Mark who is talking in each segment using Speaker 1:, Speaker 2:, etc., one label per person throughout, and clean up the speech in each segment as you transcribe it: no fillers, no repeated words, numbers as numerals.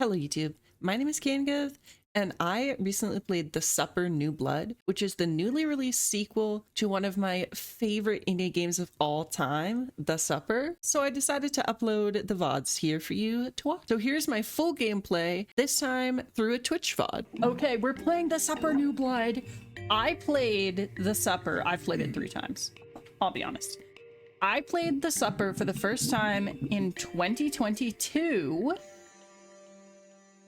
Speaker 1: Hello YouTube, my name is Kangav, and I recently played The Supper New Blood, which is the newly released sequel to one of my favorite indie games of all time, The Supper. So I decided to upload the VODs here for you to watch. So here's my full gameplay, this time through a Twitch VOD. Okay, we're playing The Supper New Blood. I played The Supper, I've played it 3 times, I'll be honest. I played The Supper for the first time in 2022.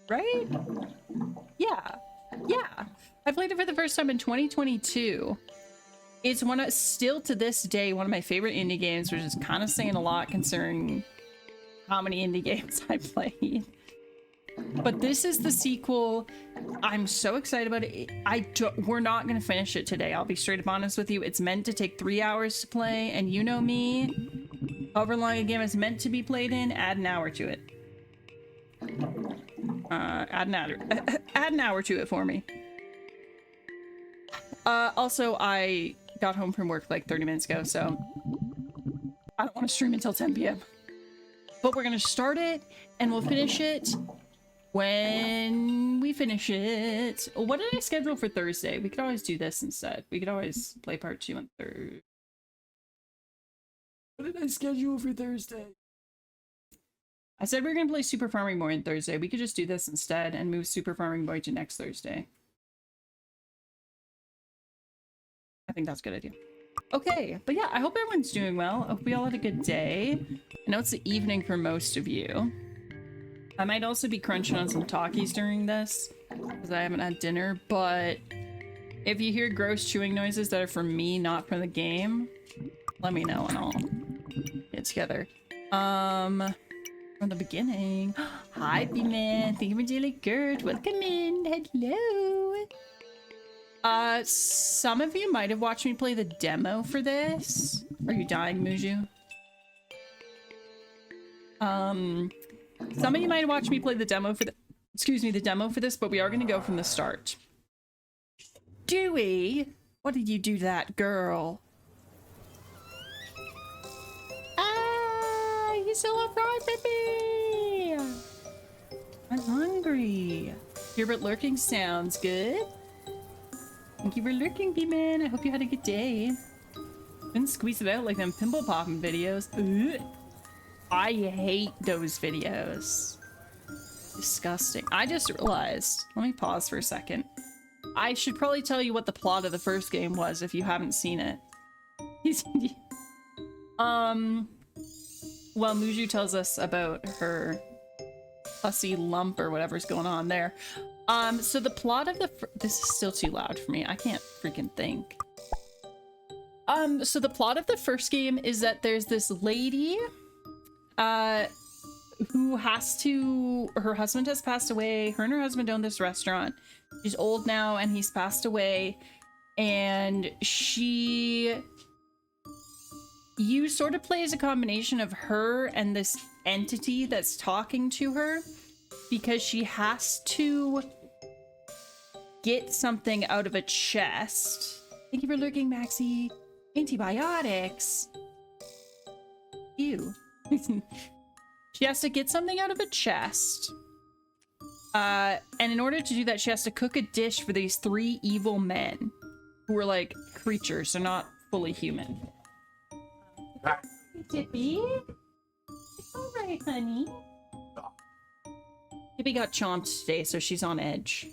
Speaker 1: Right? Yeah. I played it for the first time in 2022. It's still to this day one of my favorite indie games, which is kind of saying a lot considering how many indie games I played. But this is the sequel. I'm so excited about it. We're not going to finish it today. I'll be straight up honest with you. It's meant to take 3 hours to play, and you know me. However long a game is meant to be played in, add an hour to it. Add an hour to it for me. Also, I got home from work like 30 minutes ago, so I don't want to stream until 10 p.m. But we're gonna start it, and we'll finish it when we finish it. What did I schedule for Thursday? We could always do this instead. We could always play part 2 on Thursday. What did I schedule for Thursday? I said we were going to play Super Farming Boy on Thursday. We could just do this instead and move Super Farming Boy to next Thursday. I think that's a good idea. Okay, but yeah, I hope everyone's doing well. I hope we all had a good day. I know it's the evening for most of you. I might also be crunching on some Takis during this, because I haven't had dinner, but if you hear gross chewing noises that are from me, not from the game, let me know and I'll get together. From the beginning. Hi, B-Man. Thank you for daily Gert. Welcome in. Hello. Some of you might have watched me play the demo for this. Are you dying, Muju? Some of you might have watched me play the demo for the demo for this, but we are going to go from the start. Dewey, what did you do to that girl? You still have fries with me! I'm hungry. Herbert lurking sounds good. Thank you for lurking, B-Man. I hope you had a good day. Couldn't squeeze it out like them pimple popping videos. Ugh. I hate those videos. Disgusting. I just realized. Let me pause for a second. I should probably tell you what the plot of the first game was if you haven't seen it. Well, Muju tells us about her pussy lump or whatever's going on there. So the plot of this is still too loud for me. I can't freaking think. So the plot of the first game is that there's this lady, who her husband has passed away. Her and her husband own this restaurant. She's old now and he's passed away. And you sort of play as a combination of her and this entity that's talking to her because she has to get something out of a chest. Thank you for lurking, Maxie. Antibiotics. Ew. She has to get something out of a chest. And in order to do that, she has to cook a dish for these 3 evil men who are like creatures. They're not fully human. Tippy? It's alright, honey. Tippy got chomped today, so she's on edge.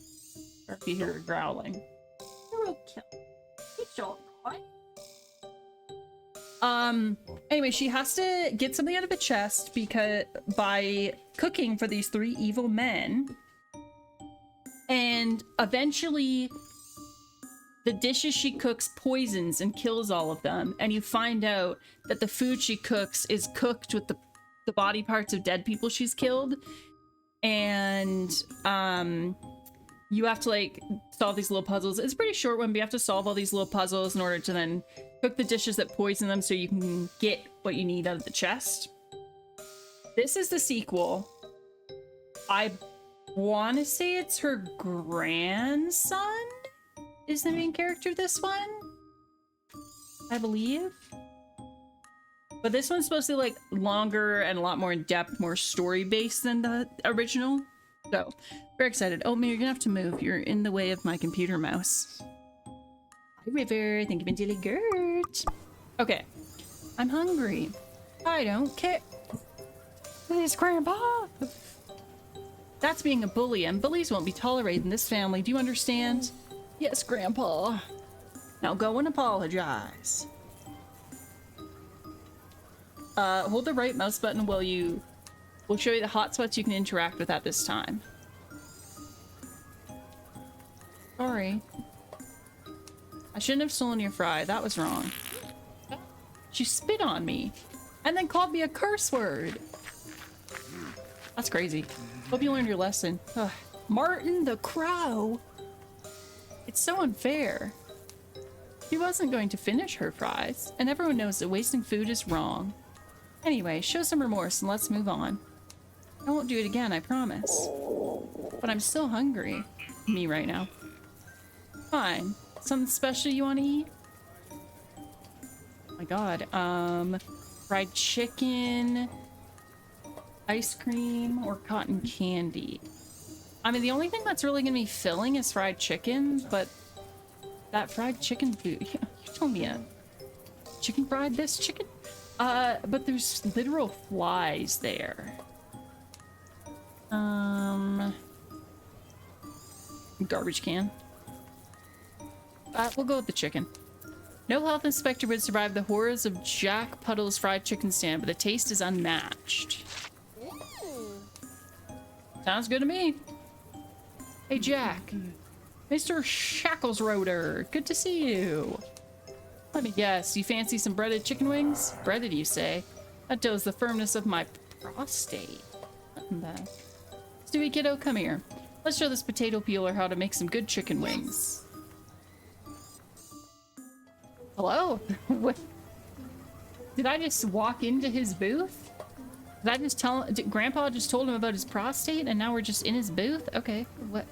Speaker 1: Or if you hear her growling. You're okay. It's alright. Anyway, she has to get something out of a chest by cooking for these 3 evil men. And eventually the dishes she cooks poisons and kills all of them, and you find out that the food she cooks is cooked with the body parts of dead people she's killed. And you have to like solve these little puzzles. It's a pretty short one, but you have to solve all these little puzzles in order to then cook the dishes that poison them so you can get what you need out of the chest. This is the sequel. I want to say it's her grandson is the main character of this one, I believe. But this one's supposed to be like longer and a lot more in depth, more story based than the original. So, very excited. Oh, man, you're gonna have to move. You're in the way of my computer mouse. Hi, River. Thank you, Bentilly Gert. Okay. I'm hungry. I don't care. Please, Grandpa. That's being a bully, and bullies won't be tolerated in this family. Do you understand? Yes, Grandpa. Now go and apologize. Hold the right mouse button while you... We'll show you the hotspots you can interact with at this time. Sorry. I shouldn't have stolen your fry. That was wrong. She spit on me. And then called me a curse word. That's crazy. Hope you learned your lesson. Ugh. Martin the Crow. It's so unfair. She wasn't going to finish her fries, and everyone knows that wasting food is wrong. Anyway, show some remorse and let's move on. I won't do it again, I promise. But I'm still hungry. Me right now. Fine. Something special you want to eat? Oh my god. Fried chicken, ice cream, or cotton candy. I mean, the only thing that's really gonna be filling is fried chicken, but that fried chicken food, you told me a chicken fried this chicken? But there's literal flies there. Garbage can. We'll go with the chicken. No health inspector would survive the horrors of Jack Puddle's fried chicken stand, but the taste is unmatched. Sounds good to me. Hey, Jack. Mr. Shacklesroder, good to see you. Let me guess, you fancy some breaded chicken wings? Breaded, you say? That does the firmness of my prostate. Nothing bad. Stewie kiddo, come here. Let's show this potato peeler how to make some good chicken wings. Hello? What? Did I just walk into his booth? Did I just Grandpa just told him about his prostate and now we're just in his booth? Okay, what?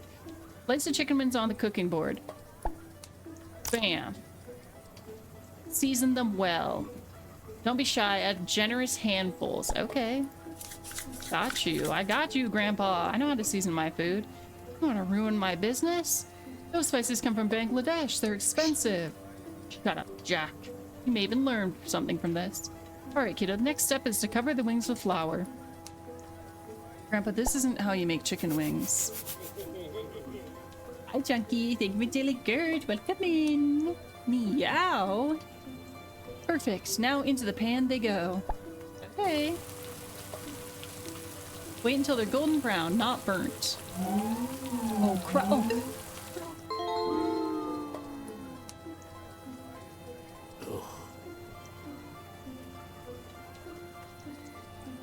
Speaker 1: Place the chicken wings on the cooking board. Bam. Season them well. Don't be shy, add generous handfuls. Okay. Got you. I got you, Grandpa. I know how to season my food. You want to ruin my business? Those spices come from Bangladesh. They're expensive. Shut up, Jack. You may even learn something from this. Alright, kiddo, the next step is to cover the wings with flour. Grandpa, this isn't how you make chicken wings. Hi, Chunky. Thank you for daily Gert. Welcome in. Meow. Perfect. Now into the pan they go. Okay. Wait until they're golden brown, not burnt. Oh, crap. Oh.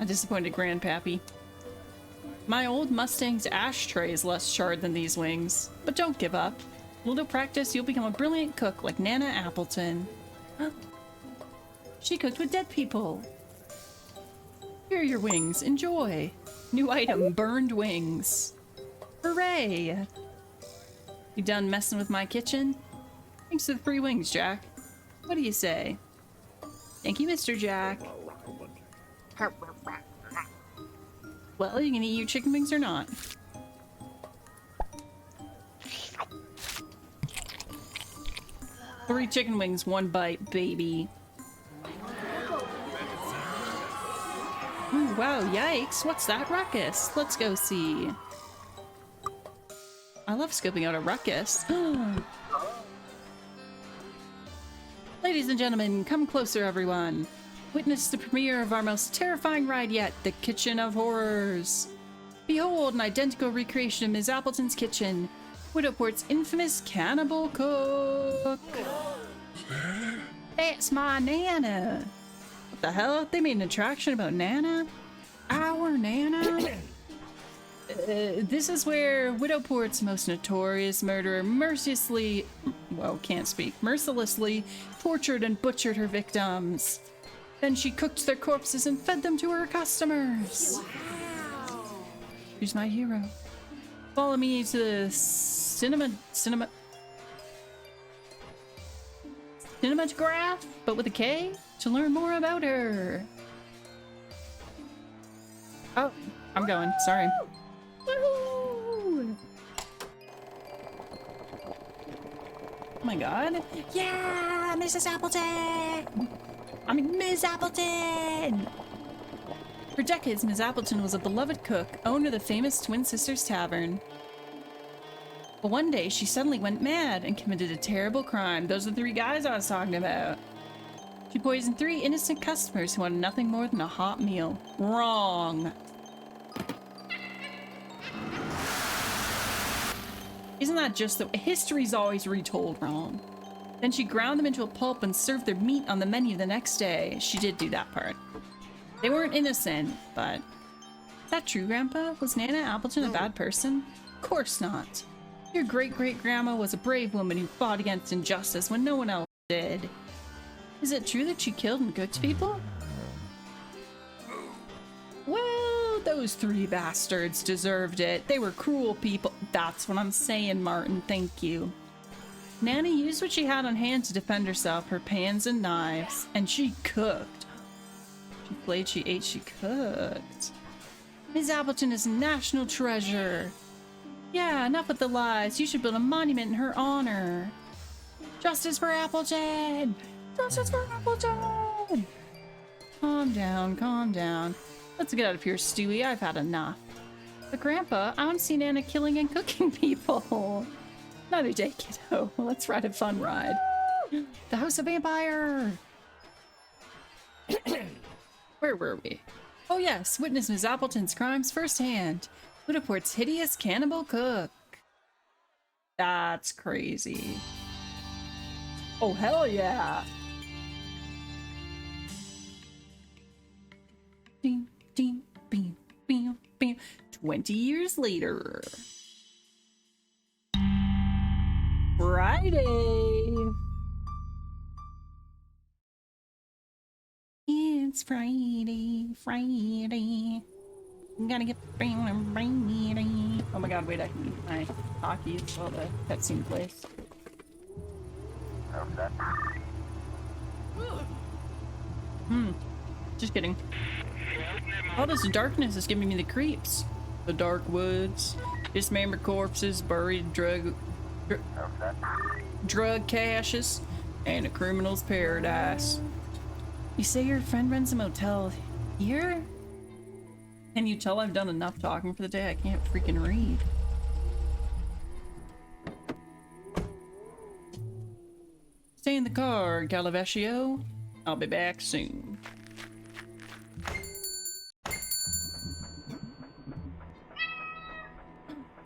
Speaker 1: A disappointed grandpappy. My old Mustang's ashtray is less charred than these wings. But don't give up. A little practice, you'll become a brilliant cook like Nana Appleton. She cooked with dead people. Here are your wings. Enjoy. New item, burned wings. Hooray! You done messing with my kitchen? Thanks to the free wings, Jack. What do you say? Thank you, Mr. Jack. Well, you gonna eat your chicken wings or not? Three chicken wings, one bite, baby. Ooh, wow, yikes. What's that ruckus? Let's go see. I love scoping out a ruckus. Ladies and gentlemen, come closer, everyone. Witness the premiere of our most terrifying ride yet, the Kitchen of Horrors. Behold an identical recreation of Ms. Appleton's kitchen, Widowport's infamous cannibal cook. That's my Nana. What the hell? They made an attraction about Nana? Our Nana? This is where Widowport's most notorious murderer mercilessly tortured and butchered her victims. Then she cooked their corpses and fed them to her customers. Wow. She's my hero. Follow me to the cinematograph, but with a K, to learn more about her. Oh, I'm going. Sorry. Woohoo! Oh my god. Yeah, Mrs. Appleton! I'm Ms. Appleton! For decades, Ms. Appleton was a beloved cook, owner of the famous Twin Sisters Tavern. But one day, she suddenly went mad and committed a terrible crime. Those are the 3 guys I was talking about. She poisoned 3 innocent customers who wanted nothing more than a hot meal. Wrong. Isn't that just the history's always retold wrong? Then she ground them into a pulp and served their meat on the menu the next day. She did do that part. They weren't innocent, but... Is that true, Grandpa? Was Nana Appleton a bad person? Of course not. Your great-great-grandma was a brave woman who fought against injustice when no one else did. Is it true that she killed and cooked people? Well, those 3 bastards deserved it. They were cruel people. That's what I'm saying, Martin. Thank you. Nana used what she had on hand to defend herself, her pans and knives, and she cooked. She played, she ate, she cooked. Ms. Appleton is a national treasure. Yeah, enough with the lies. You should build a monument in her honor. Justice for Appleton! Justice for Appleton! Calm down, calm down. Let's get out of here, Stewie. I've had enough. But Grandpa, I want to see Nana killing and cooking people. Another day, kiddo. Let's ride a fun ride. The House of Vampire! Where were we? Oh yes, witness Ms. Appleton's crimes firsthand. Udaport's hideous cannibal cook. That's crazy. Oh, hell yeah! Ding, ding, bing, bing, bing. 20 years later. Friday! It's Friday, Friday. I'm gonna get Friday. Oh my god, wait, I can eat my hockey while the cutscene plays. Just kidding. All this darkness is giving me the creeps. The dark woods, dismembered corpses, buried drug caches, and a criminal's paradise. You say your friend runs a motel here? Can you tell I've done enough talking for the day? I can't freaking read. Stay in the car, Galavecchio. I'll be back soon.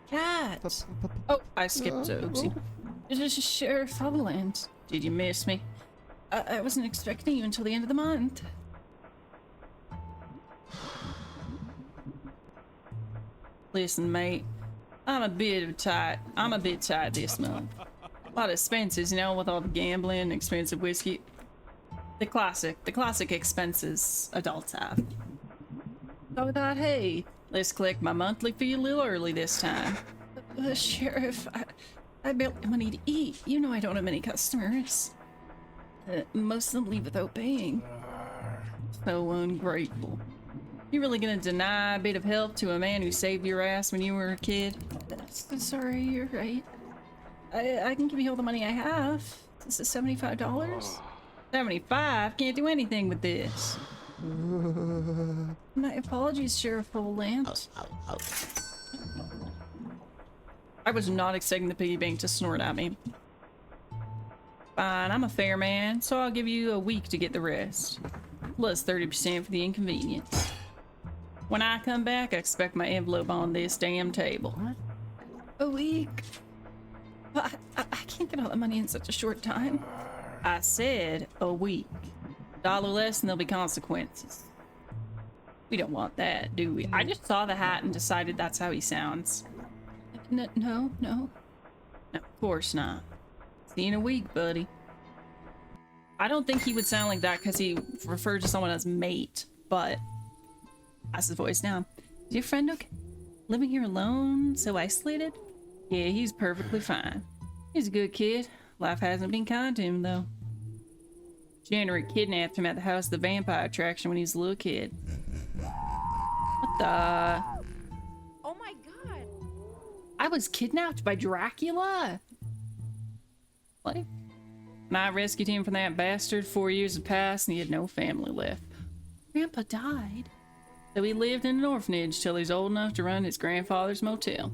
Speaker 1: Cat! Oh, I skipped Oopsie. This is Sheriff Sutherland. Did you miss me? I wasn't expecting you until the end of the month. Listen, mate. I'm a bit tight this month. A lot of expenses, you know, with all the gambling and expensive whiskey. The classic expenses adults have. So I thought, hey, let's collect my monthly fee a little early this time. Sheriff, I barely have money to eat. You know I don't have many customers. Most of them leave without paying. So ungrateful. You really gonna deny a bit of help to a man who saved your ass when you were a kid? Sorry, you're right. I can give you all the money I have. This is $75. 75? Can't do anything with this. My apologies, Sheriff Rowland. I was not expecting the piggy bank to snort at me. Fine, I'm a fair man, so I'll give you a week to get the rest. Plus 30% for the inconvenience. When I come back, I expect my envelope on this damn table. A week? I can't get all the money in such a short time. I said a week. $1 less and there'll be consequences. We don't want that, do we? I just saw the hat and decided that's how he sounds. No, of course not. See you in a week, buddy. I don't think he would sound like that because he referred to someone as mate, but that's his voice now. Is your friend okay? Living here alone? So isolated? Yeah, he's perfectly fine. He's a good kid. Life hasn't been kind to him, though. January kidnapped him at the House of the Vampire attraction when he was a little kid. What the?
Speaker 2: Oh my god!
Speaker 1: I was kidnapped by Dracula? Like, and I rescued him from that bastard 4 years had passed and he had no family left. Grandpa died. So he lived in an orphanage till he's old enough to run his grandfather's motel.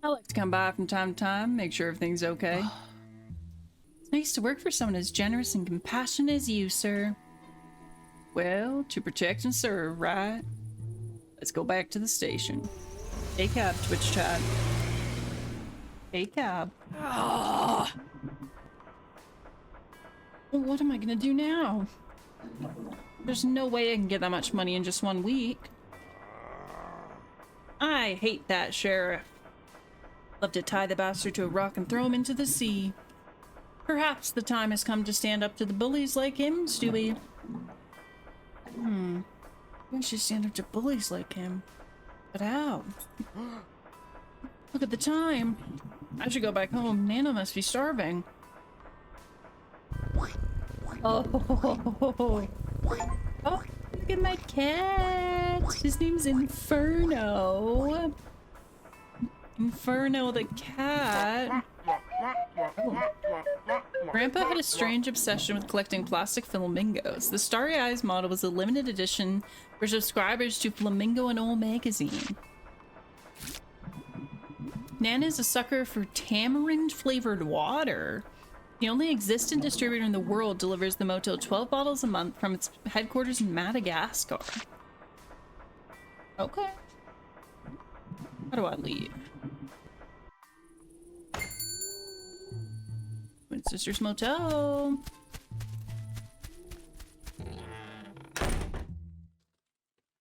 Speaker 1: I like to come by from time to time, make sure everything's okay. It's nice to work for someone as generous and compassionate as you, sir. Well, to protect and serve, right? Let's go back to the station. Hey cab, Twitch chat. Hey cab. Well, what am I gonna do now? There's no way I can get that much money in just 1 week. I hate that sheriff. Love to tie the bastard to a rock and throw him into the sea. Perhaps the time has come to stand up to the bullies like him, Stewie. We should stand up to bullies like him. But how? Look at the time. I should go back home. Nana must be starving. Oh, look at my cat. His name's Inferno. Inferno the cat. Oh. Grandpa had a strange obsession with collecting plastic flamingos. The Starry Eyes model was a limited edition for subscribers to Flamingo and Owl magazine. Nana is a sucker for tamarind flavored water. The only existent distributor in the world delivers the motel 12 bottles a month from its headquarters in Madagascar. Okay. How do I leave? Twin Sisters Motel.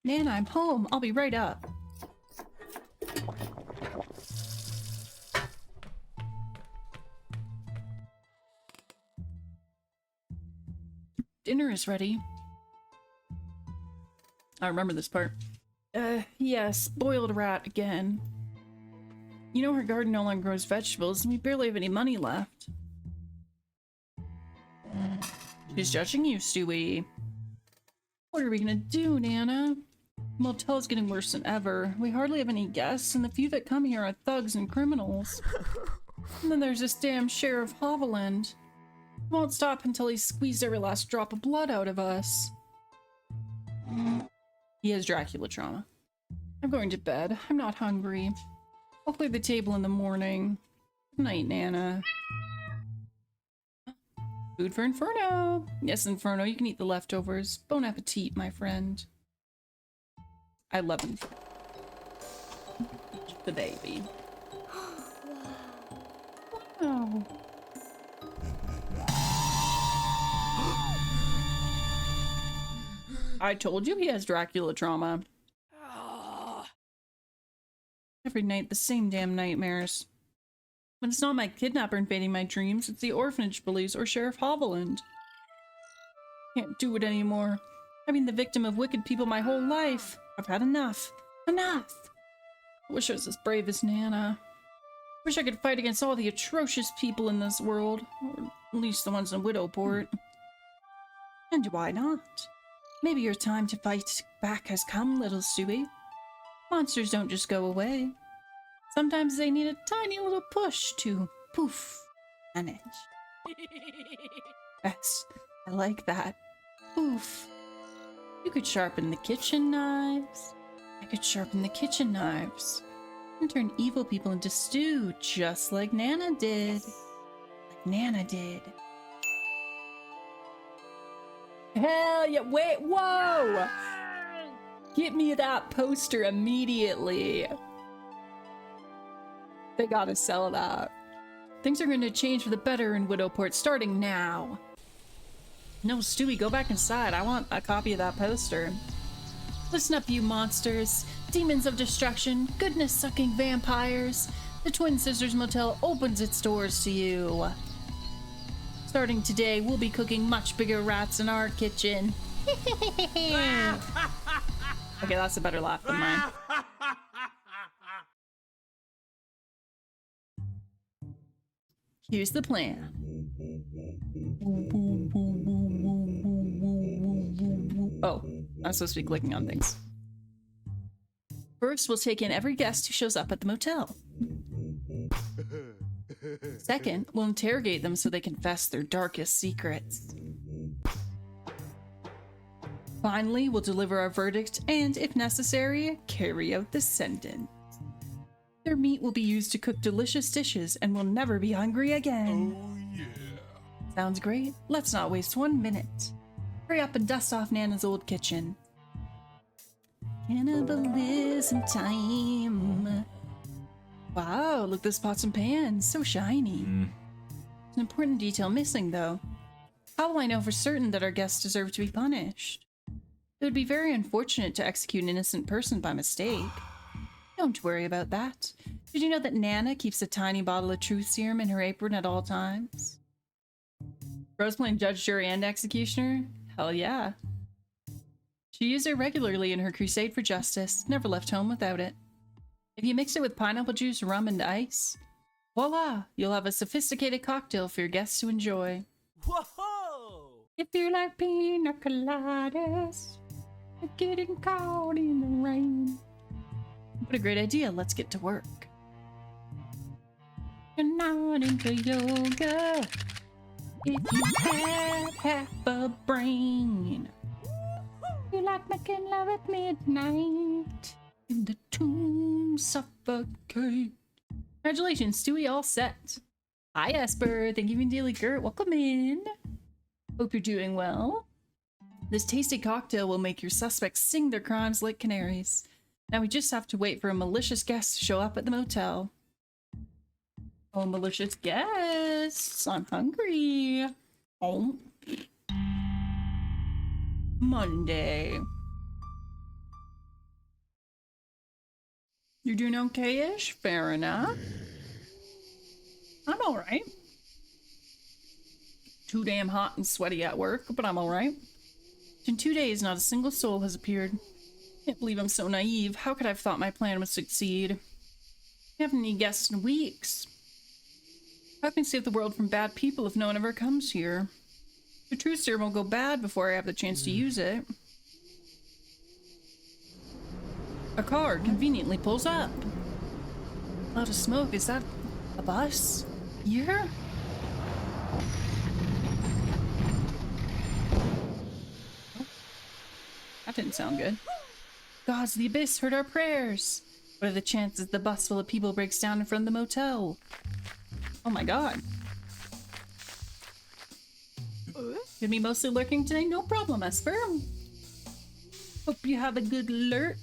Speaker 1: Nana, I'm home. I'll be right up. Dinner is ready. I remember this part. Yes, boiled rat again. You know her garden no longer grows vegetables and we barely have any money left. She's judging you, Stewie. What are we gonna do, Nana? The motel is getting worse than ever. We hardly have any guests, and the few that come here are thugs and criminals. And then there's this damn Sheriff Hoveland. He won't stop until he's squeezed every last drop of blood out of us. He has Dracula trauma. I'm going to bed. I'm not hungry. I'll clear the table in the morning. Good night, Nana. Food for Inferno! Yes, Inferno, you can eat the leftovers. Bon appetit, my friend. I love him. The baby. Wow. I told you he has Dracula trauma. Every night, the same damn nightmares. When it's not my kidnapper invading my dreams, it's the orphanage bullies or Sheriff Hoveland. Can't do it anymore. I've been the victim of wicked people my whole life. I've had enough. Enough! I wish I was as brave as Nana. I wish I could fight against all the atrocious people in this world. Or at least the ones in Widowport. And why not? Maybe your time to fight back has come, little Stewie. Monsters don't just go away. Sometimes they need a tiny little push to poof, vanish. Yes, I like that. Poof. You could sharpen the kitchen knives. I could sharpen the kitchen knives. And turn evil people into stew, just like Nana did. Like Nana did. Hell yeah, wait, whoa! Get me that poster immediately. They gotta sell that. Things are gonna change for the better in Widowport starting now. No, Stewie, go back inside. I want a copy of that poster. Listen up, you monsters. Demons of destruction, goodness-sucking vampires. The Twin Sisters Motel opens its doors to you. Starting today, we'll be cooking much bigger rats in our kitchen. Okay, that's a better laugh than mine. Here's the plan. Oh, I'm supposed to be clicking on things. First, we'll take in every guest who shows up at the motel. Second, we'll interrogate them so they confess their darkest secrets. Finally, we'll deliver our verdict and, if necessary, carry out the sentence. Their meat will be used to cook delicious dishes and we'll never be hungry again.
Speaker 2: Oh, yeah.
Speaker 1: Sounds great. Let's not waste 1 minute. Hurry up and dust off Nana's old kitchen. Cannibalism time. Wow, look at those pots and pans. So shiny. There's an important detail missing, though. How will I know for certain that our guests deserve to be punished? It would be very unfortunate to execute an innocent person by mistake. Don't worry about that. Did you know that Nana keeps a tiny bottle of truth serum in her apron at all times? Rose playing judge, jury, and executioner? Hell yeah. She used it regularly in her crusade for justice, never left home without it. If you mix it with pineapple juice, rum, and ice, voila! You'll have a sophisticated cocktail for your guests to enjoy.
Speaker 2: Whoa!
Speaker 1: If you like pina coladas, getting caught in the rain. What a great idea. Let's get to work. You're not into yoga if you have half a brain. You like making love at midnight in the tomb suffocate. Congratulations, Stewie, all set. Hi, Esper. Thank you, Daily Gert. Welcome in. Hope you're doing well. This tasty cocktail will make your suspects sing their crimes like canaries. Now we just have to wait for a malicious guest to show up at the motel. Oh, malicious guests! I'm hungry. Oh. Monday. You're doing okay-ish? Fair enough. I'm alright. Too damn hot and sweaty at work, but I'm alright. In 2 days, not a single soul has appeared. Can't believe I'm so naive. How could I have thought my plan would succeed? We haven't any guests in weeks. How can I save the world from bad people if no one ever comes here? The truth serum will go bad before I have the chance to use it. A car conveniently pulls up. A cloud of smoke. Is that a bus? Here? That didn't sound good. Gods, the abyss heard our prayers. What are the chances the bus full of people breaks down in front of the motel? Oh my god. Gonna be mostly lurking today? No problem, Esper. Hope you have a good lurk.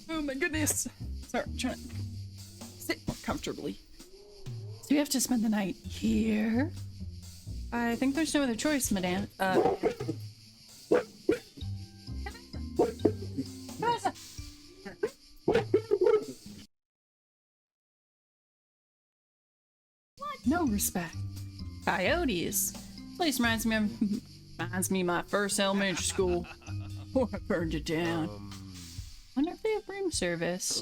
Speaker 1: Oh my goodness. Sorry, I'm trying to sit more comfortably. So we have to spend the night here? I think there's no other choice, madame. No respect. Coyotes. Place reminds me of my first elementary school. Before I burned it down. Wonder if they have room service.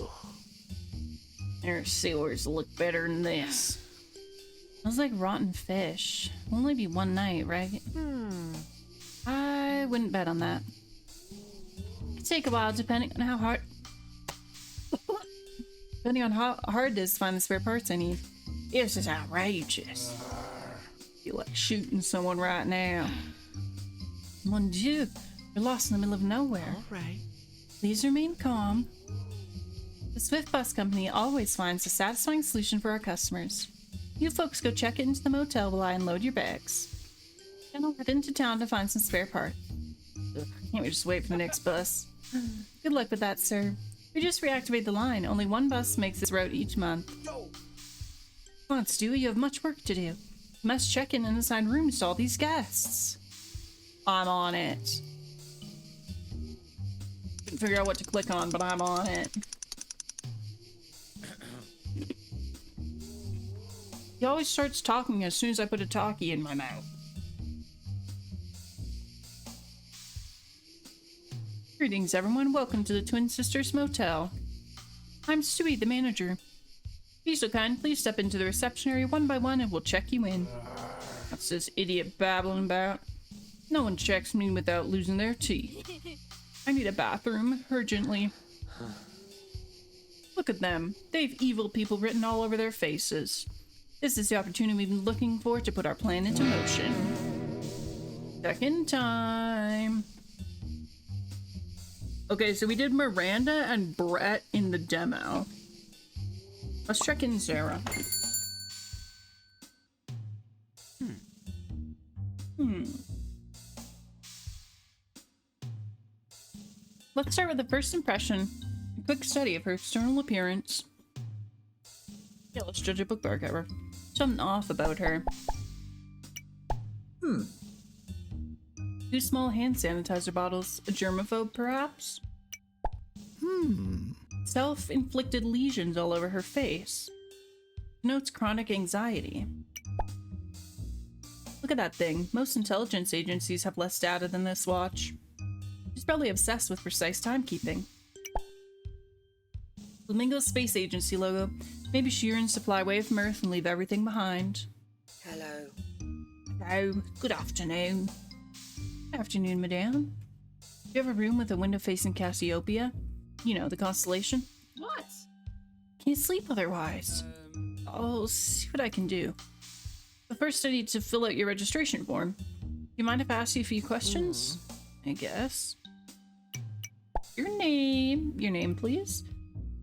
Speaker 1: Their sailors look better than this. Smells like rotten fish. Only be one night, right? I wouldn't bet on that. It could take a while depending on how hard it is to find the spare parts I need. This is outrageous. I feel like shooting someone right now. Mon Dieu, you're lost in the middle of nowhere.
Speaker 2: All right.
Speaker 1: Please remain calm. The Swift Bus Company always finds a satisfying solution for our customers. You folks go check it into the motel while I unload your bags. Then I'll head into town to find some spare parts. Can't we just wait for the next bus? Good luck with that, sir. We just reactivate the line. Only one bus makes this route each month. Come on, Stewie, you have much work to do. You must check in and assign rooms to all these guests. I'm on it. Couldn't figure out what to click on, but I'm on it. He always starts talking as soon as I put a talkie in my mouth. Greetings, everyone. Welcome to the Twin Sisters Motel. I'm Stewie, the manager. Be so kind, please step into the reception area one by one and we'll check you in. What's this idiot babbling about? No one checks me without losing their teeth. I need a bathroom, urgently. Look at them. They've evil people written all over their faces. This is the opportunity we've been looking for to put our plan into motion. Second time. Okay, so we did Miranda and Brett in the demo. Let's check in Sarah. Let's start with the first impression. A quick study of her external appearance. Yeah, let's judge a book by our cover. Something off about her. 2 small hand sanitizer bottles. A germaphobe, perhaps? Self-inflicted lesions all over her face. Notes chronic anxiety. Look at that thing. Most intelligence agencies have less data than this watch. She's probably obsessed with precise timekeeping. Flamingo Space Agency logo. Maybe she yearns to fly away from Earth and leave everything behind.
Speaker 3: Hello.
Speaker 1: Hello. Good afternoon. Good afternoon, madame. Do you have a room with a window facing Cassiopeia? You know, the constellation?
Speaker 3: What?
Speaker 1: Can't sleep otherwise. I'll see what I can do. But first I need to fill out your registration form. Do you mind if I ask you a few questions? I guess. Your name, please?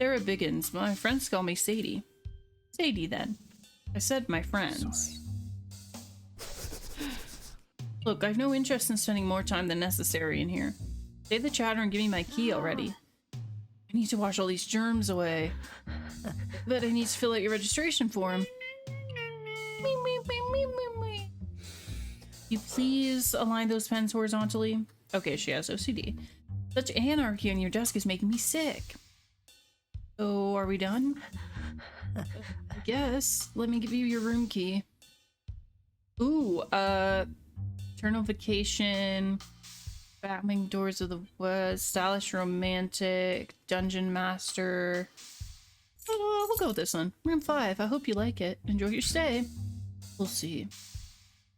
Speaker 1: Sarah Biggins. My friends call me Sadie. Sadie, then. I said my friends. Look, I've no interest in spending more time than necessary in here. Save the chatter and give me my key already. I need to wash all these germs away. But I need to fill out your registration form. You please align those pens horizontally? Okay, she has OCD. Such anarchy on your desk is making me sick. So, are we done? I guess. Let me give you your room key. Ooh, Eternal Vacation, Batwing Doors of the West, Stylish Romantic, Dungeon Master. We'll go with this one. Room 5. I hope you like it. Enjoy your stay. We'll see.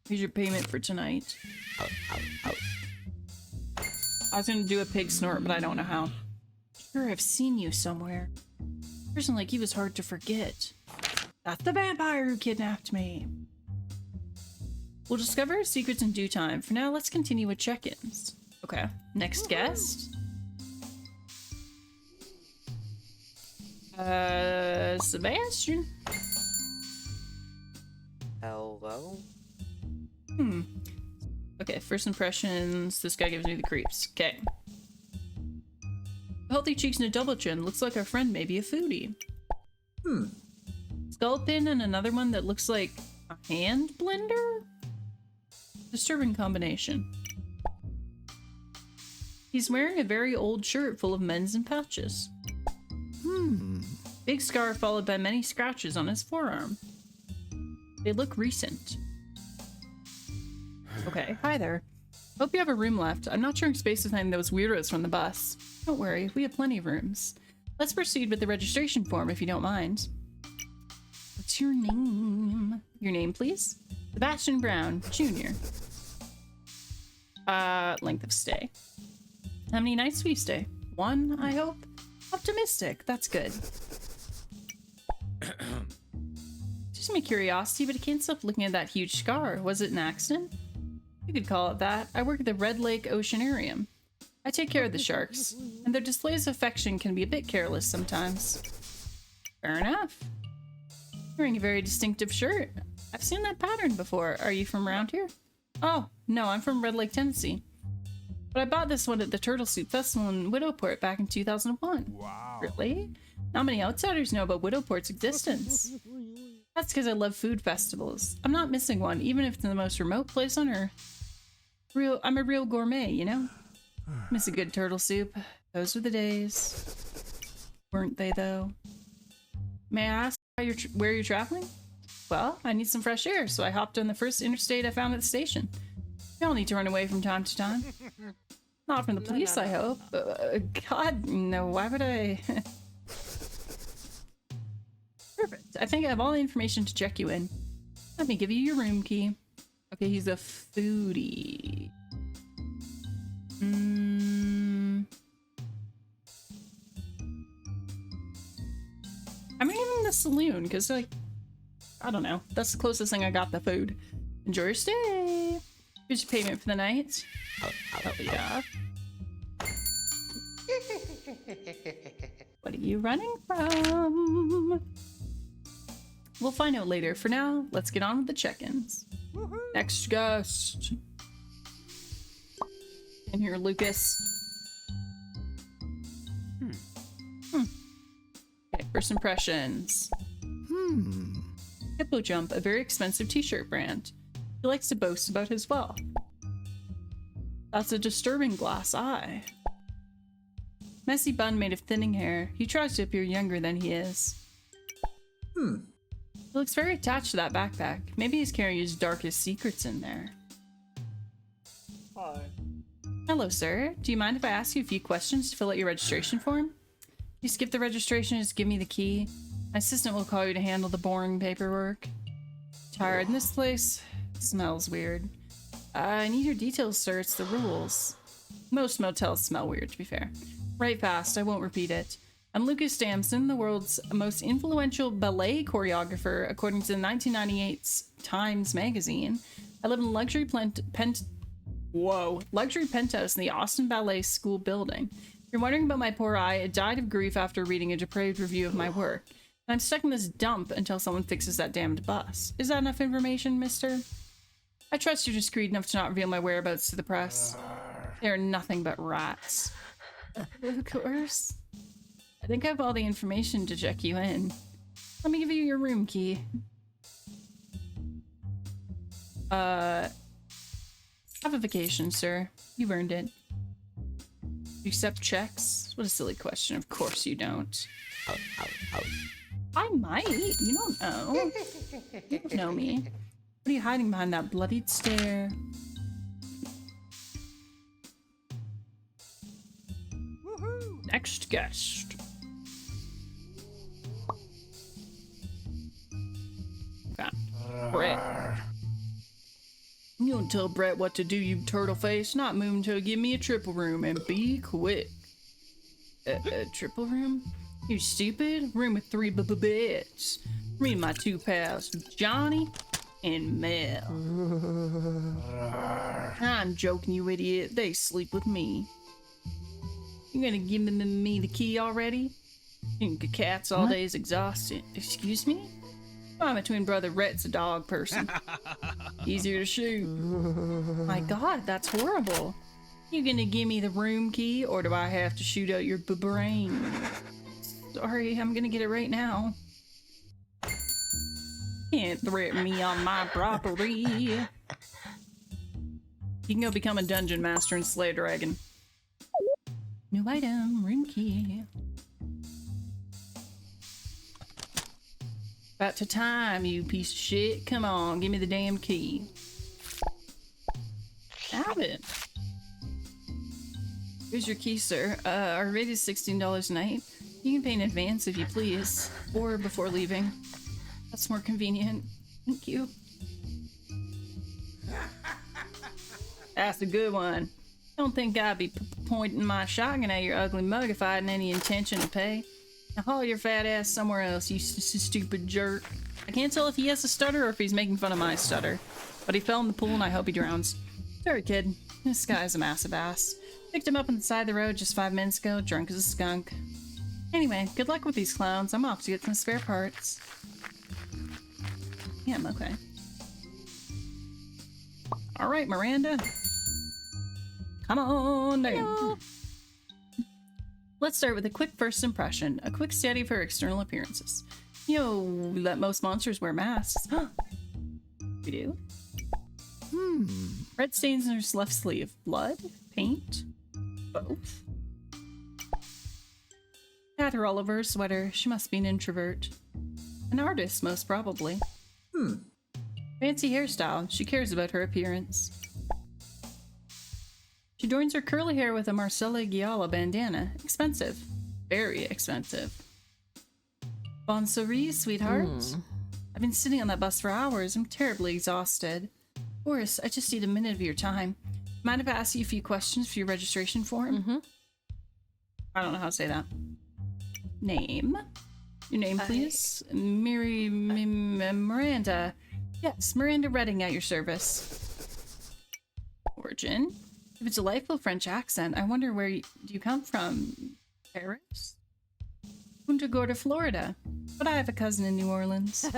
Speaker 1: Here's your payment for tonight. I was gonna do a pig snort, but I don't know how. Sure, I've seen you somewhere. A person like you is hard to forget. That's the vampire who kidnapped me. We'll discover his secrets in due time. For now, let's continue with check-ins. Okay, next guest. Sebastian.
Speaker 3: Hello?
Speaker 1: Okay, first impressions. This guy gives me the creeps. Okay. Healthy cheeks and a double chin. Looks like our friend may be a foodie. Skull pin and another one that looks like a hand blender? Disturbing combination. He's wearing a very old shirt full of men's and patches. Big scar followed by many scratches on his forearm. They look recent. Okay, hi there. Hope you have a room left. I'm not sharing space with any of those weirdos from the bus. Don't worry, we have plenty of rooms. Let's proceed with the registration form if you don't mind. What's your name? Your name, please? Sebastian Brown, Jr. Length of stay. How many nights will you stay? 1, I hope? Optimistic, that's good. Just my curiosity, but I can't stop looking at that huge scar. Was it an accident? You could call it that. I work at the Red Lake Oceanarium. I take care of the sharks, and their displays of affection can be a bit careless sometimes. Fair enough. You're wearing a very distinctive shirt. I've seen that pattern before. Are you from around here? Oh, no, I'm from Red Lake, Tennessee. But I bought this one at the Turtle Soup Festival in Widowport back in 2001.
Speaker 2: Wow.
Speaker 1: Really? Not many outsiders know about Widowport's existence. That's because I love food festivals. I'm not missing one, even if it's in the most remote place on Earth. I'm a real gourmet, you know? Miss a good turtle soup. Those were the days. Weren't they, though? May I ask where you're traveling? Well, I need some fresh air, so I hopped on the first interstate I found at the station. We all need to run away from time to time. Not from the police, I hope. God, no, why would I? Perfect. I think I have all the information to check you in. Let me give you your room key. Okay, he's a foodie. I'm gonna give him the saloon, because, like, I don't know. That's the closest thing I got to food. Enjoy your stay. Here's your payment for the night. Oh yeah. What are you running from? We'll find out later. For now, let's get on with the check-ins. Next guest. In here, Lucas. Okay, first impressions. Hippo Jump, a very expensive t-shirt brand. He likes to boast about his wealth. That's a disturbing glass eye. Messy bun made of thinning hair. He tries to appear younger than he is. He looks very attached to that backpack. Maybe he's carrying his darkest secrets in there.
Speaker 2: Hi.
Speaker 1: Hello, sir. Do you mind if I ask you a few questions to fill out your registration form? You skip the registration and just give me the key. My assistant will call you to handle the boring paperwork. Tired, and this place smells weird. I need your details, sir. It's the rules. Most motels smell weird, to be fair. Right fast, I won't repeat it. I'm Lucas Damson, the world's most influential ballet choreographer, according to the 1998's Times magazine. I live in a luxury penthouse in the Austin Ballet School building. If you're wondering about my poor eye, it died of grief after reading a depraved review of my work. And I'm stuck in this dump until someone fixes that damned bus. Is that enough information, mister? I trust you're discreet enough to not reveal my whereabouts to the press. They're nothing but rats. Of course. I think I have all the information to check you in. Let me give you your room key. Have a vacation, sir. You've earned it. You accept checks? What a silly question. Of course you don't. I might. You don't know. You don't know me. What are you hiding behind that bloodied stare? Next guest. Brett. You don't tell Brett what to do, you turtle face. Not move until you give me a triple room, and be quick. A triple room? You stupid? Room with 3 beds. Me and my 2 pals, Johnny and Mel. I'm joking, you idiot. They sleep with me. You gonna give me the key already? You can cats all day is exhausted. Excuse me? My twin brother Rhett's a dog person. Easier to shoot. My god, that's horrible. You gonna give me the room key, or do I have to shoot out your brain? Sorry, I'm gonna get it right now. Can't threaten me on my property. You can go become a dungeon master and slay a dragon. New item, room key. About to time, you piece of shit. Come on, give me the damn key. Have it. Here's your key, sir. Our rate is $16 a night. You can pay in advance if you please, or before leaving. That's more convenient. Thank you. That's a good one. Don't think I'd be pointing my shotgun at your ugly mug if I had any intention to pay. Now haul your fat ass somewhere else, you stupid jerk. I can't tell if he has a stutter or if he's making fun of my stutter. But he fell in the pool and I hope he drowns. Sorry, kid. This guy's a massive ass. Picked him up on the side of the road just 5 minutes ago, drunk as a skunk. Anyway, good luck with these clowns. I'm off to get some spare parts. Yeah, I'm okay. Alright, Miranda. Come on down. Let's start with a quick first impression. A quick study of her external appearances. You know that most monsters wear masks. Huh? We do? Red stains in her left sleeve. Blood? Paint? Both? Patter all over her sweater. She must be an introvert. An artist, most probably. Fancy hairstyle. She cares about her appearance. She adorns her curly hair with a Marcella Giala bandana. Expensive. Very expensive. Bon soiree, sweetheart. I've been sitting on that bus for hours. I'm terribly exhausted. Of course, I just need a minute of your time. Mind if I ask you a few questions for your registration form? I don't know how to say that. Name. Your name, please. Mary... Miranda. Yes, Miranda Redding at your service. Origin. You have a delightful French accent. I wonder where do you come from? Paris? Punta Gorda, Florida. But I have a cousin in New Orleans.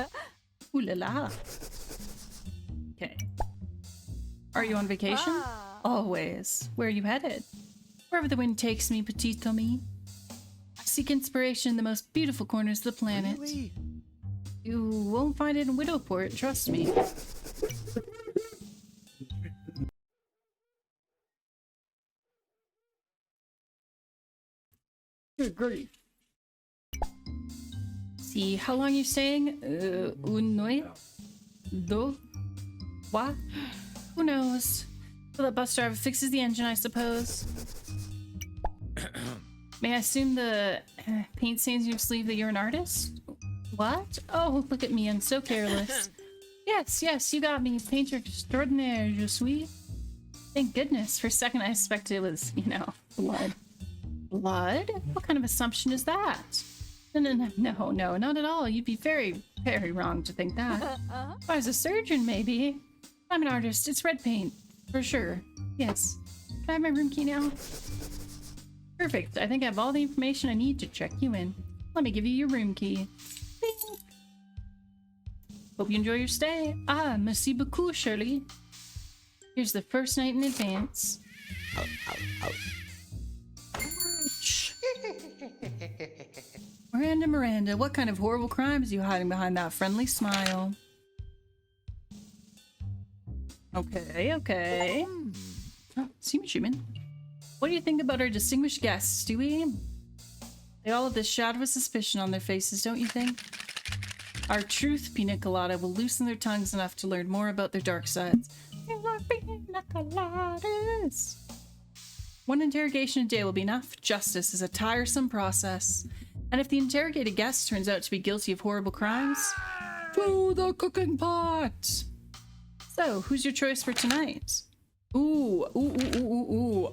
Speaker 1: Ooh la la. Okay. Are you on vacation?
Speaker 4: Ah.
Speaker 1: Always. Where are you headed? Wherever the wind takes me, petite Tommy. I seek inspiration in the most beautiful corners of the planet.
Speaker 2: Really?
Speaker 1: You won't find it in Widowport, trust me. Good grief. See, how long are you staying? Une nuit? Deux? What? Who knows? So the bus driver fixes the engine, I suppose. May I assume the paint stains in your sleeve that you're an artist? What? Oh, look at me, I'm so careless. Yes, yes, you got me. Painter extraordinaire, je suis. Thank goodness. For a second I suspected it was, you know, blood. Blood? What kind of assumption is that? No, not at all. You'd be very, very wrong to think that. If I was a surgeon, maybe. I'm an artist. It's red paint. For sure. Yes. Can I have my room key now? Perfect. I think I have all the information I need to check you in. Let me give you your room key. Bing. Hope you enjoy your stay. Ah, merci beaucoup, Shirley. Here's the first night in advance. Ouch. Miranda, what kind of horrible crimes are you hiding behind that friendly smile? Okay. Oh, Human. What do you think about our distinguished guests, Stewie? They all have this shadow of suspicion on their faces, don't you think? Our truth pina colada will loosen their tongues enough to learn more about their dark sides. Pina coladas. One interrogation a day will be enough. Justice is a tiresome process. And if the interrogated guest turns out to be guilty of horrible crimes, to the cooking pot! So, who's your choice for tonight? Ooh.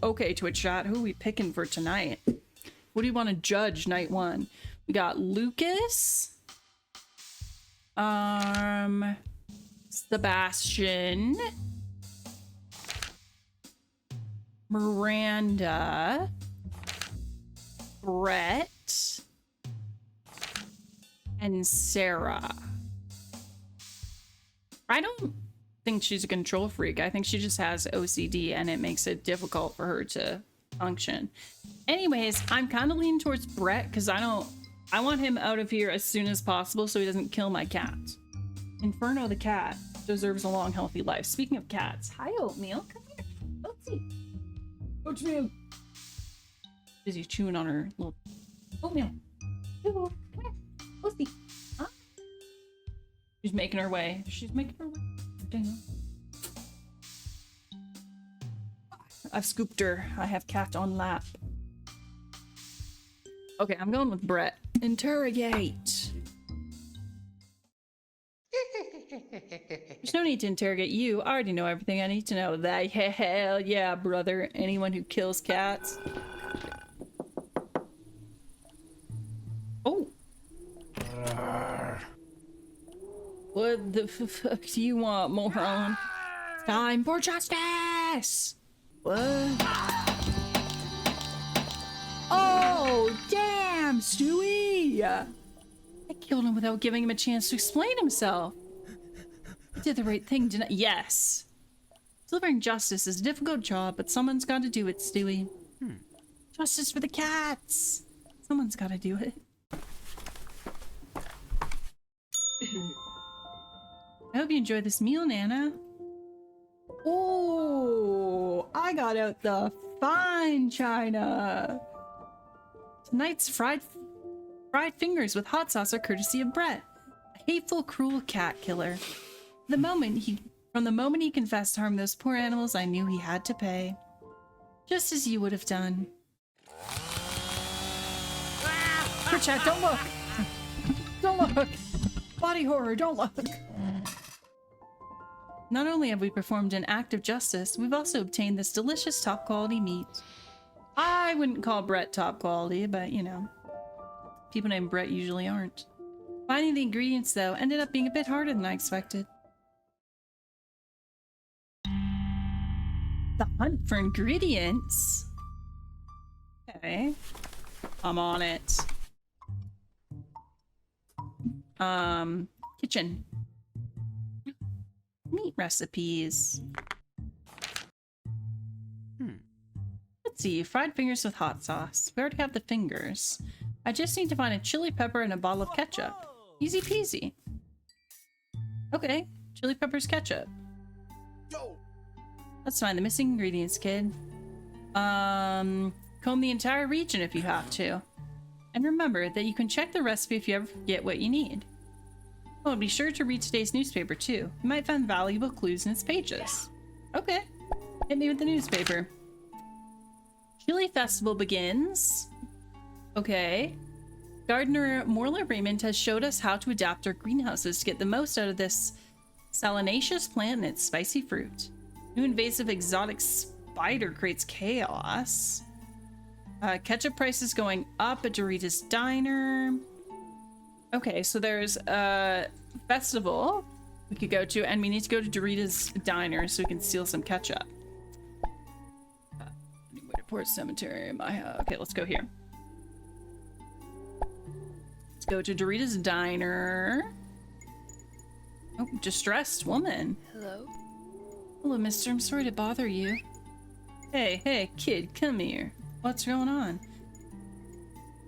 Speaker 1: Okay, Twitch chat, who are we picking for tonight? What do you want to judge night one? We got Lucas. Sebastian. Miranda. Brett. And Sarah. I don't think she's a control freak. I think she just has OCD and it makes it difficult for her to function. Anyways, I'm kind of leaning towards Brett because I want him out of here as soon as possible so he doesn't kill my cat. Inferno the cat deserves a long, healthy life. Speaking of cats, hi Oatmeal, come here. Oatmeal. Busy chewing on her little Oatmeal. Come here. Oatmeal. Huh? She's making her way. Dang. I've scooped her. I have cat on lap. Okay, I'm going with Brett. Interrogate. There's no need to interrogate you. I already know everything I need to know. That hell yeah, brother. Anyone who kills cats. Oh. What the fuck do you want, moron? Time for justice! What? Oh, damn, Stewie! I killed him without giving him a chance to explain himself. I did the right thing, didn't I? Yes. Delivering justice is a difficult job, but someone's got to do it, Stewie. Justice for the cats. Someone's got to do it. I hope you enjoy this meal, Nana. Oh, I got out the fine china. Tonight's fried fingers with hot sauce are courtesy of Brett, a hateful, cruel cat killer. From the moment he confessed to harm those poor animals, I knew he had to pay. Just as you would have done. Chat, don't look! Don't look! Body horror, don't look! Not only have we performed an act of justice, we've also obtained this delicious top quality meat. I wouldn't call Brett top quality, but you know, people named Brett usually aren't. Finding the ingredients, though, ended up being a bit harder than I expected. The hunt for ingredients? Okay. I'm on it. Kitchen. Meat recipes. Let's see, fried fingers with hot sauce. We already have the fingers. I just need to find a chili pepper and a bottle of ketchup. Easy peasy. Okay, chili peppers, ketchup. Let's find the missing ingredients, kid. Comb the entire region if you have to. And remember that you can check the recipe if you ever forget what you need. Oh, and be sure to read today's newspaper too. You might find valuable clues in its pages. Okay, hit me with the newspaper. Chili Festival begins. Okay. Gardener Morla Raymond has showed us how to adapt our greenhouses to get the most out of this salinaceous plant and its spicy fruit. New invasive exotic spider creates chaos. Ketchup prices going up at Dorita's Diner. Okay, so there's a festival we could go to, and we need to go to Dorita's Diner so we can steal some ketchup. Port Cemetery, okay, let's go here. Let's go to Dorita's Diner. Oh, distressed woman.
Speaker 3: Hello?
Speaker 1: Hello, mister. I'm sorry to bother you. Hey, kid, come here. What's going on?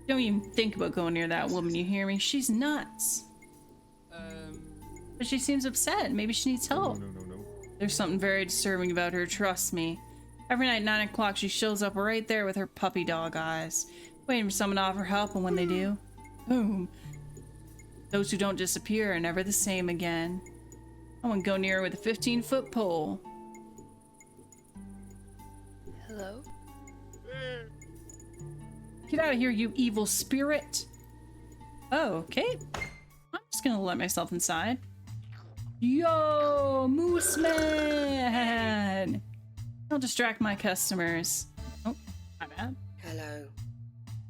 Speaker 1: Don't even think about going near that woman, you hear me? She's nuts. But she seems upset. Maybe she needs help.
Speaker 2: No.
Speaker 1: There's something very disturbing about her, trust me. Every night at 9 o'clock, she shows up right there with her puppy dog eyes, waiting for someone to offer help, and when they do, boom. Those who don't disappear are never the same again. I wouldn't go near her with a 15-foot pole.
Speaker 3: Hello?
Speaker 1: Get out of here, you evil spirit! Oh, okay. I'm just gonna let myself inside. Yo, Moose Man! I'll distract my customers. Oh, my bad.
Speaker 3: Hello?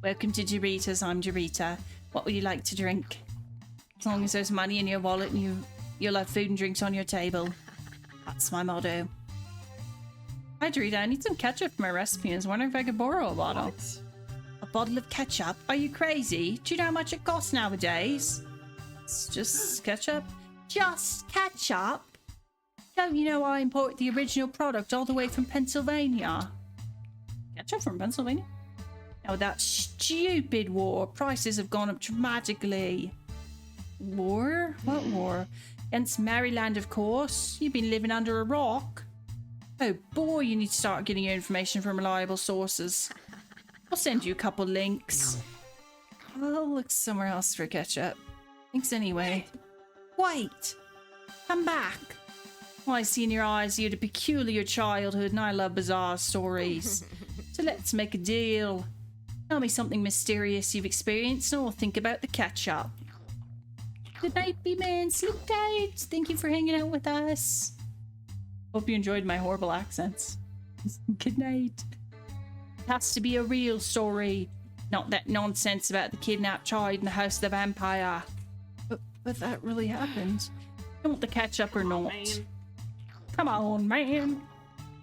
Speaker 1: Welcome to Dorita's. I'm Dorita. What would you like to drink? As long as there's money in your wallet and you'll have food and drinks on your table. That's my motto. Hi, Dorita. I need some ketchup for my recipe. I was wondering if I could borrow a bottle.
Speaker 3: What?
Speaker 1: A bottle of ketchup? Are you crazy? Do you know how much it costs nowadays? It's just ketchup. Just ketchup? Don't you know I import the original product all the way from Pennsylvania? Ketchup from Pennsylvania? Now with that stupid war, prices have gone up dramatically. War? What war? Against Maryland, of course. You've been living under a rock. Oh boy, you need to start getting your information from reliable sources. I'll send you a couple links. I'll look somewhere else for ketchup. Thanks anyway. Wait! Come back! Well, I see in your eyes you had a peculiar childhood and I love bizarre stories. So let's make a deal. Tell me something mysterious you've experienced and I'll think about the ketchup. Good night, B-Man. Sleep tight. Thank you for hanging out with us. Hope you enjoyed my horrible accents. Good night. It has to be a real story. Not that nonsense about the kidnapped child in the house of the vampire. But that really happened. You want the ketchup or not? Come on, man.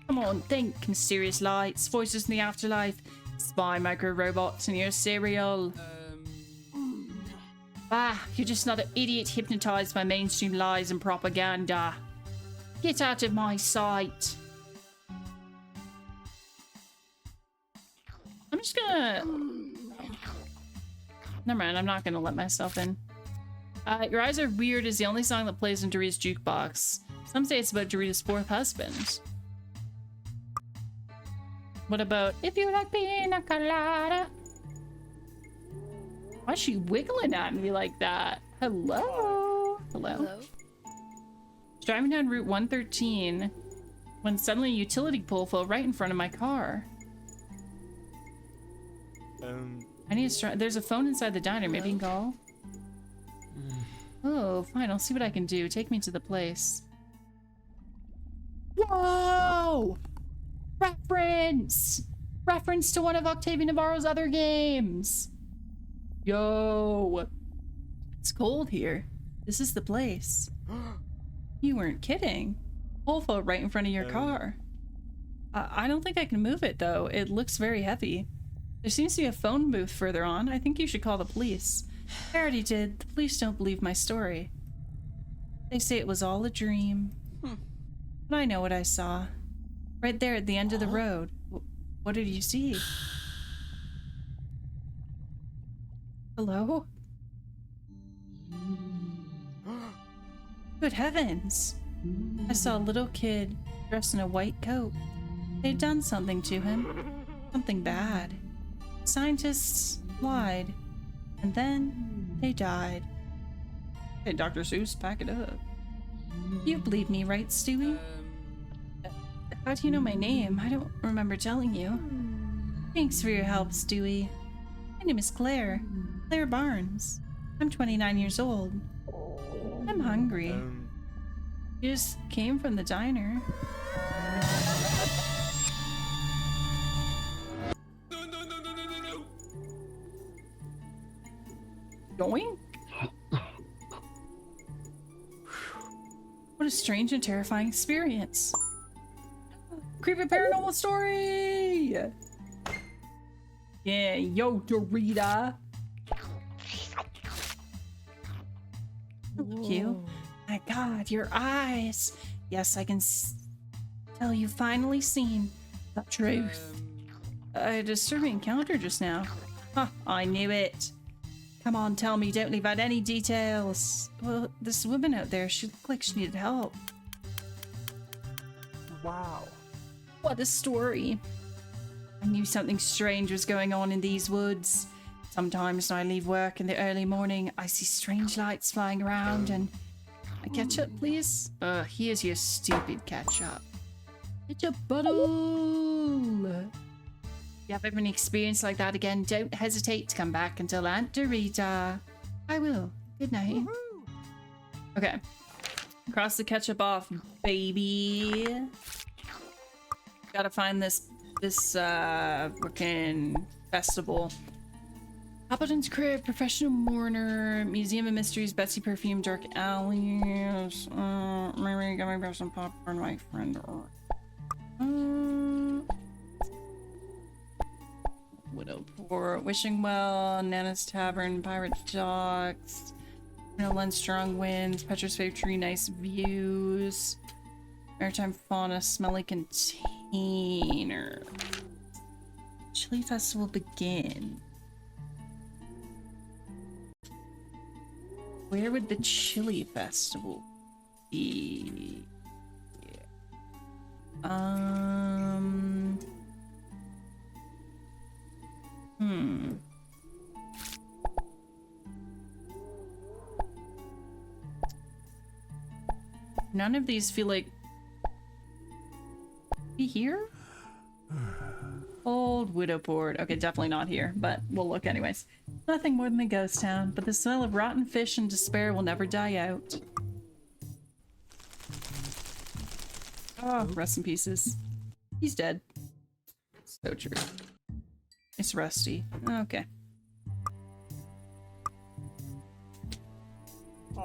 Speaker 1: Come on, think. Mysterious lights, voices in the afterlife, spy micro robots in your cereal. You're just another idiot hypnotized by mainstream lies and propaganda. Get out of my sight. I'm just gonna... Never mind, I'm not gonna let myself in. Your Eyes Are Weird is the only song that plays in Dorita's jukebox. Some say it's about Dorita's fourth husband. What about If You Like Pina Colada? Why is she wiggling at me like that? Hello?
Speaker 3: Hello?
Speaker 1: Driving down Route 113 when suddenly a utility pole fell right in front of my car. I need to there's a phone inside the diner. Maybe you can call. Oh, fine. I'll see what I can do. Take me to the place. Whoa! Reference! Reference to one of Octavia Navarro's other games. Yo! It's cold here. This is the place. You weren't kidding. Hole fell right in front of your car. I don't think I can move it, though. It looks very heavy. There seems to be a phone booth further on. I think you should call the police. I already did. The police don't believe my story. They say it was all a dream. But I know what I saw. Right there at the end of the road. What did you see? Hello? Good heavens! I saw a little kid dressed in a white coat. They'd done something to him. Something bad. Scientists lied. And then they died. Hey, Dr. Seuss, pack it up. You believe me, right, Stewie? How do you know my name? I don't remember telling you. Thanks for your help, Stewie. My name is Claire. Claire Barnes. I'm 29 years old. I'm hungry. You just came from the diner.
Speaker 2: No.
Speaker 1: Going? What a strange and terrifying experience. Creepy paranormal story! Yeah, yo, Dorita. Look you. My God, your eyes. Yes, I can tell you've finally seen the truth. A disturbing encounter just now. Huh, I knew it. Come on, tell me, don't leave out any details. Well, this woman out there, she looked like she needed help.
Speaker 4: Wow.
Speaker 1: What a story. I knew something strange was going on in these woods. Sometimes when I leave work in the early morning, I see strange lights flying around and... A ketchup, please? Here's your stupid ketchup. Ketchup bottle! If you have ever an experience like that again, don't hesitate to come back and tell Aunt Dorita. I will. Good night. Okay. Cross the ketchup off, baby. Gotta find this freaking festival. Appleton's Crib, Professional Mourner, Museum of Mysteries, Betsy Perfume, Dark Alleys, maybe gonna grab some popcorn, my friend, or Widowport, Wishing Well, Nana's Tavern, Pirate Docks, Lens Strong Winds, Petra's Fave Tree, Nice Views, Maritime Fauna, Smelly Container. Chili Festival begin. Where would the Chili Festival be? None of these feel like... Be here? Old Widowport. Okay, definitely not here, but we'll look anyways. Nothing more than a ghost town, but the smell of rotten fish and despair will never die out. Oh, rest in pieces. He's dead. So true. It's Rusty. Okay.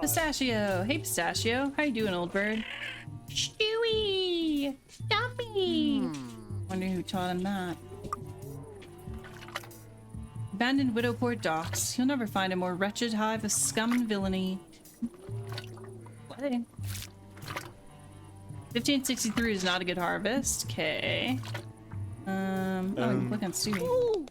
Speaker 1: Pistachio! Hey, Pistachio. How you doing, old bird? Stewie! Stop me! Wonder who taught him that. Abandoned Widowport docks. You'll never find a more wretched hive of scum and villainy. Play. 1563 is not a good harvest. Okay. Oh, we can click on Stewie.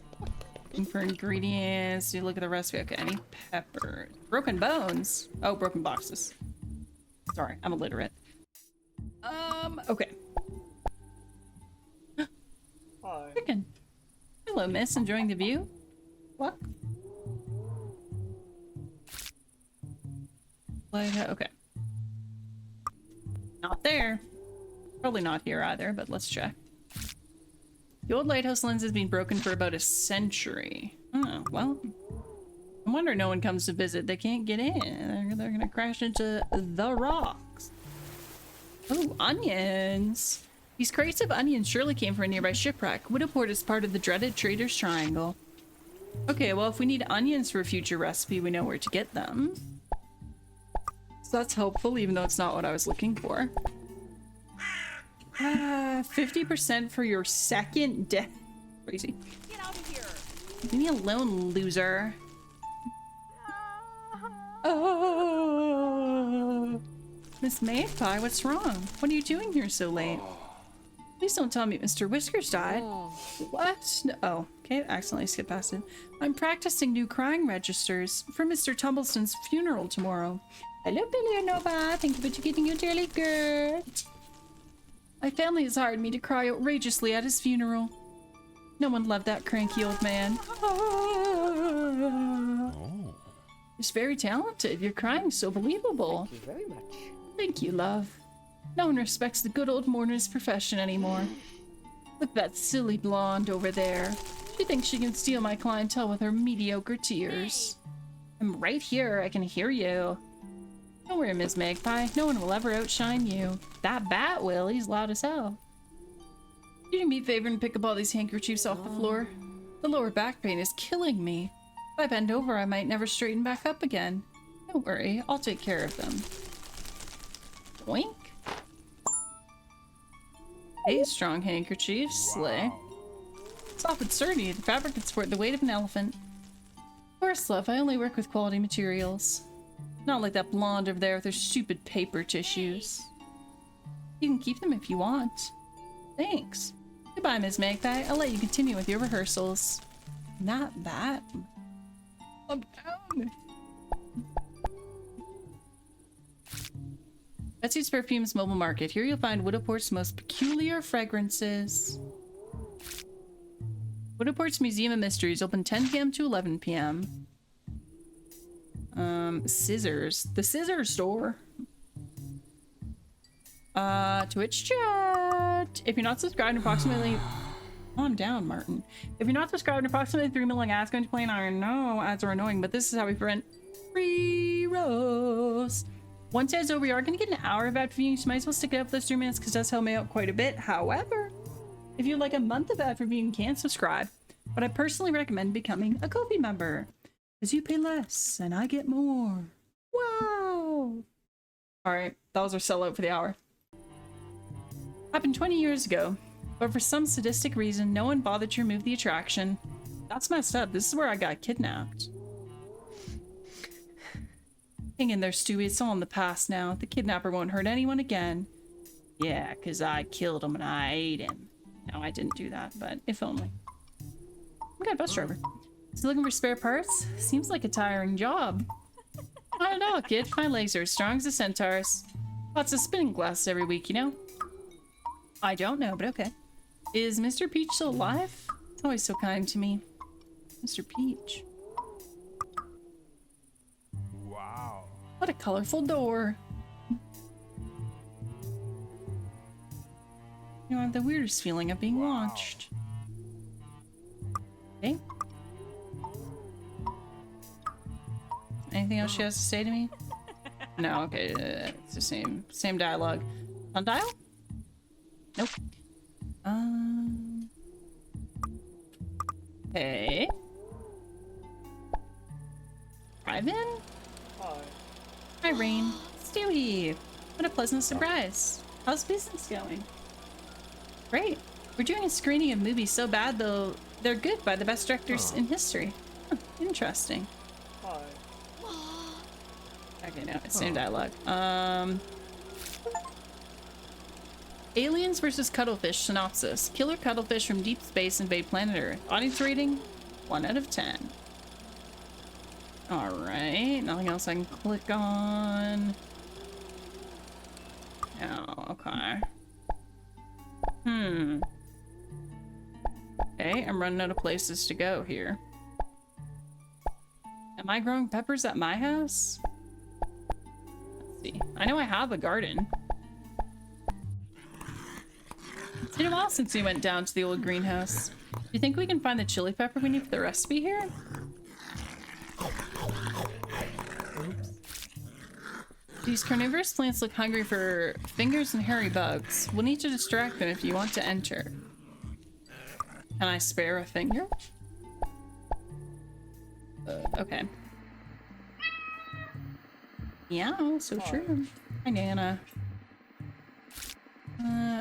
Speaker 1: Looking for ingredients. You look at the recipe. Okay, I need pepper. Broken bones. Oh, broken boxes. Sorry, I'm illiterate. Okay.
Speaker 4: Hi.
Speaker 1: Chicken. Hello, miss. Enjoying the view? What? Okay. Not there. Probably not here either, but let's check. The old lighthouse lens has been broken for about a century. Oh, well. No wonder no one comes to visit. They can't get in. They're gonna crash into the rocks. Oh, onions. These crates of onions surely came from a nearby shipwreck. Widowport is part of the dreaded Trader's Triangle. Okay, well, if we need onions for a future recipe, we know where to get them. So that's helpful, even though it's not what I was looking for. 50% for your second death. Crazy.
Speaker 4: Get out of here.
Speaker 1: Leave me alone, loser. Oh. Miss Magpie, what's wrong? What are you doing here so late? Please don't tell me Mr. Whiskers died. What? No. Oh, okay, accidentally skipped past it. I'm practicing new crying registers for Mr. Tumblestone's funeral tomorrow. Hello, Billy Nova. Thank you for getting your daily good. My family has hired me to cry outrageously at his funeral. No one loved that cranky old man.
Speaker 2: Oh.
Speaker 1: He's very talented. Your crying's so believable.
Speaker 3: Thank you very much.
Speaker 1: Thank you, love. No one respects the good old mourner's profession anymore. Look at that silly blonde over there. She thinks she can steal my clientele with her mediocre tears. I'm right here. I can hear you. Don't worry, Ms. Magpie. No one will ever outshine you. That bat will. He's loud as hell. You do me a favor and pick up all these handkerchiefs off the floor. The lower back pain is killing me. If I bend over, I might never straighten back up again. Don't worry. I'll take care of them. Boink. Hey, strong handkerchiefs. Slay. Soft and sturdy. The fabric can support the weight of an elephant. Of course, love. I only work with quality materials. Not like that blonde over there with her stupid paper tissues. You can keep them if you want. Thanks. Goodbye, Ms. Magpie. I'll let you continue with your rehearsals. Not that. I'm down. Betsy's Perfumes Mobile Market. Here you'll find Widowport's most peculiar fragrances. Widowport's Museum of Mysteries, open 10 p.m. to 11 p.m. Scissors. The Scissor Store. Twitch chat. If you're not subscribed in approximately... Calm down, Martin. If you're not subscribed in approximately 3 million ads going to play, and I know ads are annoying, but this is how we prevent free roast. Once ads over, we are going to get an hour of ad reviewing, so you might as well stick it up for those 3 minutes because it does help me out quite a bit. However, if you'd like a month of ad reviewing, you can subscribe. But I personally recommend becoming a Ko-fi member because you pay less and I get more. Wow. All right, that was our sellout for the hour. Happened 20 years ago, but for some sadistic reason, no one bothered to remove the attraction. That's messed up. This is where I got kidnapped. Hang in there, Stewie. It's all in the past now. The kidnapper won't hurt anyone again. Yeah, because I killed him and I ate him. No, I didn't do that, but if only. We got a bus driver. Still looking for spare parts? Seems like a tiring job. I don't know, kid. My legs are as strong as a centaur's. Lots of spinning glasses every week, you know? I don't know, but okay. Is Mr. Peach still alive? It's always so kind to me. Mr. Peach.
Speaker 2: Wow.
Speaker 1: What a colorful door. You know, I have the weirdest feeling of being watched. Okay. Anything else she has to say to me? No, okay, it's the same dialogue. Sundial? Nope. Okay. Drive in? Hi, Rain. Stewie! What a pleasant surprise. How's business going? Great. We're doing a screening of movies so bad, though they're good by the best directors in history. Huh, interesting. Okay, no, it's same dialogue. Aliens versus Cuttlefish synopsis. Killer cuttlefish from deep space invade planet Earth. Audience rating, 1 out of 10. Alright, nothing else I can click on. Oh, okay. Okay, I'm running out of places to go here. Am I growing peppers at my house? Let's see. I know I have a garden. It's been a while since we went down to the old greenhouse. Do you think we can find the chili pepper we need for the recipe here? Oops. These carnivorous plants look hungry for fingers and hairy bugs. We'll need to distract them if you want to enter. Can I spare a finger? Okay. Yeah, so true. Hi, Nana.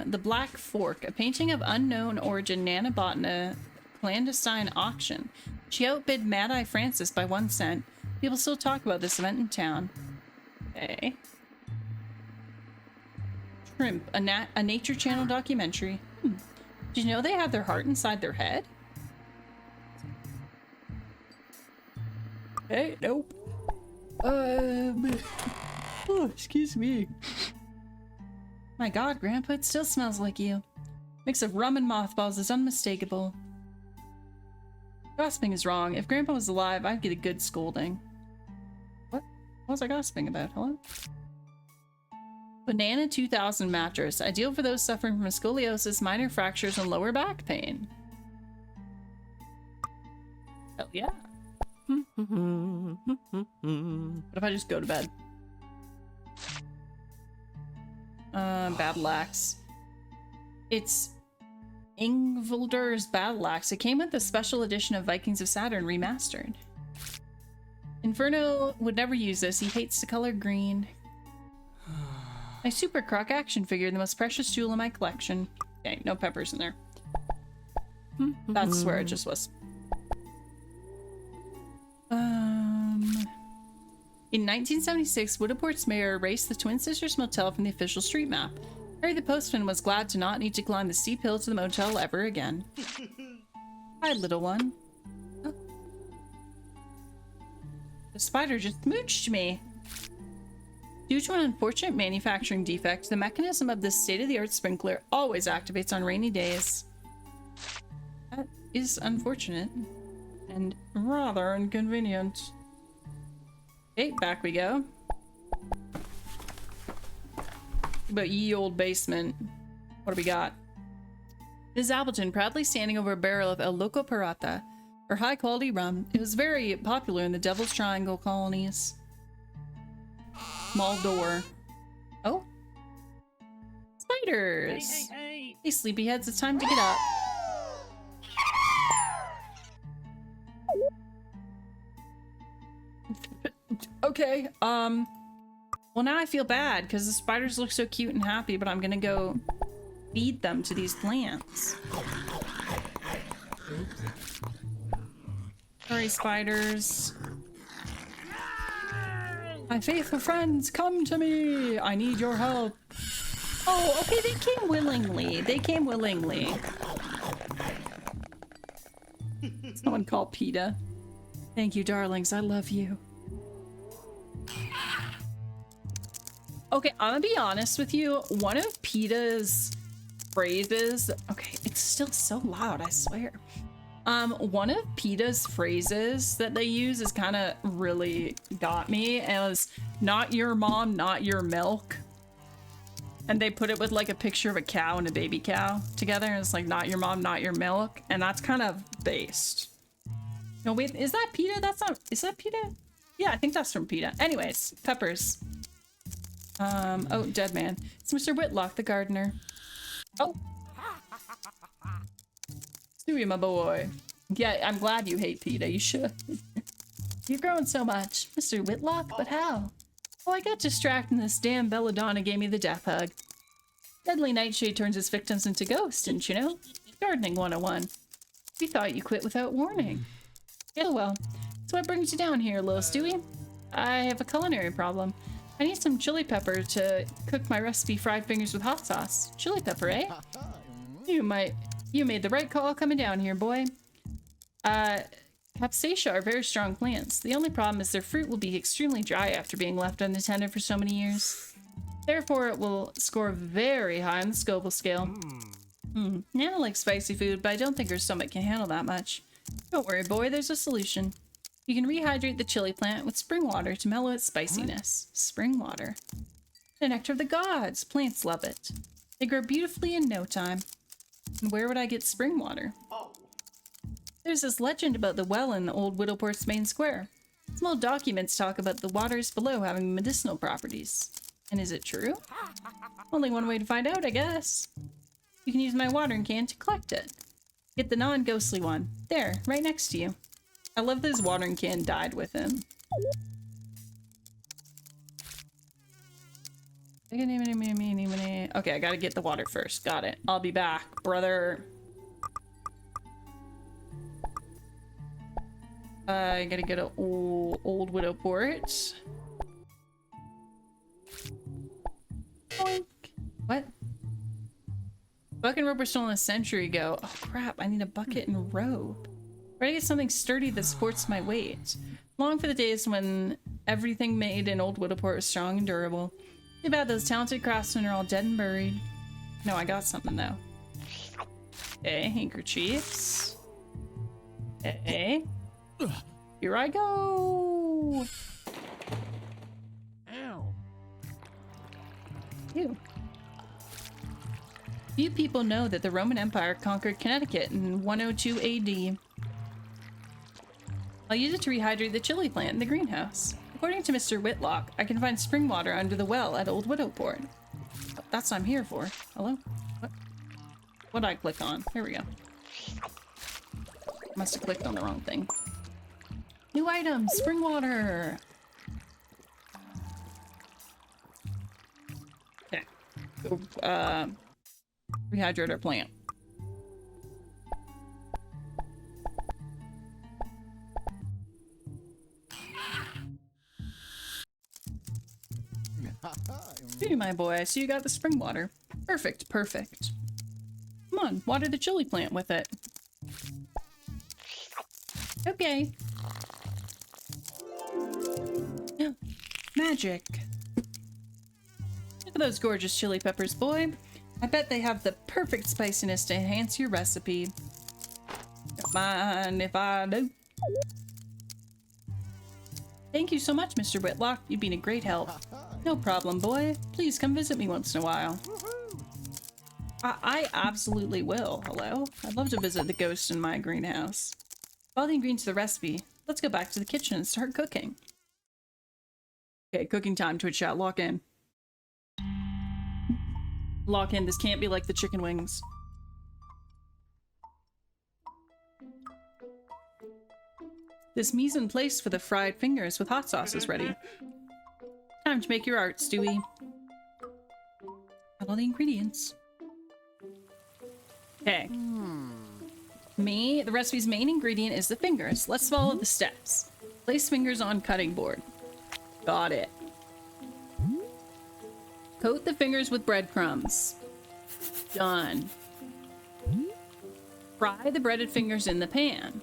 Speaker 1: The Black Fork, a painting of unknown origin Nana bought in a clandestine auction. She outbid Mad Eye Francis by 1 cent. People still talk about this event in town. Okay. Shrimp, a Nature Channel documentary. Did you know they have their heart inside their head? Hey, nope. Oh, excuse me. My god, Grandpa, it still smells like you. Mix of rum and mothballs is unmistakable. Gossiping is wrong. If Grandpa was alive, I'd get a good scolding. What was I gossiping about? Hello? Banana 2000 mattress. Ideal for those suffering from scoliosis, minor fractures, and lower back pain. Hell yeah. What if I just go to bed? Battle axe. It's Ingvaldur's battle axe. It came with the special edition of Vikings of Saturn remastered. Inferno would never use this. He hates the color green. My Super Croc action figure, the most precious jewel in my collection. Okay, no peppers in there. That's where it just was. In 1976, Woodport's mayor erased the Twin Sisters Motel from the official street map. Harry the postman was glad to not need to climb the steep hill to the motel ever again. Hi, little one. Oh. The spider just smooched me. Due to an unfortunate manufacturing defect, the mechanism of this state-of-the-art sprinkler always activates on rainy days. That is unfortunate and rather inconvenient. Okay, back we go. But ye old basement. What do we got? This is Appleton proudly standing over a barrel of El Loco Pirata, or high-quality rum. It was very popular in the Devil's Triangle colonies. Small door. Oh? Spiders! Hey, sleepyheads, it's time to get up. Okay, well now I feel bad because the spiders look so cute and happy, but I'm gonna go feed them to these plants. Sorry, spiders. My faithful friends, come to me! I need your help. Oh, okay, they came willingly. They came willingly. Someone call PETA. Thank you, darlings. I love you. Okay, I'm gonna be honest with you. One of PETA's phrases... Okay, it's still so loud, I swear. One of PETA's phrases that they use is kind of really got me. And it was, not your mom, not your milk. And they put it with like a picture of a cow and a baby cow together. And it's like, not your mom, not your milk. And that's kind of based. No, wait, is that PETA? That's not... Is that PETA? Yeah, I think that's from PETA. Anyways, peppers. Oh, dead man. It's Mr. Whitlock, the gardener. Oh. Stewie, my boy. Yeah, I'm glad you hate PETA. You should. You've grown so much. Mr. Whitlock? But how? Oh, I got distracted and this damn belladonna gave me the death hug. Deadly Nightshade turns his victims into ghosts, didn't you know? Gardening 101. We thought you quit without warning. Oh well. So what brings you down here, little Stewie? I have a culinary problem. I need some chili pepper to cook my recipe fried fingers with hot sauce. Chili pepper, eh? You made the right call coming down here, boy. Capsaicea are very strong plants. The only problem is their fruit will be extremely dry after being left unattended for so many years. Therefore, it will score very high on the Scoville scale. Nana likes spicy food, but I don't think her stomach can handle that much. Don't worry, boy, there's a solution. You can rehydrate the chili plant with spring water to mellow its spiciness. Spring water. The nectar of the gods. Plants love it. They grow beautifully in no time. And where would I get spring water? There's this legend about the well in the old Widowport's main square. Some old documents talk about the waters below having medicinal properties. And is it true? Only one way to find out, I guess. You can use my watering can to collect it. Get the non-ghostly one. There, right next to you. I love that his watering can died with him. Okay, I gotta get the water first. Got it. I'll be back, brother. I gotta get a old widow port. Boink. What? Bucket and rope were stolen a century ago. Oh crap, I need a bucket and rope. Try to get something sturdy that supports my weight. Long for the days when everything made in old Widowport was strong and durable. Too bad those talented craftsmen are all dead and buried. No, I got something though. Okay, handkerchiefs. Okay. Here I go!
Speaker 2: Ow.
Speaker 1: Ew. Few people know that the Roman Empire conquered Connecticut in 102 AD. I'll use it to rehydrate the chili plant in the greenhouse. According to Mr. Whitlock, I can find spring water under the well at Old Widowport. That's what I'm here for. Hello? What? What'd I click on? Here we go. Must have clicked on the wrong thing. New item! Spring water! Okay. Go, rehydrate our plant. Hey, my boy, I see you got the spring water. Perfect, perfect. Come on, water the chili plant with it. Okay. Magic. Look at those gorgeous chili peppers, boy. I bet they have the perfect spiciness to enhance your recipe. Mind if I do? Thank you so much, Mr. Whitlock. You've been a great help. No problem, boy. Please come visit me once in a while. I absolutely will. Hello? I'd love to visit the ghost in my greenhouse. All the ingredients to the recipe. Let's go back to the kitchen and start cooking. Okay, cooking time, Twitch chat. Lock in. Lock in. This can't be like the chicken wings. This mise en place for the fried fingers with hot sauce is ready. Time to make your art, Stewie. Got all the ingredients. Okay. The recipe's main ingredient is the fingers. Let's follow the steps. Place fingers on cutting board. Got it. Coat the fingers with breadcrumbs. Done. Fry the breaded fingers in the pan.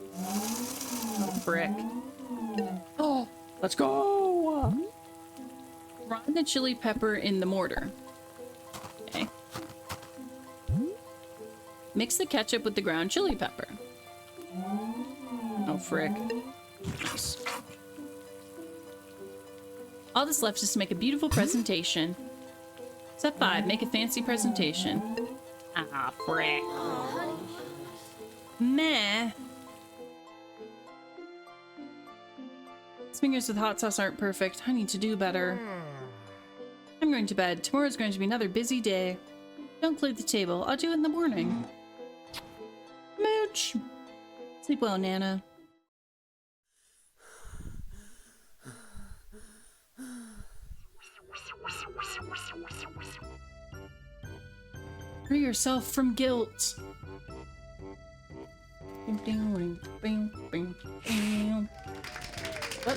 Speaker 1: Brick. Oh, let's go! Fry the chili pepper in the mortar. Okay. Mix the ketchup with the ground chili pepper. Oh, frick. Nice. All that's left is to make a beautiful presentation. Step 5, make a fancy presentation. Ah, frick. Meh. These fingers with hot sauce aren't perfect. I need to do better. I'm going to bed. Tomorrow's going to be another busy day. Don't clear the table. I'll do it in the morning. Mooch. Sleep well, Nana. Free yourself from guilt. What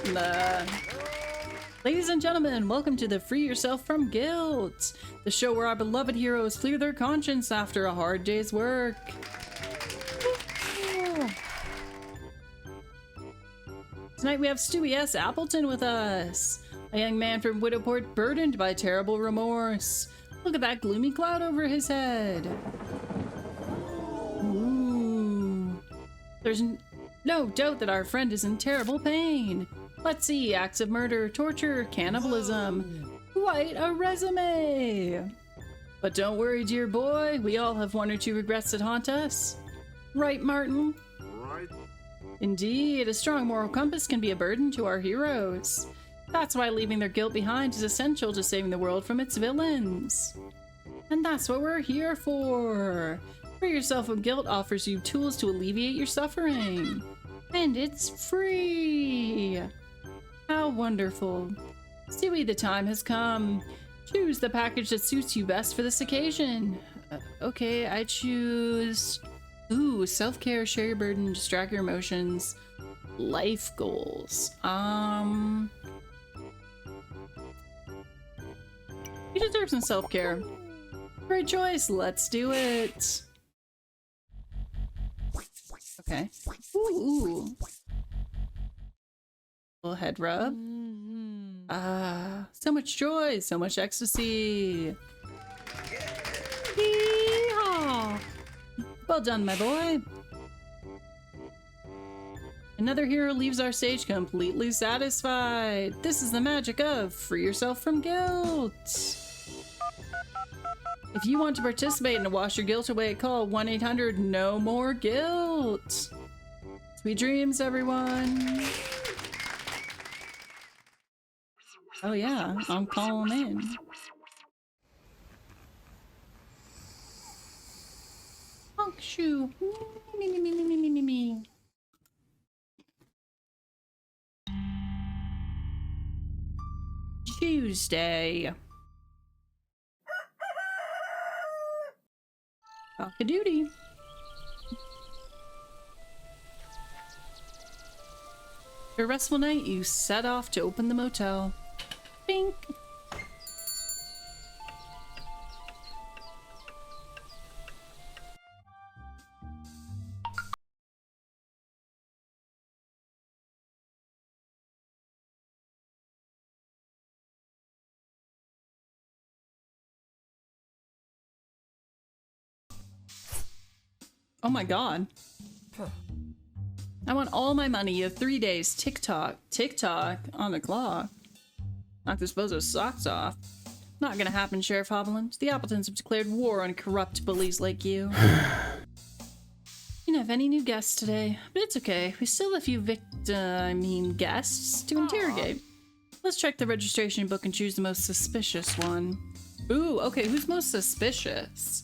Speaker 1: in the... Ladies and gentlemen, welcome to the Free Yourself from Guilt, the show where our beloved heroes clear their conscience after a hard day's work. Tonight we have Stewie S. Appleton with us, a young man from Widowport burdened by terrible remorse. Look at that gloomy cloud over his head. Ooh. There's no doubt that our friend is in terrible pain. Let's see, acts of murder, torture, cannibalism. Quite a resume. But don't worry, dear boy, we all have one or two regrets that haunt us. Right, Martin?
Speaker 2: Right.
Speaker 1: Indeed, a strong moral compass can be a burden to our heroes. That's why leaving their guilt behind is essential to saving the world from its villains. And that's what we're here for. Free Yourself from Guilt offers you tools to alleviate your suffering. And it's free! How wonderful. Stewie, the time has come. Choose the package that suits you best for this occasion. Okay, I choose... Ooh, self-care, share your burden, distract your emotions, life goals. You deserve some self-care. Great choice, let's do it. Okay. Ooh. Little head rub. So much joy, so much ecstasy. Yeehaw! Well done, my boy. Another hero leaves our stage completely satisfied. This is the magic of free yourself from guilt. If you want to participate and to wash your guilt away, call 1-800-NO-MORE-GUILT. Sweet dreams, everyone. Oh yeah, I'm calling in. Honk shoe. Me. Tuesday. Cock-a-doodie. For a restful night, you set off to open the motel. Bink. Oh my god. I want all my money. You have 3 days. TikTok. TikTok on the clock. Knock this bozo's socks off. Not gonna happen, Sheriff Hovland. The Appletons have declared war on corrupt bullies like you. You don't have any new guests today, but it's okay. We still have a few guests to interrogate. Let's check the registration book and choose the most suspicious one. Ooh, okay, who's most suspicious?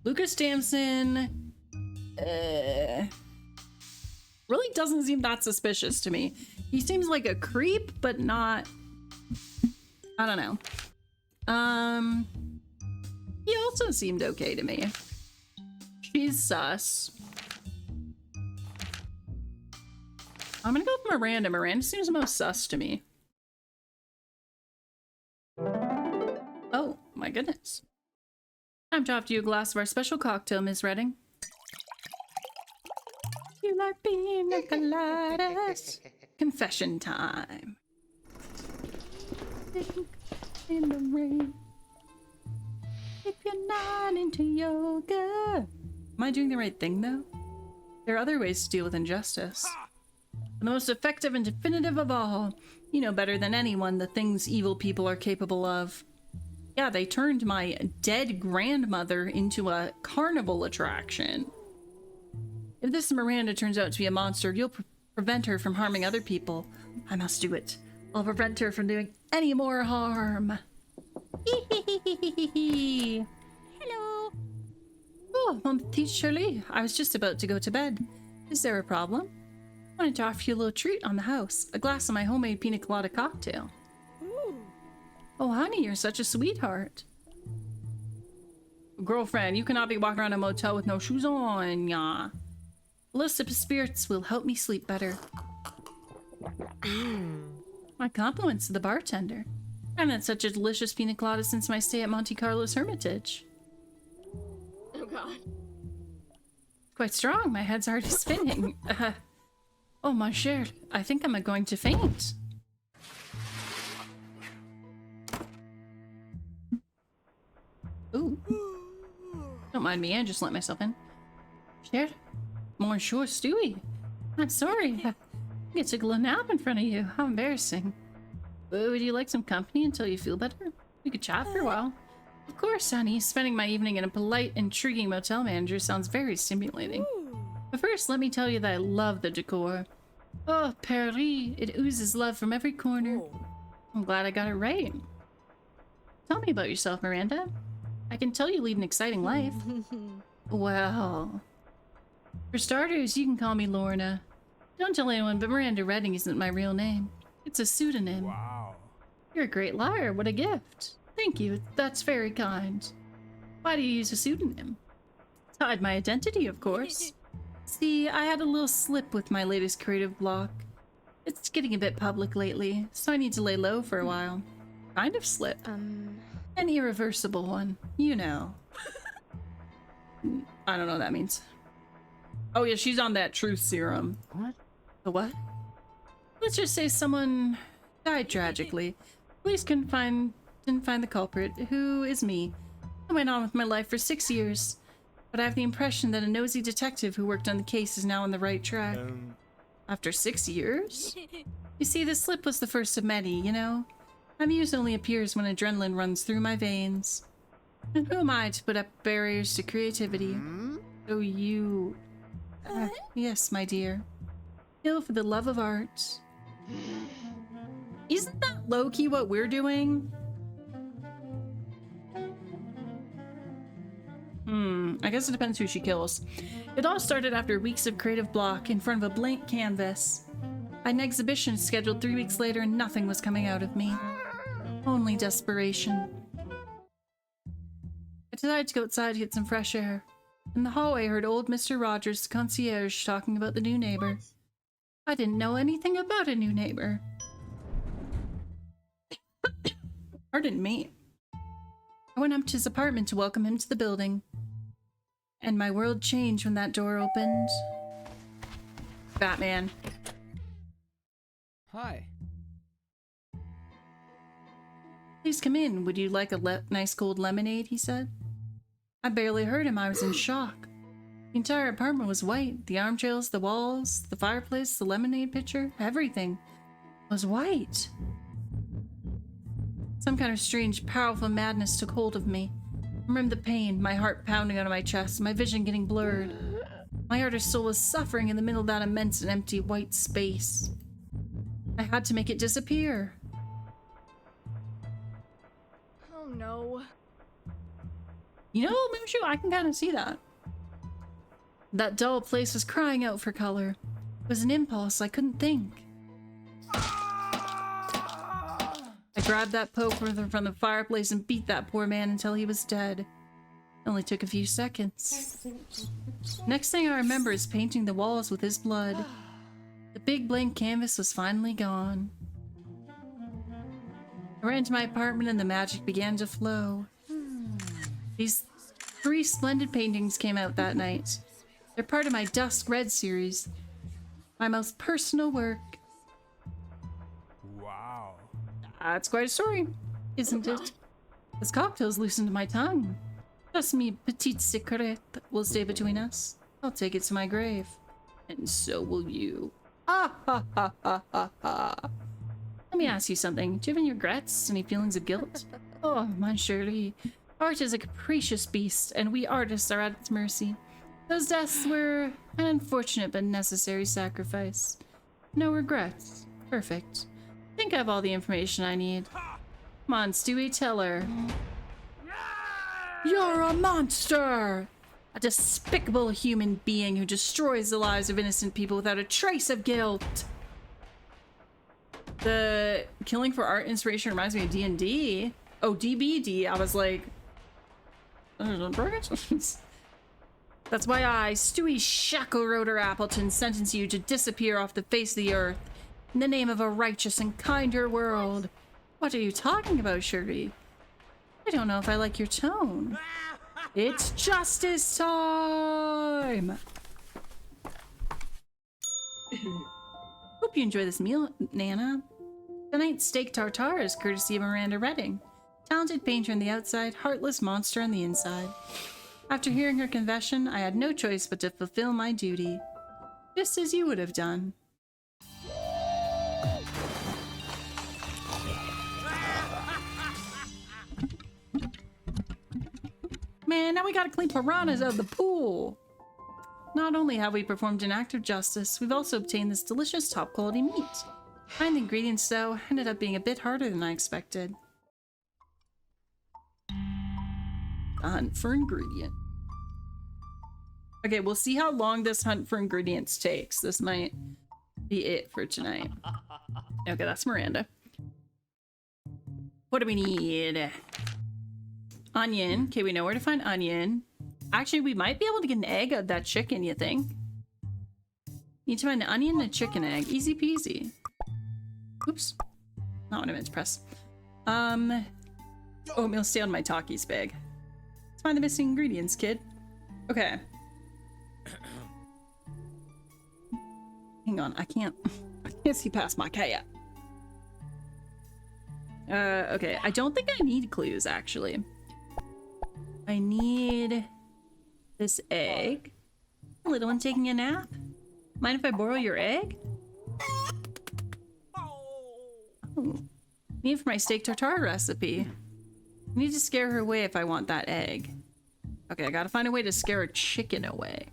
Speaker 1: Lucas Damson. Really doesn't seem that suspicious to me. He seems like a creep, but not... I don't know. He also seemed okay to me. She's sus. I'm gonna go with Miranda. Miranda seems the most sus to me. Oh, my goodness. Time to offer you a glass of our special cocktail, Miss Redding. You like pina coladas? Confession time. In the rain. If you're not into yoga. Am I doing the right thing, though? There are other ways to deal with injustice. The most effective and definitive of all. You know better than anyone the things evil people are capable of. Yeah, they turned my dead grandmother into a carnival attraction. If this Miranda turns out to be a monster, you'll prevent her from harming other people. I must do it. I'll prevent her from doing any more harm. Hello. Oh, Mom, Shirley, I was just about to go to bed. Is there a problem? I wanted to offer you a little treat on the house. A glass of my homemade pina colada cocktail. Ooh. Oh, honey, you're such a sweetheart. Girlfriend, you cannot be walking around a motel with no shoes on, yeah. A little sip of spirits will help me sleep better. My compliments to the bartender. I haven't had such a delicious pina colada since my stay at Monte Carlo's Hermitage.
Speaker 4: Oh god.
Speaker 1: Quite strong, my head's already spinning. Oh, my cher, I think I'm going to faint. Ooh. Don't mind me, I just let myself in. Cher, Monsieur Stewie. I'm sorry. I took a little nap in front of you. How embarrassing. Would you like some company until you feel better? We could chat for a while. Of course, honey. Spending my evening in a polite, intriguing motel manager sounds very stimulating. But first, let me tell you that I love the decor. Oh, Paris, it oozes love from every corner. I'm glad I got it right. Tell me about yourself, Miranda. I can tell you lead an exciting life. Well, for starters, you can call me Lorna. Don't tell anyone, but Miranda Redding isn't my real name. It's a pseudonym.
Speaker 2: Wow.
Speaker 1: You're a great liar. What a gift. Thank you. That's very kind. Why do you use a pseudonym? To hide my identity, of course. See, I had a little slip with my latest creative block. It's getting a bit public lately, so I need to lay low for a while. Kind of slip. An irreversible one, you know. I don't know what that means. Oh yeah, she's on that truth serum.
Speaker 5: What?
Speaker 1: The what? Let's just say someone died tragically. Police didn't find the culprit, who is me. I went on with my life for 6 years, but I have the impression that a nosy detective who worked on the case is now on the right track. After 6 years? You see, this slip was the first of many, you know? My muse only appears when adrenaline runs through my veins. And who am I to put up barriers to creativity? Oh, you... yes, my dear. Kill for the love of art. Isn't that low-key what we're doing? I guess it depends who she kills. It all started after weeks of creative block in front of a blank canvas. I had an exhibition scheduled 3 weeks later and nothing was coming out of me. Only desperation. I decided to go outside to get some fresh air. In the hallway, I heard old Mr. Rogers, the concierge, talking about the new neighbor. I didn't know anything about a new neighbor. Pardon me. I went up to his apartment to welcome him to the building. And my world changed when that door opened. Batman.
Speaker 5: Hi.
Speaker 1: Please come in. Would you like a nice cold lemonade? He said. I barely heard him. I was in shock. The entire apartment was white. The armchairs, the walls, the fireplace, the lemonade pitcher, everything was white. Some kind of strange, powerful madness took hold of me. I remember the pain, my heart pounding out of my chest, my vision getting blurred. My artist soul was suffering in the middle of that immense and empty white space. I had to make it disappear.
Speaker 4: Oh no.
Speaker 1: You know, Mushu, I can kind of see that. That dull place was crying out for color. It was an impulse I couldn't think. I grabbed that poker from the fireplace and beat that poor man until he was dead. It only took a few seconds. Next thing I remember is painting the walls with his blood. The big blank canvas was finally gone. I ran to my apartment and the magic began to flow. These 3 splendid paintings came out that night. They're part of my Dusk Red series. My most personal work.
Speaker 2: Wow.
Speaker 1: That's quite a story, isn't it? This cocktail's loosened my tongue. Just me petite secret will stay between us. I'll take it to my grave. And so will you. Ah ha ha ha ha ha. Let me ask you something. Do you have any regrets? Any feelings of guilt? Oh, my Shirley. Art is a capricious beast, and we artists are at its mercy. Those deaths were an unfortunate but necessary sacrifice. No regrets. Perfect. I think I have all the information I need. Come on, Stewie, tell her. You're a monster! A despicable human being who destroys the lives of innocent people without a trace of guilt. The killing for art inspiration reminds me of D&D. Oh, DBD. I was like... That's why I, Stewie Shackle-Rotor Appleton, sentence you to disappear off the face of the earth in the name of a righteous and kinder world. What are you talking about, Shirley? I don't know if I like your tone. It's justice time! Hope you enjoy this meal, Nana. Tonight's steak tartare is courtesy of Miranda Redding. Talented painter on the outside, heartless monster on the inside. After hearing her confession, I had no choice but to fulfill my duty. Just as you would have done. Man, now we gotta clean piranhas out of the pool! Not only have we performed an act of justice, we've also obtained this delicious top-quality meat. Find the ingredients, though, ended up being a bit harder than I expected. The hunt for ingredient. Okay, we'll see how long this hunt for ingredients takes. This might be it for tonight. Okay, that's Miranda. What do we need? Onion. Okay, we know where to find onion. Actually, we might be able to get an egg out of that chicken, you think? Need to find an onion and a chicken egg. Easy peasy. Oops. Not what I meant to press. Oatmeal stay on my Takis bag. Let's find the missing ingredients, kid. Okay. Hang on, I can't see past my cat. Okay, I don't think I need clues, actually. I need this egg. Little one taking a nap? Mind if I borrow your egg? Oh. Need it for my steak tartare recipe. I need to scare her away if I want that egg. Okay, I gotta find a way to scare a chicken away.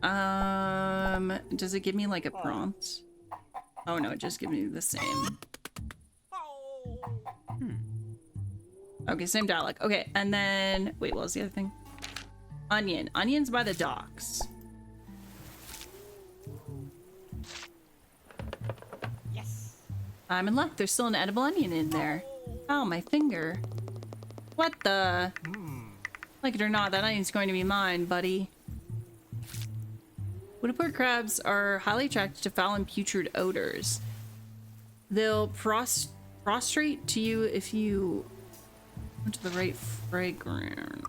Speaker 1: Does it give me like a prompt? Oh no, it just gives me the same. Okay, same dialect. Okay, and then wait, what was the other thing? Onion. Onion's by the docks.
Speaker 2: Yes.
Speaker 1: I'm in luck. There's still an edible onion in there. Oh, my finger. What the? Like it or not, that onion's going to be mine, buddy. Woodport crabs are highly attracted to foul and putrid odors. They'll prostrate to you if you went to the right fragrance.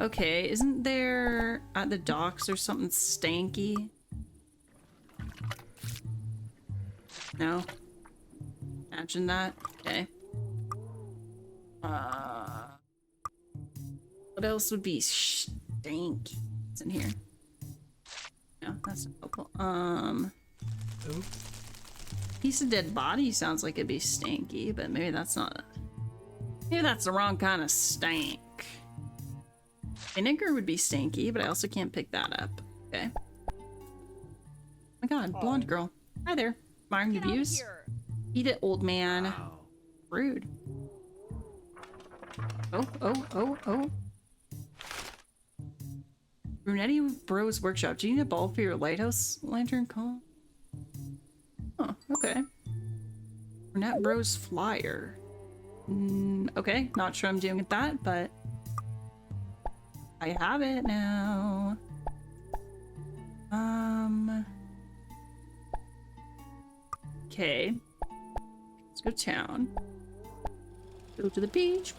Speaker 1: Okay, isn't there at the docks there's something stanky? No? Imagine that. Okay. What else would be stanky? What's in here? No, that's not helpful. Piece of dead body sounds like it'd be stanky, but maybe that's not. Maybe that's the wrong kind of stank. Vinegar would be stanky, but I also can't pick that up. Okay. Oh my god, blonde girl. Hi there. Admiring the views? Eat it, old man.
Speaker 2: Wow.
Speaker 1: Rude. Oh. Brunetti Bros Workshop. Do you need a bulb for your lighthouse lantern call? Oh, okay. Brunette Bros flyer. Okay, not sure I'm doing with that, but I have it now. Okay. Let's go town. Go to the beach.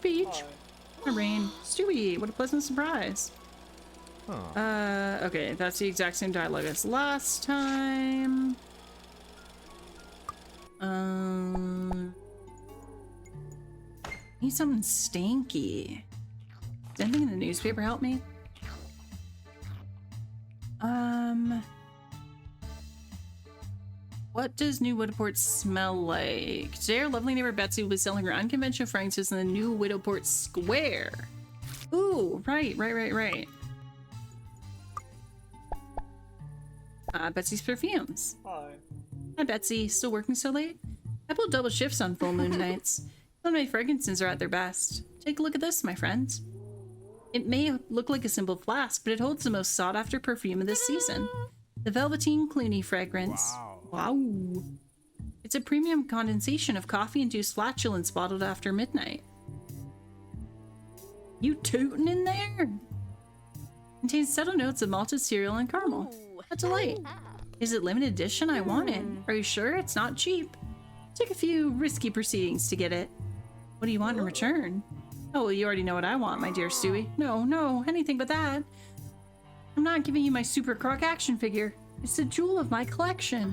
Speaker 1: Rain. Stewie, what a pleasant surprise. Okay, that's the exact same dialogue as last time. Need something stanky. Does anything in the newspaper help me? What does New Widowport smell like? Today our lovely neighbor Betsy will be selling her unconventional fragrances in the new Widowport Square. Ooh, right. Betsy's perfumes. Hi, Betsy. Still working so late? I pull double shifts on full moon nights. Some of my fragrances are at their best. Take a look at this, my friends. It may look like a simple flask, but it holds the most sought-after perfume of this season. The Velveteen Clooney fragrance. Wow. It's a premium condensation of coffee-induced flatulence bottled after midnight. You tootin' in there? Contains subtle notes of malted cereal and caramel. A delight. Is it limited edition? I want it. Are you sure? It's not cheap. Took a few risky proceedings to get it. What do you want in return? Oh, well, you already know what I want, my dear Stewie. No, anything but that. I'm not giving you my Super Croc action figure. It's the jewel of my collection.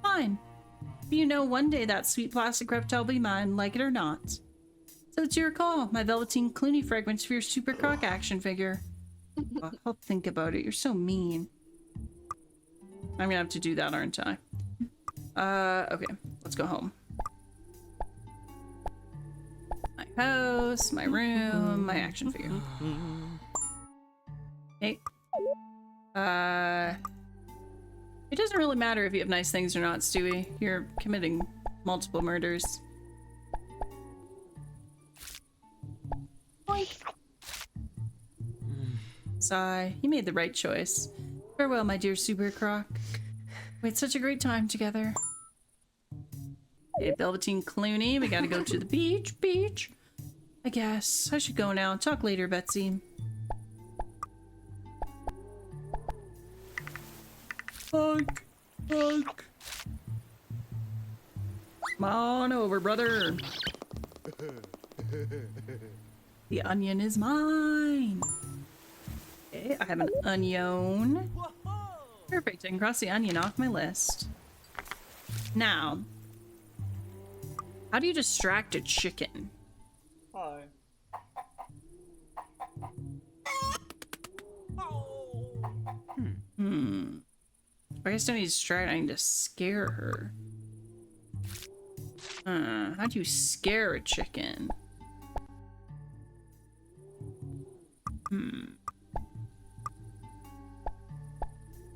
Speaker 1: Fine. But you know, one day that sweet plastic reptile will be mine, like it or not. So it's your call, my Velveteen Clooney fragrance for your Super Croc action figure. I'll think about it. You're so mean. I'm gonna have to do that, aren't I? Okay. Let's go home. My house, my room, my action figure. Hey. It doesn't really matter if you have nice things or not, Stewie. You're committing multiple murders. Boink. Sigh. You made the right choice. Farewell, my dear Super Croc. We had such a great time together. Okay, Velveteen Clooney. We gotta go to the beach. I guess. I should go now. Talk later, Betsy. Fuck. Fuck. Come on over, brother. The onion is mine. Okay, I have an onion. Perfect, I can cross the onion off my list. Now, how do you distract a chicken?
Speaker 2: Hi.
Speaker 1: I guess I don't need to distract, I need to scare her. How do you scare a chicken?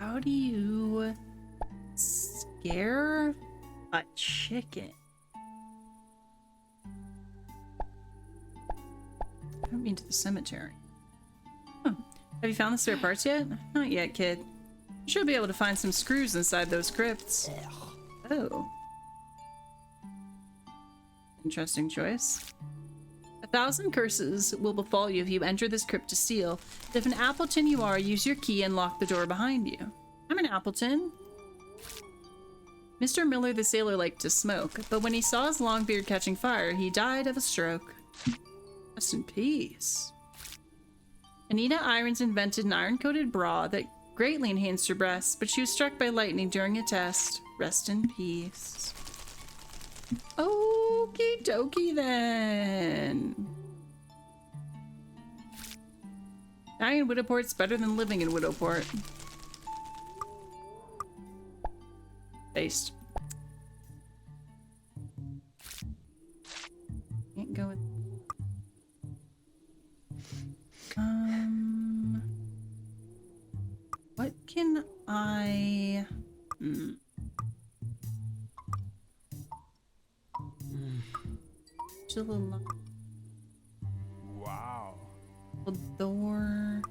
Speaker 1: How do you scare a chicken? I haven't been to the cemetery. Huh. Have you found the spare parts yet? Not yet, kid. You should be able to find some screws inside those crypts. Oh. Interesting choice. 1,000 curses will befall you if you enter this crypt to steal. If an Appleton you are, use your key and lock the door behind you. I'm an Appleton. Mr. Miller the sailor liked to smoke, but when he saw his long beard catching fire, he died of a stroke. Rest in peace. Anita Irons invented an iron-coated bra that greatly enhanced her breasts, but she was struck by lightning during a test. Rest in peace. Okie dokie then. Dying in Widowport's better than living in Widowport. Based. Can't go with. What can I? Just a little.
Speaker 2: Wow.
Speaker 1: The door.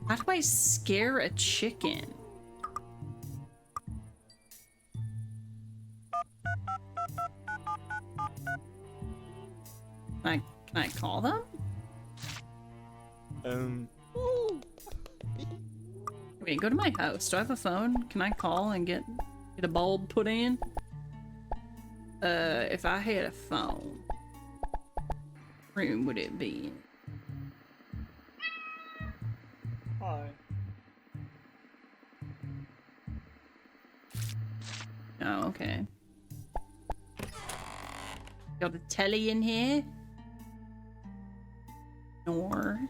Speaker 1: How do I scare a chicken? Can I call them? Wait, go to my house. Do I have a phone? Can I call and get a bulb put in? If I had a phone, what room would it be in?
Speaker 2: Hi.
Speaker 1: Oh, okay. Got a telly in here? Nor.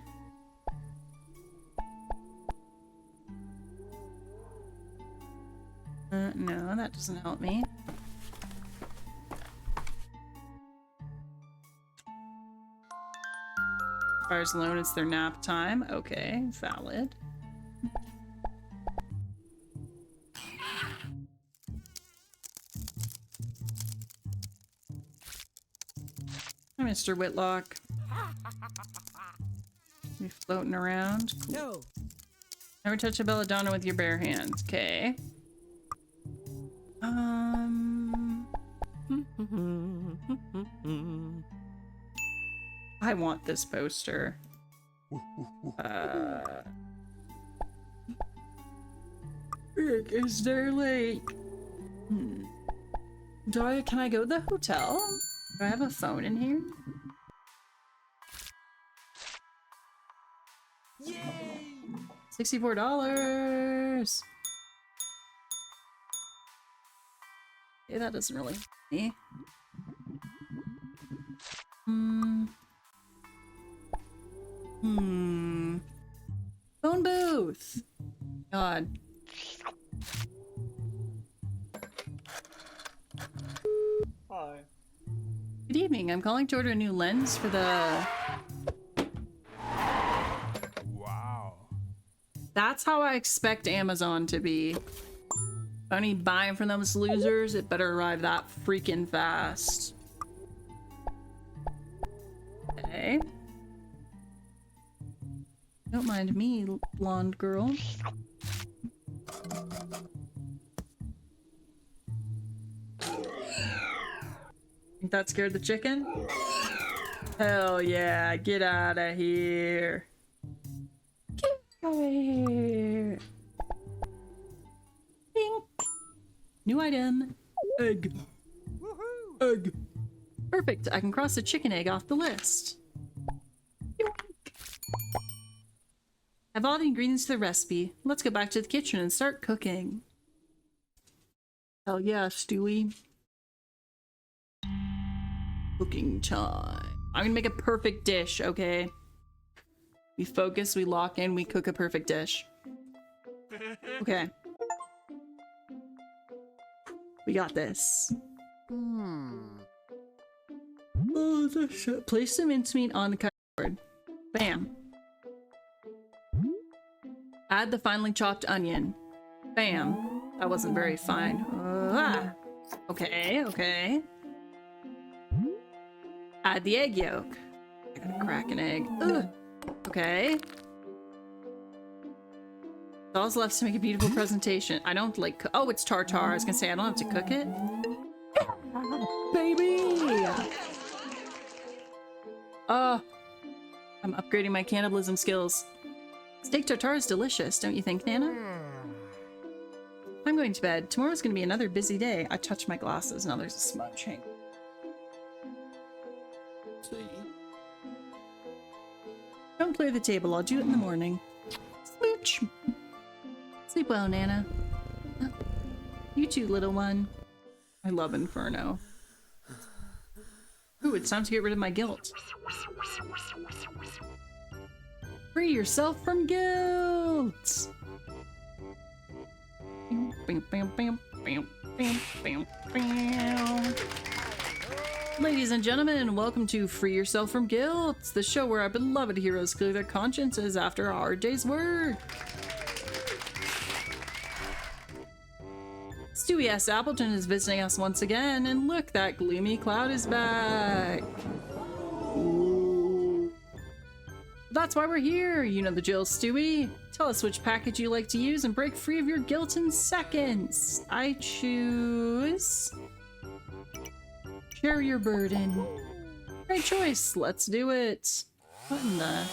Speaker 1: No, that doesn't help me. Fire's alone, it's their nap time. Okay, valid. Hi, Mr. Whitlock. You floating around? Cool.
Speaker 5: No.
Speaker 1: Never touch a belladonna with your bare hands. Okay. I want this poster. Is there like... Can I go to the hotel? Do I have a phone in here?
Speaker 5: Yay!
Speaker 1: $64. Yeah, that doesn't really me. Phone booth. God.
Speaker 2: Hi.
Speaker 1: Good evening. I'm calling to order a new lens for the...
Speaker 2: Wow.
Speaker 1: That's how I expect Amazon to be. If I need buying from those losers, it better arrive that freaking fast. Okay. Don't mind me, blonde girl. Think that scared the chicken? Hell yeah, get out of here. Get out of here. Pink. New item. Egg. Egg. Perfect, I can cross the chicken egg off the list. Yoink. Have all the ingredients to the recipe. Let's go back to the kitchen and start cooking. Hell yeah, Stewie. Cooking time. I'm gonna make a perfect dish, okay? We focus, we lock in, we cook a perfect dish. Okay. We got this. Oh, the shit. Place some mincemeat on the cutting board. Bam. Add the finely chopped onion. Bam. That wasn't very fine. Okay, okay. Add the egg yolk. I gotta crack an egg. Ugh. Okay. All's left to make a beautiful presentation. I don't like. Oh, it's tartar. I was gonna say I don't have to cook it. Baby. I'm upgrading my cannibalism skills. Steak tartare is delicious, don't you think, Nana? I'm going to bed. Tomorrow's gonna be another busy day. I touched my glasses. Now there's a smudge hanging. Don't clear the table. I'll do it in the morning. Smooch. Sleep well, Nana. You too, little one. I love Inferno. Ooh, it's time to get rid of my guilt. Free yourself from guilt! Ladies and gentlemen, welcome to Free Yourself from Guilt, the show where our beloved heroes clear their consciences after a hard day's work. Stewie S. Appleton is visiting us once again, and look, that gloomy cloud is back. Ooh. That's why we're here. You know the drill, Stewie. Tell us which package you like to use and break free of your guilt in seconds. I choose... Share your burden. Great choice. Let's do it. What in the...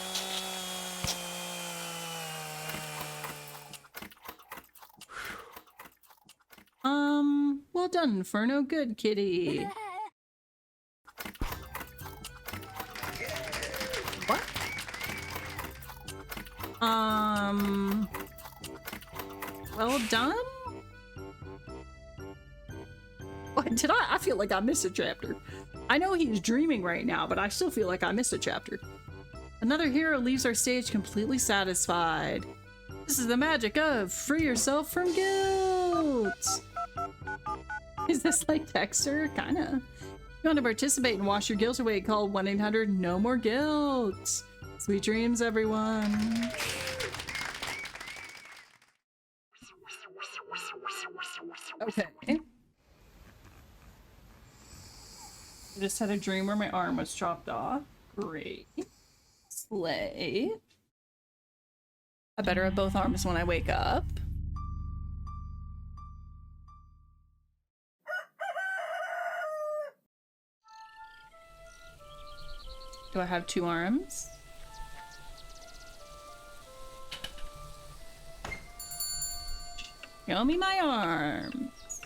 Speaker 1: Well done, Inferno. Good kitty. What? Well done? What did I feel like I missed a chapter. I know he's dreaming right now, but I still feel like I missed a chapter. Another hero leaves our stage completely satisfied. This is the magic of Free Yourself from Guilt. Is this like Dexter? Kinda. You want to participate and wash your guilt away, call 1-800-NO-MORE-GUILT. Sweet dreams, everyone. Okay. I just had a dream where my arm was chopped off. Great. Slay. I better have both arms when I wake up. Do I have 2 arms? Show me my arms.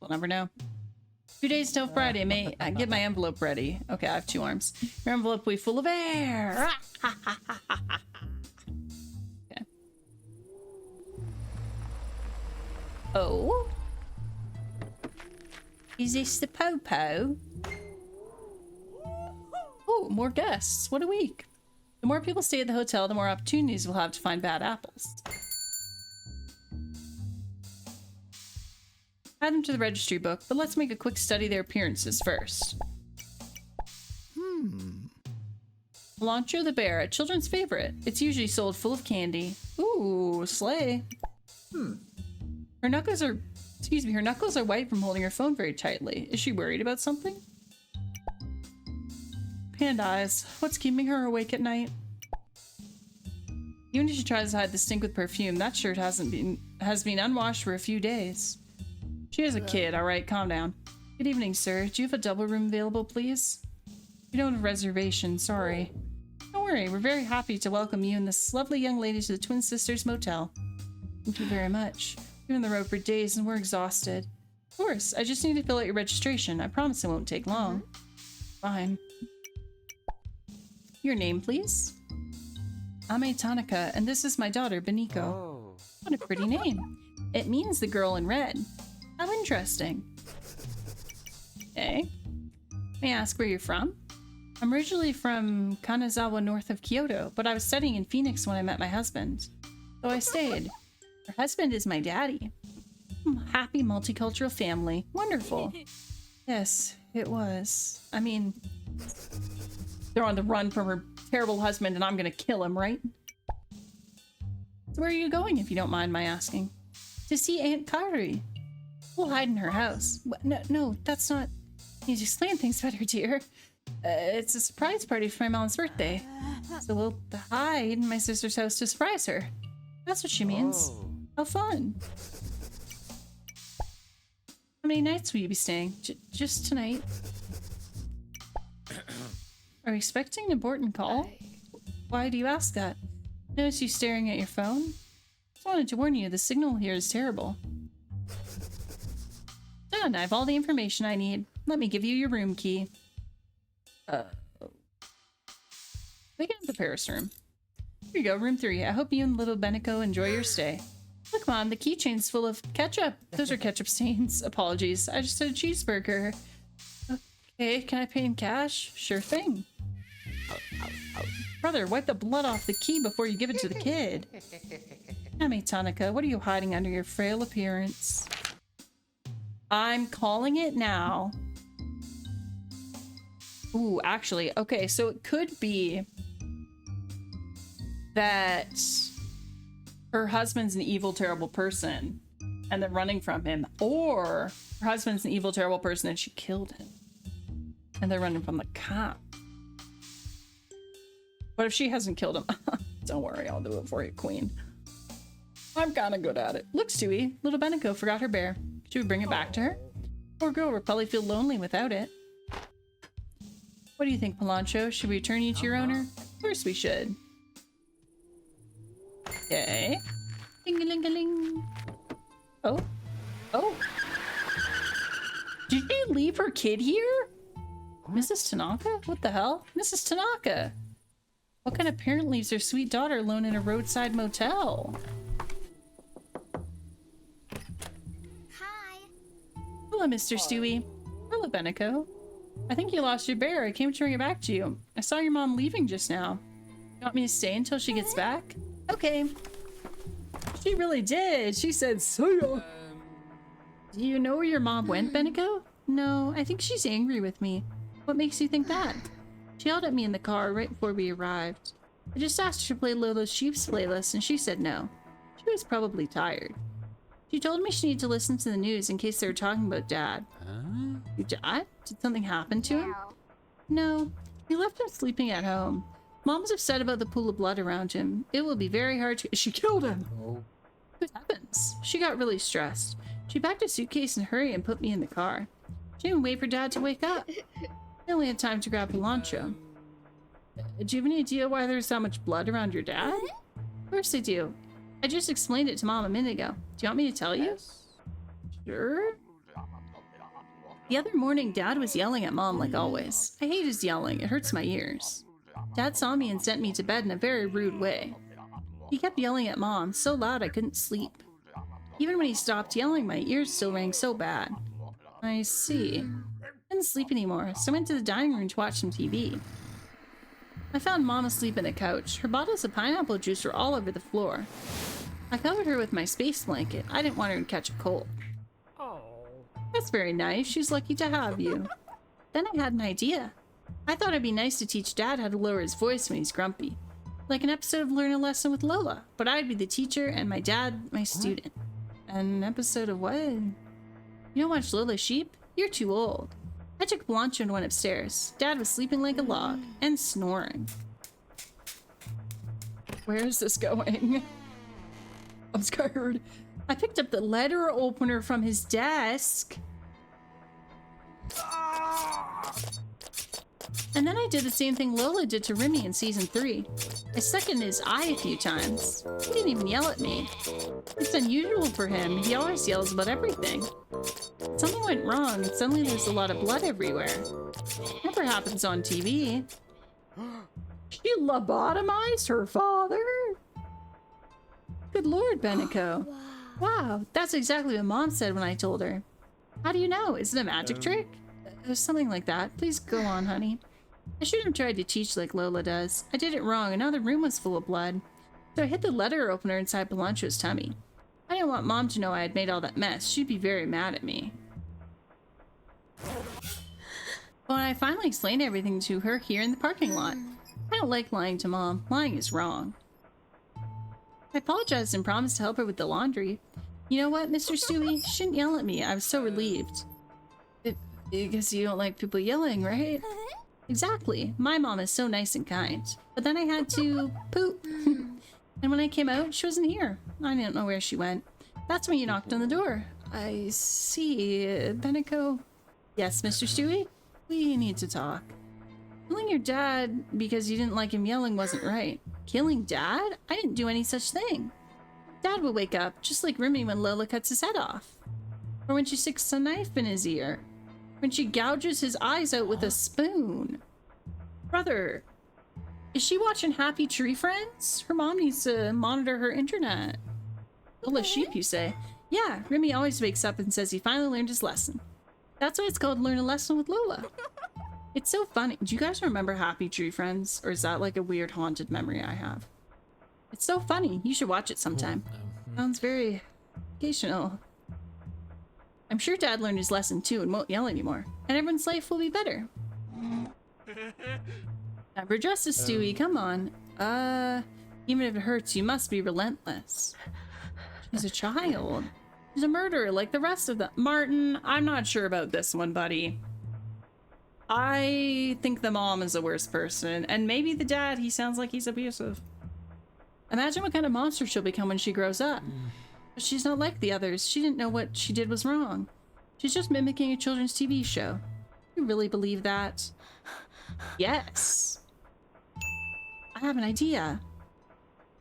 Speaker 1: We'll never know. 2 days till Friday, mate. I get my envelope ready. Okay, I have 2 arms. Your envelope will be full of air. Okay. Oh. Is this the Popo? Oh, more guests. What a week. The more people stay at the hotel, the more opportunities we'll have to find bad apples. Add them to the registry book, but let's make a quick study of their appearances first. Launcher the Bear, a children's favorite. It's usually sold full of candy. Ooh, slay. Her knuckles are... Excuse me, her knuckles are white from holding her phone very tightly. Is she worried about something? Hand eyes. What's keeping her awake at night? Even if she tries to hide the stink with perfume, that shirt has been unwashed for a few days. She is a kid, alright, calm down. Good evening, sir. Do you have a double room available, please? We don't have a reservation, sorry. Don't worry, we're very happy to welcome you and this lovely young lady to the Twin Sisters Motel. Thank you very much. We've been on the road for days and we're exhausted. Of course, I just need to fill out your registration. I promise it won't take long. Fine. Your name, please? Ame Tanaka, and this is my daughter, Beniko.
Speaker 3: Oh.
Speaker 1: What a pretty name. It means the girl in red. How interesting. Okay. May I ask where you're from? I'm originally from Kanazawa, north of Kyoto, but I was studying in Phoenix when I met my husband. So I stayed. Her husband is my daddy. Happy multicultural family. Wonderful. Yes, it was. I mean, they're on the run from her terrible husband and I'm gonna kill him, right? So where are you going, if you don't mind my asking? To see Aunt Kari. We'll hide in her house. No, that's not... You need to explain things better, dear. It's a surprise party for my mom's birthday. So we'll hide in my sister's house to surprise her. That's what she means.
Speaker 3: Oh.
Speaker 1: How fun. How many nights will you be staying? Just tonight. Are you expecting an important call? Why do you ask that? Notice you staring at your phone? Just wanted to warn you, the signal here is terrible. Done, I have all the information I need. Let me give you your room key. We can have the Paris room. Here you go, room 3. I hope you and little Beniko enjoy your stay. Look, Mom, the keychain's full of ketchup. Those are ketchup stains. Apologies. I just had a cheeseburger. Okay, can I pay in cash? Sure thing. Brother, wipe the blood off the key before you give it to the kid. Ame Tanaka, what are you hiding under your frail appearance? I'm calling it now. Ooh, actually, okay, so it could be that her husband's an evil, terrible person and they're running from him, or her husband's an evil, terrible person and she killed him and they're running from the cop. What if she hasn't killed him? Don't worry, I'll do it for you, queen. I'm kind of good at it. Look, Stewie, little Beniko forgot her bear. Should we bring it back to her? Poor girl will probably feel lonely without it. What do you think, Palancho? Should we return you to your owner? Of course we should. Okay. Ding-a-ling-a-ling. Oh. Oh. Did you leave her kid here? Mrs. Tanaka? What the hell? Mrs. Tanaka! What kind of parent leaves their sweet daughter alone in a roadside motel?
Speaker 4: Hi.
Speaker 1: Hello, Mr. Stewie. Hello, Beniko. I think you lost your bear. I came to bring it back to you. I saw your mom leaving just now. You want me to stay until she gets back? Okay. She really did. She said, "See ya." Do you know where your mom went, Beniko? No, I think she's angry with me. What makes you think that? She yelled at me in the car right before we arrived. I just asked her to play Lolo's Sheep's playlist and she said no. She was probably tired. She told me she needed to listen to the news in case they were talking about Dad. Your dad? Did something happen to him? No. We left him sleeping at home. Mom's upset about the pool of blood around him. It will be very hard to— She killed him!
Speaker 3: Oh.
Speaker 1: What happens? She got really stressed. She packed a suitcase in a hurry and put me in the car. She didn't wait for Dad to wake up. I only had time to grab Palancho. Do you have any idea why there's so much blood around your dad? Of course I do. I just explained it to Mom a minute ago. Do you want me to tell you? Sure. The other morning, Dad was yelling at Mom like always. I hate his yelling. It hurts my ears. Dad saw me and sent me to bed in a very rude way. He kept yelling at Mom so loud I couldn't sleep. Even when he stopped yelling, my ears still rang so bad. I see. I couldn't sleep anymore, so I went to the dining room to watch some TV. I found Mom asleep on the couch. Her bottles of pineapple juice were all over the floor. I covered her with my space blanket. I didn't want her to catch a cold.
Speaker 2: Oh.
Speaker 1: That's very nice. She's lucky to have you. Then I had an idea. I thought it'd be nice to teach Dad how to lower his voice when he's grumpy. Like an episode of Learn a Lesson with Lola, but I'd be the teacher and my dad my student. An episode of what? You don't watch Lola Sheep? You're too old. I took Blanche and went upstairs. Dad was sleeping like a log and snoring. Where is this going? I'm scared. I picked up the letter opener from his desk. And then I did the same thing Lola did to Remy in season 3. I stuck it in his eye a few times. He didn't even yell at me. It's unusual for him. He always yells about everything. Something went wrong, and suddenly there's a lot of blood everywhere. Never happens on TV. She lobotomized her father? Good lord, Benico. Wow, that's exactly what Mom said when I told her. How do you know? Is it a magic trick? Something like that. Please go on, honey. I shouldn't have tried to teach like Lola does. I did it wrong, and now the room was full of blood. So I hid the letter opener inside Palancho's tummy. I didn't want Mom to know I had made all that mess. She'd be very mad at me. When I finally explained everything to her here in the parking lot. I don't like lying to Mom. Lying is wrong. I apologized and promised to help her with the laundry. You know what, Mr. Stewie? You shouldn't yell at me. I was so relieved. Because you don't like people yelling, right? Exactly. My mom is so nice and kind. But then I had to poop. And when I came out, she wasn't here. I didn't know where she went. That's when you knocked on the door. I see. Benico? Yes, Mr. Stewie? We need to talk. Killing your dad because you didn't like him yelling wasn't right. Killing Dad? I didn't do any such thing. Dad will wake up, just like Remy when Lola cuts his head off. Or when she sticks a knife in his ear. When she gouges his eyes out with a spoon. Brother, is she watching Happy Tree Friends? Her mom needs to monitor her internet. Full of sheep, you say? Yeah, Remy always wakes up and says he finally learned his lesson. That's why it's called Learn a Lesson with Lola. It's so funny. Do you guys remember Happy Tree Friends? Or is that like a weird haunted memory I have? It's so funny. You should watch it sometime. Sounds very occasional. I'm sure Dad learned his lesson too and won't yell anymore. And everyone's life will be better. Time for justice, Stewie. Come on. Even if it hurts, you must be relentless. She's a child. She's a murderer like the rest of them. Martin, I'm not sure about this one, buddy. I think the mom is the worst person. And maybe the dad, he sounds like he's abusive. Imagine what kind of monster she'll become when she grows up. But she's not like the others. She didn't know what she did was wrong. She's just mimicking a children's TV show. You really believe that? Yes. I have an idea.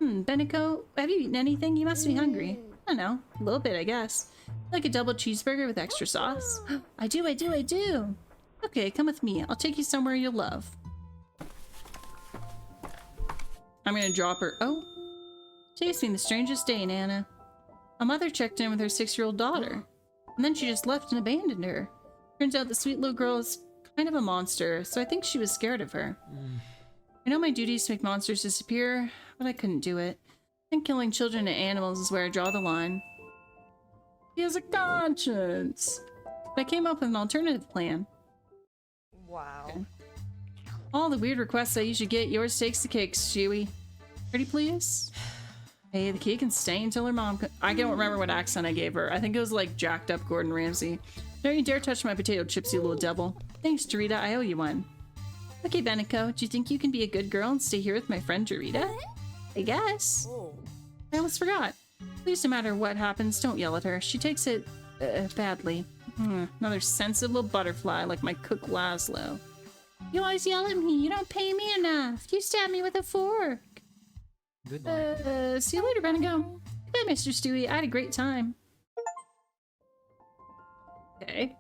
Speaker 1: Benico, have you eaten anything? You must be hungry. I don't know. A little bit, I guess. Like a double cheeseburger with extra sauce? I do. Okay, come with me. I'll take you somewhere you'll love. I'm gonna drop her. Oh. Today's been the strangest day, Nana. A mother checked in with her 6-year-old daughter. And then she just left and abandoned her. Turns out the sweet little girl is kind of a monster, so I think she was scared of her. I know my duty is to make monsters disappear, but I couldn't do it. I think killing children and animals is where I draw the line. He has a conscience. But I came up with an alternative plan.
Speaker 3: Wow.
Speaker 1: Okay. All the weird requests I usually get, yours takes the cake, Stewie. Ready, please? Hey, the kid can stay until her mom I don't remember what accent I gave her. I think it was like jacked up Gordon Ramsay. Don't you dare touch my potato chips, you little devil. Thanks, Dorita. I owe you one. Okay, Benico, do you think you can be a good girl and stay here with my friend Dorita? I guess.
Speaker 3: Oh.
Speaker 1: I almost forgot. Please, no matter what happens, don't yell at her. She takes it badly. Another sensitive little butterfly like my cook Laszlo. You always yell at me. You don't pay me enough. You stab me with a fork.
Speaker 5: Goodbye.
Speaker 1: See you later, Benico. Goodbye, Mr. Stewie. I had a great time. Okay.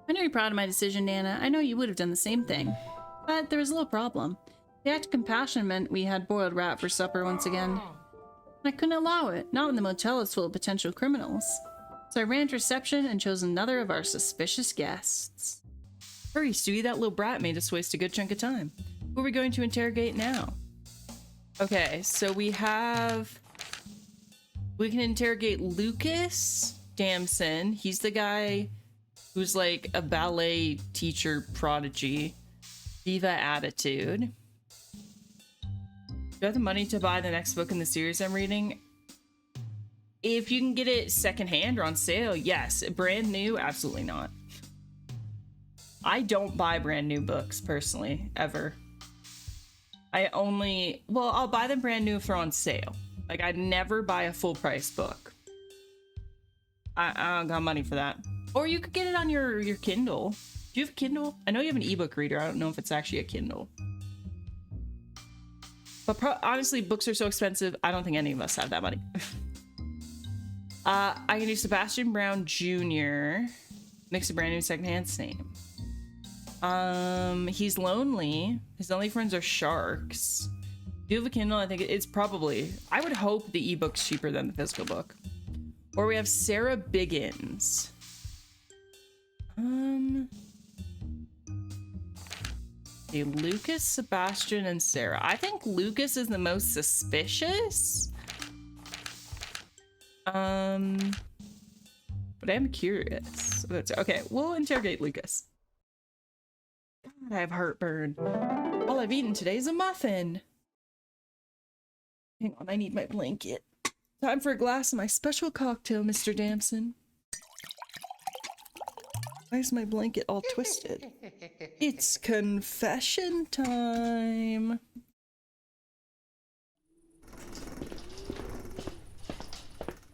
Speaker 1: I know you're proud of my decision, Nana. I know you would have done the same thing. But there was a little problem. The act of compassion meant we had boiled rat for supper once again. I couldn't allow it, not when the motel is full of potential criminals. So I ran to reception and chose another of our suspicious guests. Hurry, Stewie, that little brat made us waste a good chunk of time. Who are we going to interrogate now? Okay, so we can interrogate Lucas Damson. He's the guy who's like a ballet teacher prodigy. Diva attitude. Do I have the money to buy the next book in the series I'm reading? If you can get it secondhand or on sale, yes. Brand new, absolutely not. I don't buy brand new books, personally, ever. I'll buy them brand new if they're on sale. Like, I'd never buy a full price book. I don't got money for that. Or you could get it on your Kindle. Do you have a Kindle? I know you have an ebook reader. I don't know if it's actually a Kindle. But honestly, books are so expensive. I don't think any of us have that money. I can do Sebastian Brown Jr. Mix a brand new secondhand name. He's lonely. His only friends are sharks. Do you have a Kindle? I think it's probably... I would hope the ebook's cheaper than the physical book. Or we have Sarah Biggins. Okay, Lucas, Sebastian, and Sarah. I think Lucas is the most suspicious. But I'm curious. Okay, we'll interrogate Lucas. God, I have heartburn. All I've eaten today is a muffin. Hang on, I need my blanket. Time for a glass of my special cocktail, Mr. Damson. Why is my blanket all twisted? It's confession time.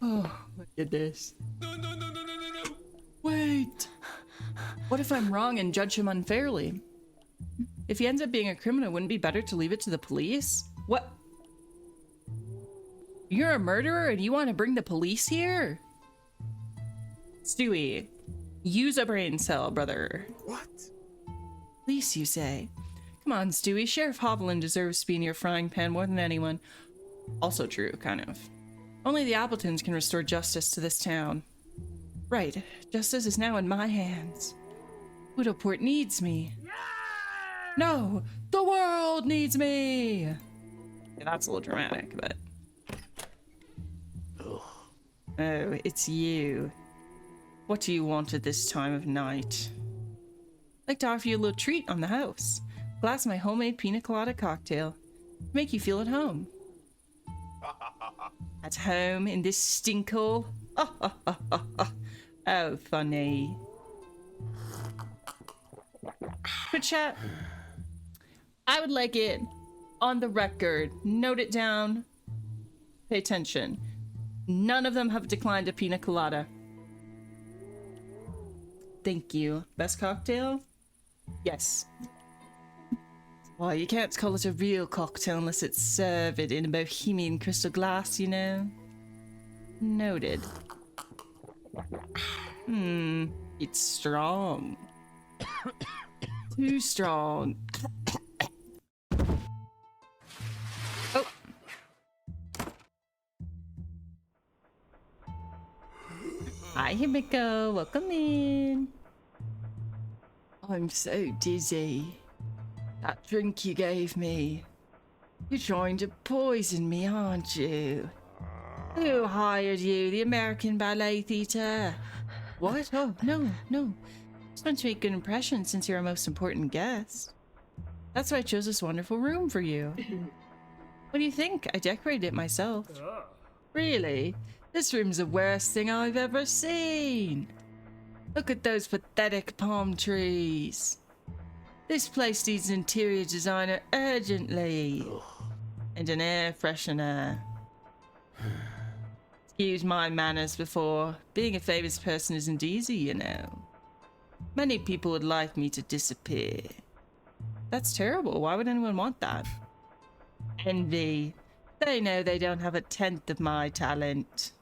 Speaker 1: Oh, look at this. No. Wait. What if I'm wrong and judge him unfairly? If he ends up being a criminal, wouldn't it be better to leave it to the police? What? You're a murderer and you want to bring the police here? Stewie, use a brain cell, brother.
Speaker 6: What?
Speaker 1: Police, you say? Come on, Stewie. Sheriff Hovland deserves to be in your frying pan more than anyone. Also true, kind of. Only the Appletons can restore justice to this town. Right. Justice is now in my hands. Widowport needs me. No! The world needs me! Yeah, that's a little dramatic, but... Oh, it's you. What do you want at this time of night? I'd like to offer you a little treat on the house. A glass of my homemade pina colada cocktail. Make you feel at home. At home in this stinkhole? Oh, funny. But chat, I would like it on the record. Note it down. Pay attention. None of them have declined a pina colada. Thank you. Best cocktail? Yes. Well, you can't call it a real cocktail unless it's served in a bohemian crystal glass, you know? Noted. It's strong. Too strong. Oh. Hi, Himiko. Welcome in. I'm so dizzy. That drink you gave me. You're trying to poison me, aren't you? Who hired you? The American Ballet Theatre? What? Oh, no. Just want to make a good impression since you're our most important guest. That's why I chose this wonderful room for you. What do you think? I decorated it myself. Really? This room's the worst thing I've ever seen. Look at those pathetic palm trees. This place needs an interior designer urgently. And an air freshener. Excuse my manners before. Being a famous person isn't easy, you know. Many people would like me to disappear. That's terrible. Why would anyone want that? Envy. They know they don't have a tenth of my talent.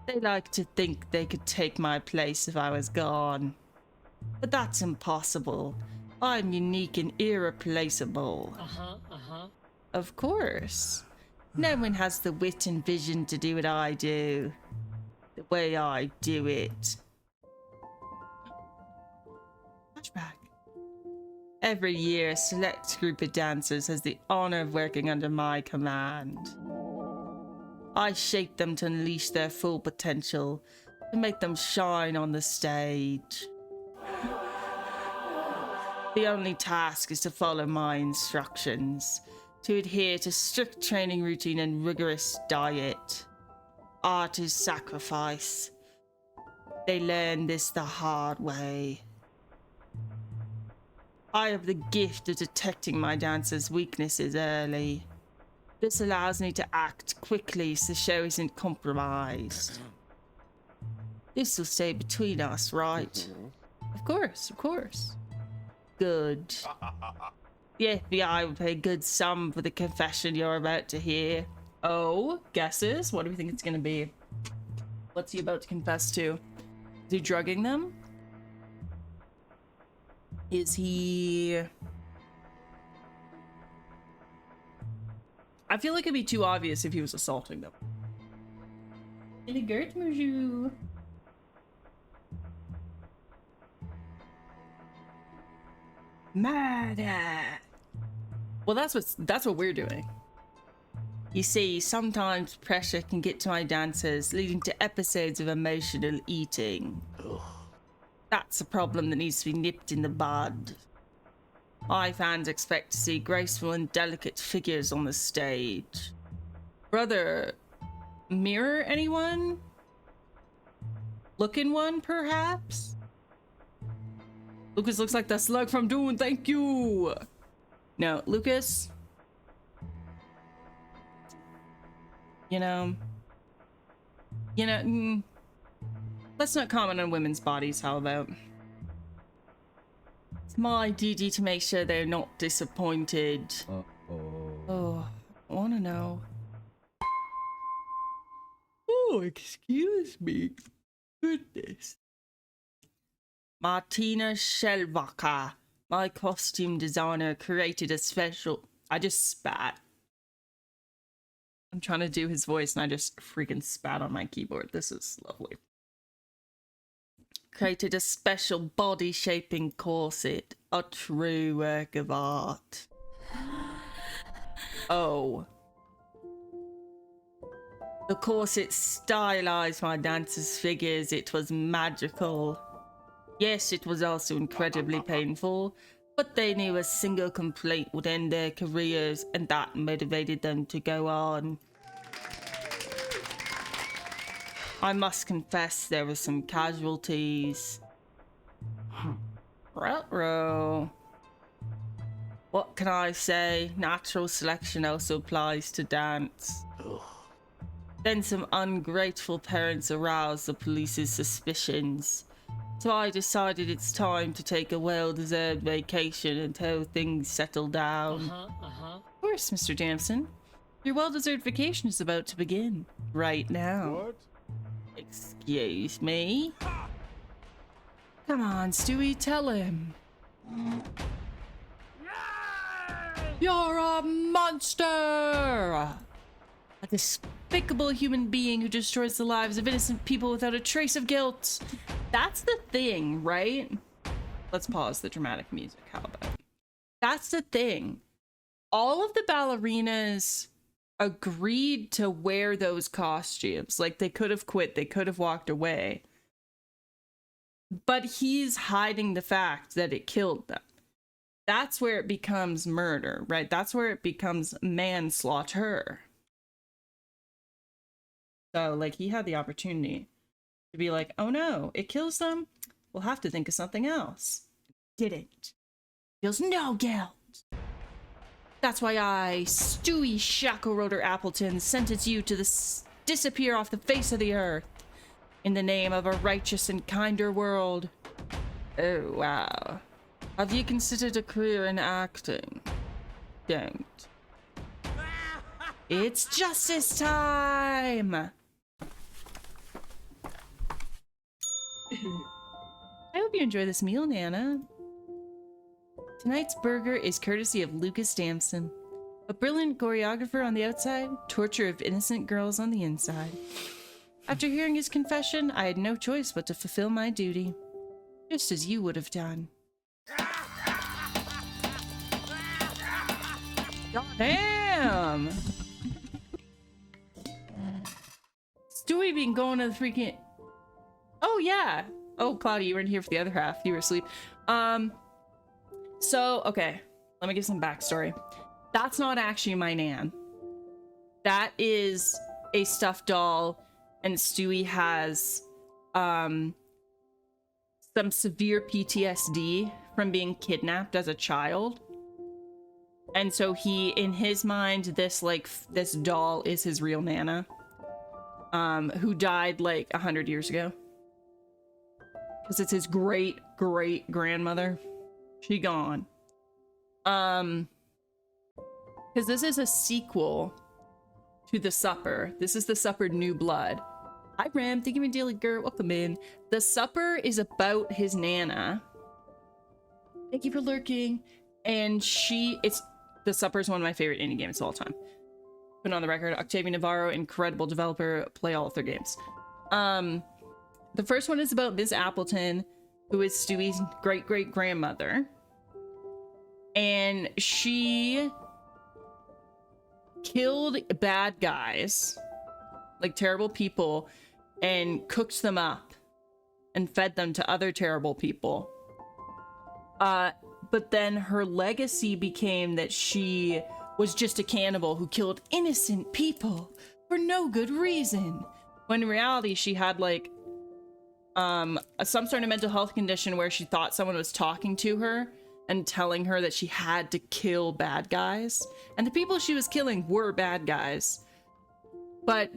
Speaker 1: They like to think they could take my place if I was gone. But that's impossible. I'm unique and irreplaceable. Of course. No one has the wit and vision to do what I do. The way I do it. Flashback. Every year, a select group of dancers has the honor of working under my command. I shape them to unleash their full potential, to make them shine on the stage. The only task is to follow my instructions, to adhere to strict training routine and rigorous diet. Art is sacrifice. They learn this the hard way. I have the gift of detecting my dancers' weaknesses early. This allows me to act quickly so the show isn't compromised. This will stay between us, right? Of course, of course. Good. The FBI will pay a good sum for the confession you're about to hear. Oh, guesses? What do we think it's gonna be? What's he about to confess to? Is he drugging them? Is he... I feel like it'd be too obvious if he was assaulting them. Elegant, monsieur. Murder. Well, that's what we're doing. You see, sometimes pressure can get to my dancers, leading to episodes of emotional eating. That's a problem that needs to be nipped in the bud. My fans expect to see graceful and delicate figures on the stage. Brother, mirror anyone? Looking one, perhaps? Lucas looks like the slug from Dune, thank you! No, Lucas... You know, let's not comment on women's bodies, how about? It's my duty to make sure they're not disappointed. Oh, I wanna know. Oh, excuse me. Goodness. Martina Shelvacher, my costume designer, created a special... I just spat. I'm trying to do his voice and I just freaking spat on my keyboard. This is lovely. Created a special body shaping corset. A true work of art. Oh. The corset stylized my dancers' figures. It was magical. Yes, it was also incredibly painful, but they knew a single complaint would end their careers, and that motivated them to go on. I must confess there were some casualties. Ruh-roh. What can I say? Natural selection also applies to dance. Then some ungrateful parents aroused the police's suspicions. So I decided it's time to take a well-deserved vacation until things settle down. Of course, Mr. Damson. Your well-deserved vacation is about to begin. Right now.
Speaker 2: What?
Speaker 1: Excuse me? Come on, Stewie, tell him. You're a monster! A despicable human being who destroys the lives of innocent people without a trace of guilt. That's the thing, right? Let's pause the dramatic music. How about it? That's the thing. All of the ballerinas agreed to wear those costumes. Like, they could have quit. They could have walked away. But he's hiding the fact that it killed them. That's where it becomes murder, right? That's where it becomes manslaughter. So, like, he had the opportunity to be like, oh no, it kills them? We'll have to think of something else. Didn't. Feels no guilt. That's why I, Stewie Shackle-Rotor Appleton, sentence you to disappear off the face of the earth in the name of a righteous and kinder world. Oh, wow. Have you considered a career in acting? Don't. It's justice time! I hope you enjoy this meal, Nana. Tonight's burger is courtesy of Lucas Damson, a brilliant choreographer on the outside, torture of innocent girls on the inside. After hearing his confession, I had no choice but to fulfill my duty, just as you would have done. Damn! Stewie been going to the freaking... Oh, yeah. Oh, Cloudy, you weren't here for the other half. You were asleep. So, okay. Let me give some backstory. That's not actually my Nan. That is a stuffed doll, and Stewie has, some severe PTSD from being kidnapped as a child. And so he, in his mind, this doll is his real Nana, who died like 100 years ago. because it's his great grandmother. She gone. Because this is a sequel to The Supper. This is The Supper New Blood. Hi Ram, thank you my daily girl, welcome in. The Supper is about his nana. Thank you for lurking. And The Supper is one of my favorite indie games of all time. Put on the record, Octavio Navarro, incredible developer, play all of their games. The first one is about Miss Appleton, who is Stewie's great-great-grandmother. And she killed bad guys, like terrible people, and cooked them up and fed them to other terrible people. But then her legacy became that she was just a cannibal who killed innocent people for no good reason. When in reality, she had like some sort of mental health condition where she thought someone was talking to her and telling her that she had to kill bad guys. And the people she was killing were bad guys. But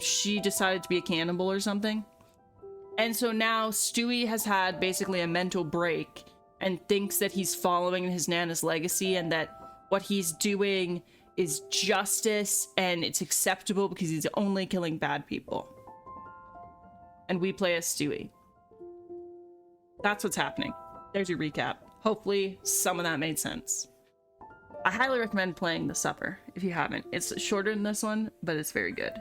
Speaker 1: she decided to be a cannibal or something. And so now Stewie has had basically a mental break and thinks that he's following his nana's legacy and that what he's doing is justice and it's acceptable because he's only killing bad people. And we play as Stewie. That's what's happening. There's your recap. Hopefully some of that made sense. I highly recommend playing The Supper if you haven't. It's shorter than this one, but it's very good.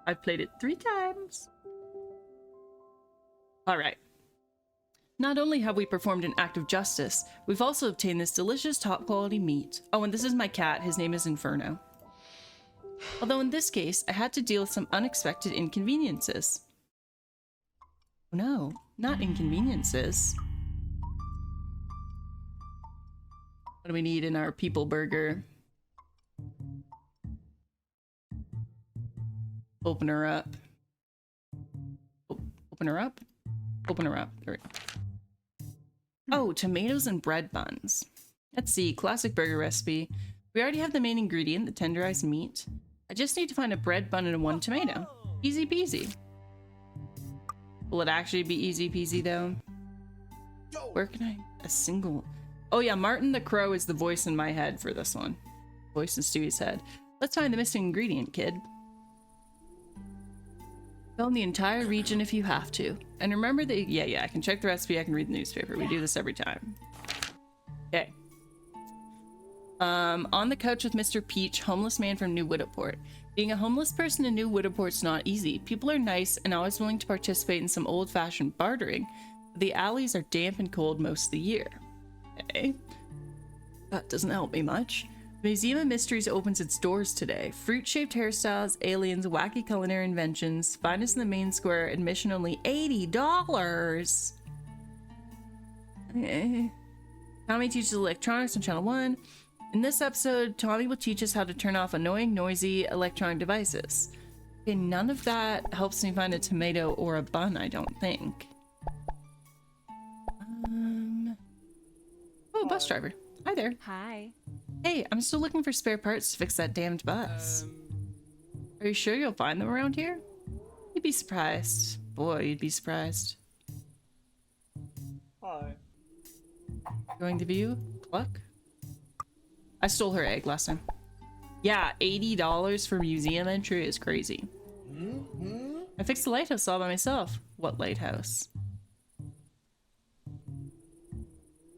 Speaker 1: I've played it 3 times. All right. Not only have we performed an act of justice, we've also obtained this delicious top quality meat. Oh, and this is my cat. His name is Inferno. Although in this case, I had to deal with some unexpected inconveniences. No, not inconveniences. What do we need in our people burger? Open her up. Open her up? Open her up. There we go. Oh, tomatoes and bread buns. Let's see, classic burger recipe. We already have the main ingredient, the tenderized meat. I just need to find a bread bun and 1 tomato. Easy peasy. Will it actually be easy peasy though? Where can I... a single... Oh yeah, Martin the Crow is the voice in my head for this one. Voice in Stewie's head. Let's find the missing ingredient, kid. Film the entire region if you have to. And remember that, yeah, I can check the recipe, I can read the newspaper. We do this every time. Okay. On the couch with Mr. Peach, homeless man from New Widowport. Being a homeless person in New Widowport's not easy. People are nice and always willing to participate in some old-fashioned bartering. But the alleys are damp and cold most of the year. Okay. That doesn't help me much. Museum of Mysteries opens its doors today. Fruit-shaped hairstyles, aliens, wacky culinary inventions. Find us in the main square. Admission only $80. Okay. Tommy teaches electronics on Channel 1. In this episode, Tommy will teach us how to turn off annoying, noisy electronic devices. Okay, none of that helps me find a tomato or a bun, I don't think. Oh, bus driver. Hi there.
Speaker 3: Hi.
Speaker 1: Hey, I'm still looking for spare parts to fix that damned bus. Are you sure you'll find them around here? You'd be surprised. Boy, you'd be surprised.
Speaker 2: Hi.
Speaker 1: Going to view? Cluck? I stole her egg last time. Yeah, $80 for museum entry is crazy. I fixed the lighthouse all by myself. What lighthouse?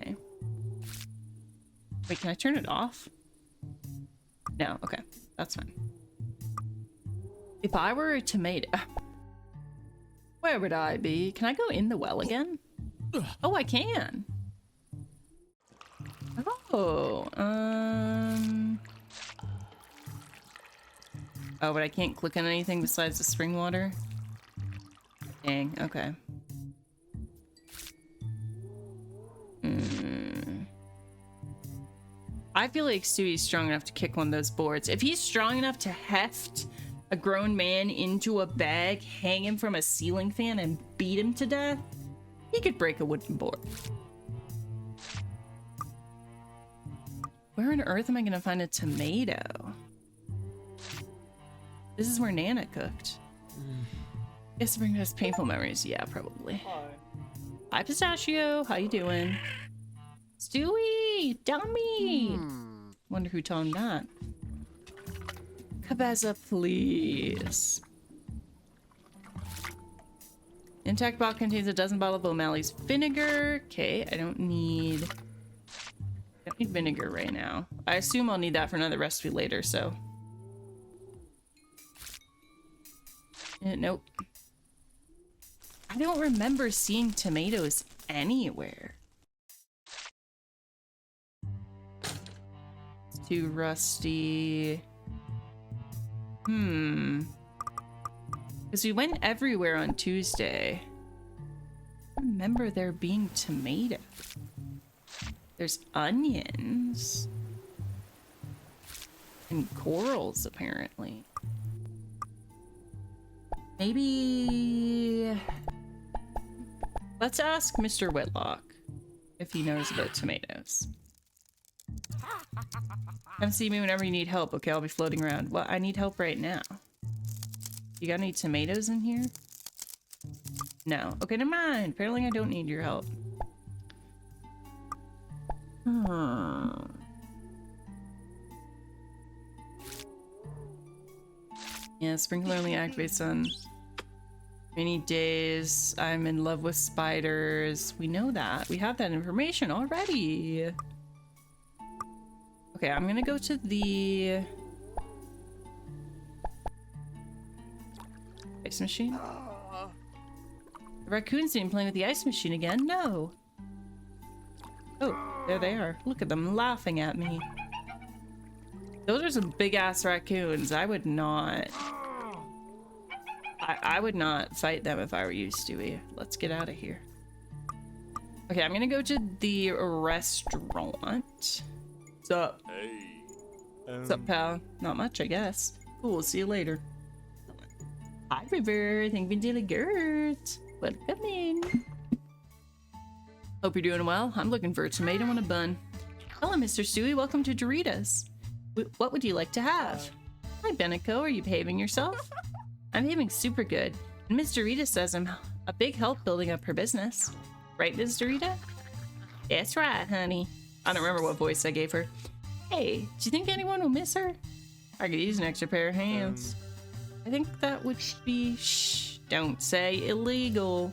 Speaker 1: Okay. Wait, can I turn it off? No, okay. That's fine. If I were a tomato... Where would I be? Can I go in the well again? Oh, I can. Oh, oh, but I can't click on anything besides the spring water? Dang, okay. I feel like Stewie's strong enough to kick one of those boards. If he's strong enough to heft a grown man into a bag, hang him from a ceiling fan, and beat him to death, he could break a wooden board. Where on earth am I gonna find a tomato? This is where Nana cooked. Guess to bring us painful memories. Yeah, probably.
Speaker 2: Hi.
Speaker 1: Hi, Pistachio. How you doing? Stewie! Dummy! Wonder who taught him that. Cabeza, please. Intact bottle contains a dozen bottles of O'Malley's vinegar. Okay, I don't need vinegar right now. I assume I'll need that for another recipe later, so. Nope. I don't remember seeing tomatoes anywhere. It's too rusty. Because we went everywhere on Tuesday. I remember there being tomatoes. There's onions. And corals, apparently. Maybe... Let's ask Mr. Whitlock if he knows about tomatoes. Come see me whenever you need help, okay? I'll be floating around. Well, I need help right now. You got any tomatoes in here? No. Okay, never mind. Apparently I don't need your help. Yeah, sprinkler only activates on rainy days. I'm in love with spiders. We know that. We have that information already. Okay, I'm gonna go to the ice machine. The raccoons didn't play with the ice machine again. No. Oh, there they are. Look at them laughing at me. Those are some big ass raccoons. I would not. I would not fight them if I were you, Stewie. Let's get out of here. Okay, I'm gonna go to the restaurant. What's up?
Speaker 2: Hey.
Speaker 1: What's up, pal? Not much, I guess. Cool, see you later. Hi, River. Thank you, Dilly Gert. Welcome in. Hope you're doing well. I'm looking for a tomato and a bun. Hello, Mr. Stewie. Welcome to Doritos. What would you like to have? Hi, Benico. Are you behaving yourself? I'm behaving super good. And Miss Dorita says I'm a big help building up her business. Right, Miss Dorita? That's right, honey. I don't remember what voice I gave her. Hey, do you think anyone will miss her? I could use an extra pair of hands. I think that would be... Shh, don't say illegal.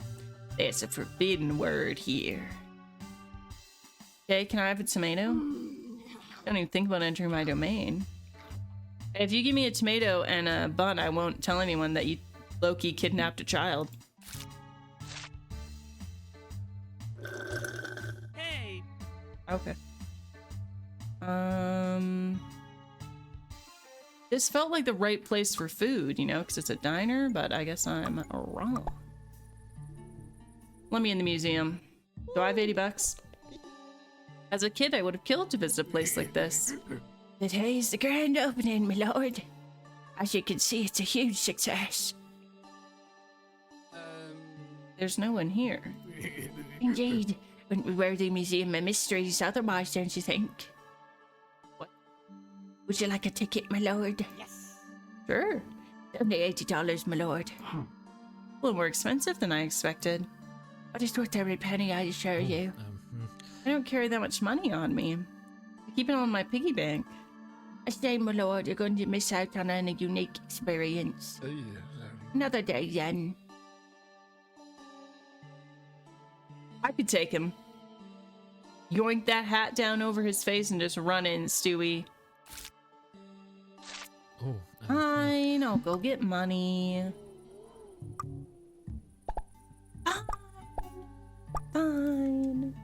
Speaker 1: That's a forbidden word here. Okay, can I have a tomato? Don't even think about entering my domain. If you give me a tomato and a bun, I won't tell anyone that you low-key kidnapped a child.
Speaker 5: Hey.
Speaker 1: Okay. This felt like the right place for food, you know, because it's a diner, but I guess I'm wrong. Let me in the museum. Do I have 80 bucks? As a kid, I would have killed to visit a place like this. Today's the grand opening, my lord. As you can see, it's a huge success. There's no one here. Indeed. Wouldn't be worthy museum of mysteries otherwise, don't you think? What? Would you like a ticket, my lord?
Speaker 5: Yes.
Speaker 1: Sure. Only $80, my lord. A little more expensive than I expected. But it's worth every penny, I assure you. I don't carry that much money on me. I keep it on my piggy bank. I say, my lord, you're going to miss out on a unique experience. Another day, then. I could take him. Yoink that hat down over his face and just run in, Stewie.
Speaker 5: Oh.
Speaker 1: Fine, I'll go get money. Fine.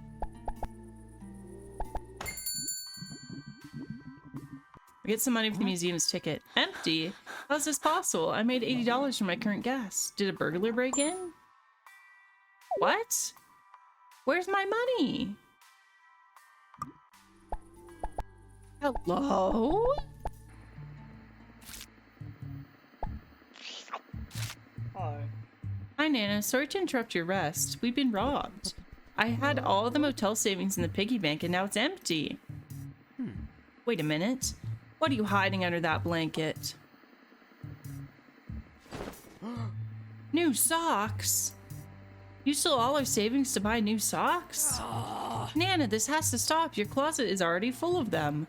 Speaker 1: Get some money for the museum's ticket. Empty? How's this possible? I made $80 from my current gas. Did a burglar break in? What? Where's my money? Hello?
Speaker 2: Hi.
Speaker 1: Hi, Nana. Sorry to interrupt your rest. We've been robbed. I had all the motel savings in the piggy bank and now it's empty. Wait a minute. What are you hiding under that blanket? New socks? Used all our savings to buy new socks? Nana, this has to stop. Your closet is already full of them.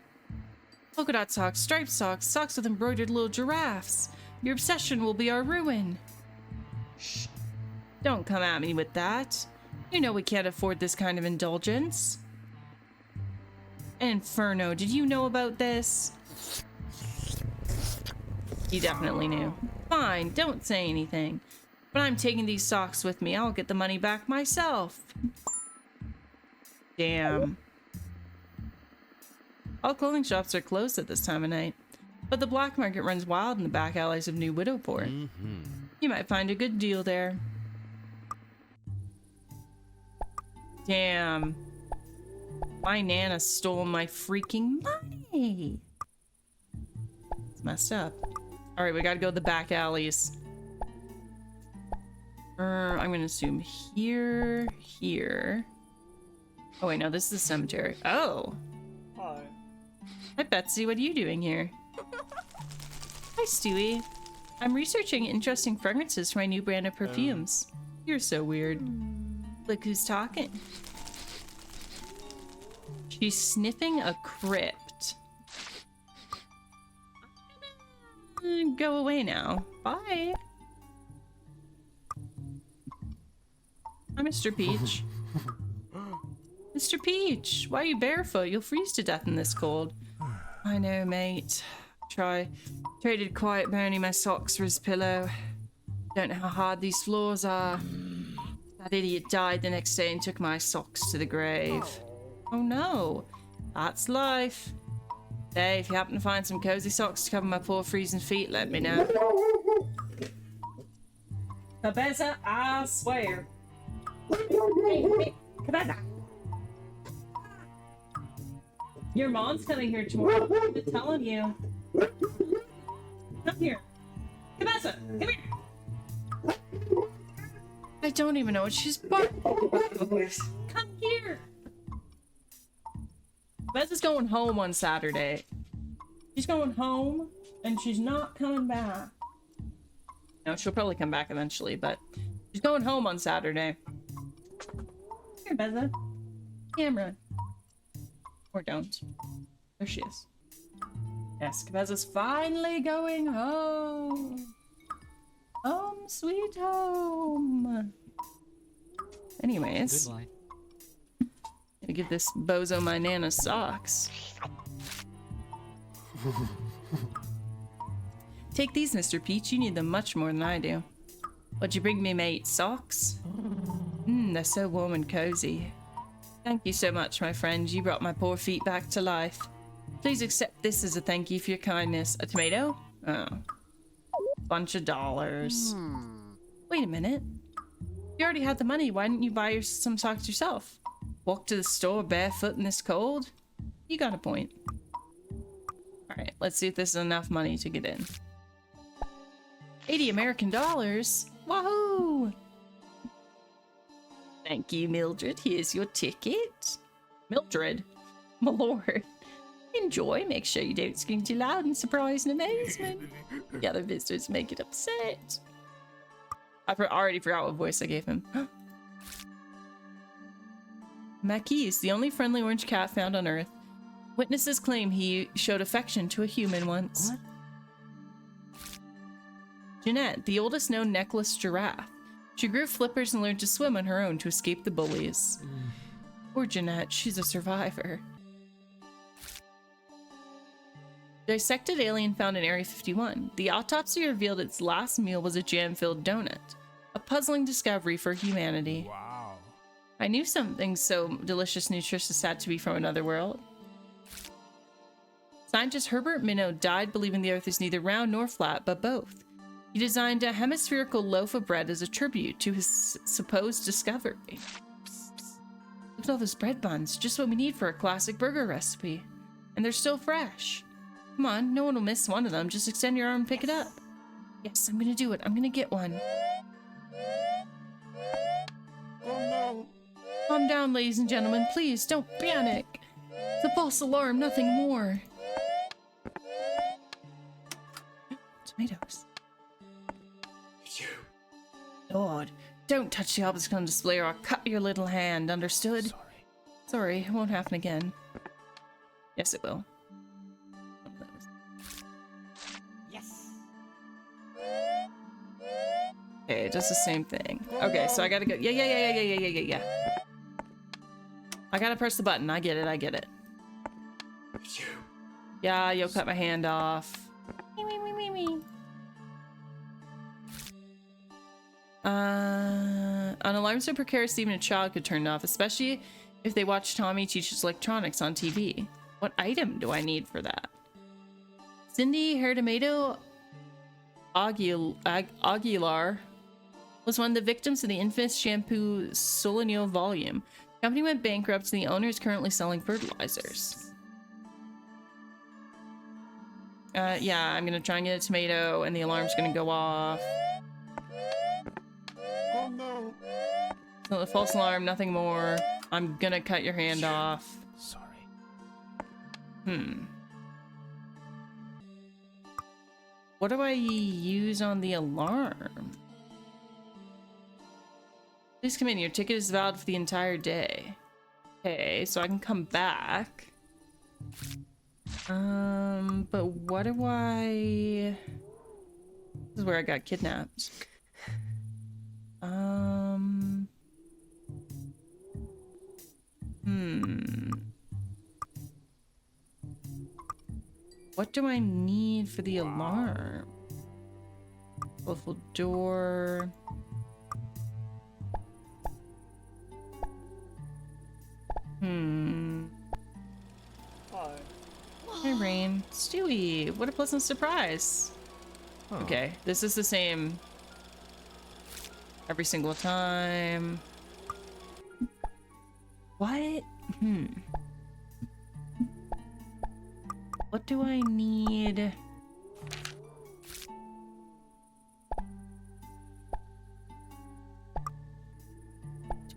Speaker 1: Polka dot socks, striped socks, socks with embroidered little giraffes. Your obsession will be our ruin. Shh. Don't come at me with that. You know we can't afford this kind of indulgence. Inferno, did you know about this? He definitely knew. Fine, don't say anything. But I'm taking these socks with me. I'll get the money back myself. Damn. All clothing shops are closed at this time of night. But the black market runs wild in the back alleys of New Widowport. You might find a good deal there. Damn. My Nana stole my freaking money. It's messed up. Alright, we gotta go to the back alleys. I'm gonna assume here, here. Oh wait, no, this is the cemetery. Oh.
Speaker 2: Hi.
Speaker 1: Hi, Betsy. What are you doing here? Hi, Stewie. I'm researching interesting fragrances for my new brand of perfumes. You're so weird. Look who's talking. She's sniffing a crypt. Go away now. Bye. Hi, Mr. Peach. Mr. Peach, why are you barefoot? You'll freeze to death in this cold. I know, mate. Traded quiet burning my socks for his pillow. Don't know how hard these floors are. That idiot died the next day and took my socks to the grave. Oh no, that's life. Hey, if you happen to find some cozy socks to cover my poor freezing feet, let me know. Cabeza, I swear. Hey, Cabeza. Your mom's coming here tomorrow. I'm just telling you. Come here. Cabeza, come here. I don't even know what she's barking. Come here. Cabez's going home on Saturday. She's going home, and she's not coming back. No, she'll probably come back eventually, but she's going home on Saturday. Here, Beza. Camera. Or don't. There she is. Yes, Cabeza's finally going home. Home, sweet home. Anyways.
Speaker 5: Goodbye.
Speaker 1: Gonna give this bozo my Nana socks. Take these, Mr. Peach. You need them much more than I do. What'd you bring me, mate? Socks? They're so warm and cozy. Thank you so much, my friend. You brought my poor feet back to life. Please accept this as a thank you for your kindness. A tomato? Oh. Bunch of dollars. Wait a minute. You already had the money. Why didn't you buy some socks yourself? Walk to the store barefoot in this cold? You got a point. Alright, let's see if this is enough money to get in. 80 American dollars? Wahoo! Thank you, Mildred. Here's your ticket. Mildred? My lord. Enjoy. Make sure you don't scream too loud in surprise and amazement. The other visitors may get upset. I already forgot what voice I gave him. Maquis, the only friendly orange cat found on Earth. Witnesses claim he showed affection to a human once. What? Jeanette, the oldest known necklace giraffe. She grew flippers and learned to swim on her own to escape the bullies. Poor Jeanette, she's a survivor. Dissected alien found in Area 51. The autopsy revealed its last meal was a jam-filled donut. A puzzling discovery for humanity.
Speaker 2: Wow.
Speaker 1: I knew something so delicious, nutritious had to be from another world. Scientist Herbert Minnow died believing the Earth is neither round nor flat, but both. He designed a hemispherical loaf of bread as a tribute to his supposed discovery. Look at all those bread buns, just what we need for a classic burger recipe. And they're still fresh. Come on, no one will miss one of them. Just extend your arm and pick it up. Yes, I'm gonna do it. I'm gonna get one.
Speaker 2: Oh no.
Speaker 1: Calm down, ladies and gentlemen. Please, don't panic. It's a false alarm, nothing more. Tomatoes. Lord, Don't touch the obelisk on display or I'll cut your little hand, understood?
Speaker 5: Sorry.
Speaker 1: Sorry, it won't happen again. Yes, it will.
Speaker 2: Yes.
Speaker 1: Okay, it does the same thing. Okay, so I gotta go. Yeah. I gotta press the button. I get it. Yeah, you'll cut my hand off. An alarm so precarious even a child could turn it off, especially if they watch Tommy Teaches Electronics on TV. What item do I need for that? Cindy Hertomato Aguilar was one of the victims of the infamous shampoo Solenio volume. The company went bankrupt and the owner is currently selling fertilizers. Yeah, I'm gonna try and get a tomato and the alarm's gonna go off.
Speaker 2: Oh no.
Speaker 1: So the false alarm, nothing more. I'm gonna cut your hand off.
Speaker 5: Sorry.
Speaker 1: What do I use on the alarm? Please come in. Your ticket is valid for the entire day. Okay, so I can come back. But what do I... This is where I got kidnapped. What do I need for the alarm? Willful door.
Speaker 2: Hi.
Speaker 1: Hey, Rain. Stewie, what a pleasant surprise.
Speaker 5: Huh.
Speaker 1: Okay, this is the same every single time. What? What do I need?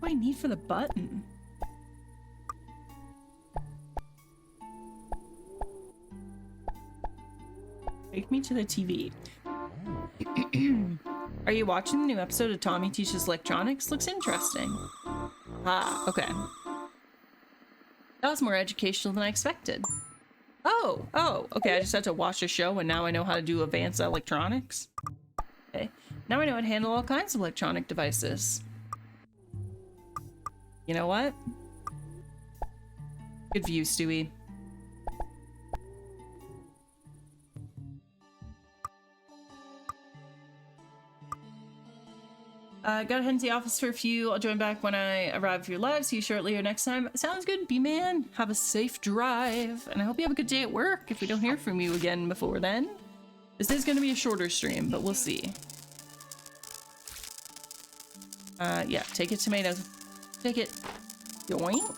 Speaker 1: What do I need for the button? Take me to the TV. Are you watching the new episode of Tommy Teaches Electronics? Looks interesting. Ah, okay. That was more educational than I expected. Oh, okay, I just had to watch a show and now I know how to do advanced electronics. Okay, now I know how to handle all kinds of electronic devices. You know what? Good view, Stewie. Gotta head to the office for a few. I'll join back when I arrive with your live. See you shortly or next time. Sounds good, B-Man. Have a safe drive. And I hope you have a good day at work if we don't hear from you again before then. This is gonna be a shorter stream, but we'll see. Yeah, take it, tomato. Take it. Yoink.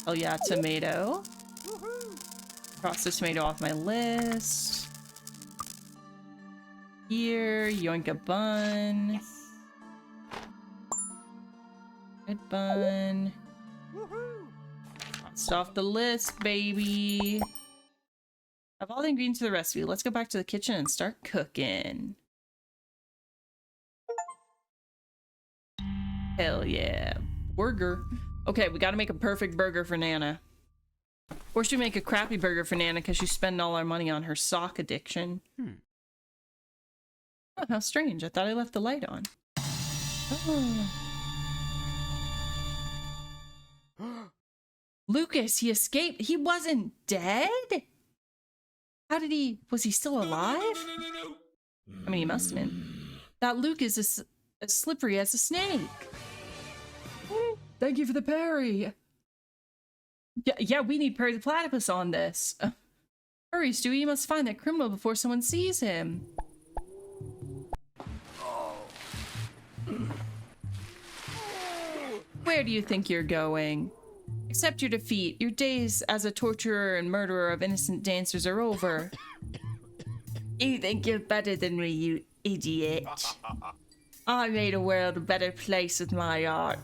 Speaker 1: Oh yeah, tomato. Cross the tomato off my list. Here, yoink a bun.
Speaker 2: Yes.
Speaker 1: Red bun.
Speaker 2: Woohoo.
Speaker 1: Crossed off the list, baby. Have all the ingredients for the recipe. Let's go back to the kitchen and start cooking. Hell yeah. Burger. Okay, we gotta make a perfect burger for Nana. Or should we make a crappy burger for Nana because she's spending all our money on her sock addiction? Oh, how strange. I thought I left the light on. Oh. Lucas, he escaped. He wasn't dead? How did he... Was he still alive? I mean, he must have been. That Luke is as slippery as a snake. Thank you for the parry. Yeah, we need Perry the Platypus on this. Hurry, Stewie, you must find that criminal before someone sees him. Where do you think you're going? Accept your defeat. Your days as a torturer and murderer of innocent dancers are over. You think you're better than me, you idiot. I made a world a better place with my art.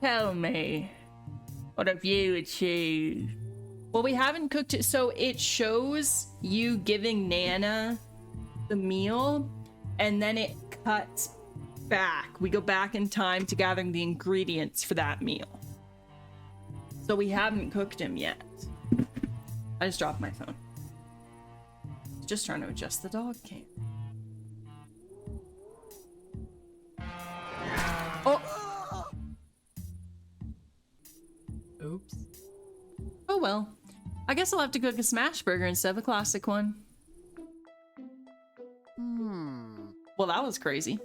Speaker 1: Tell me, what have you achieved? Well, we haven't cooked it, so it shows you giving Nana the meal, and then it cuts back. We go back in time to gathering the ingredients for that meal. So we haven't cooked him yet. I just dropped my phone. Just trying to adjust the dog cam. Oh!
Speaker 5: Oops.
Speaker 1: Oh well. I guess I'll have to cook a smash burger instead of a classic one. Well, that was crazy.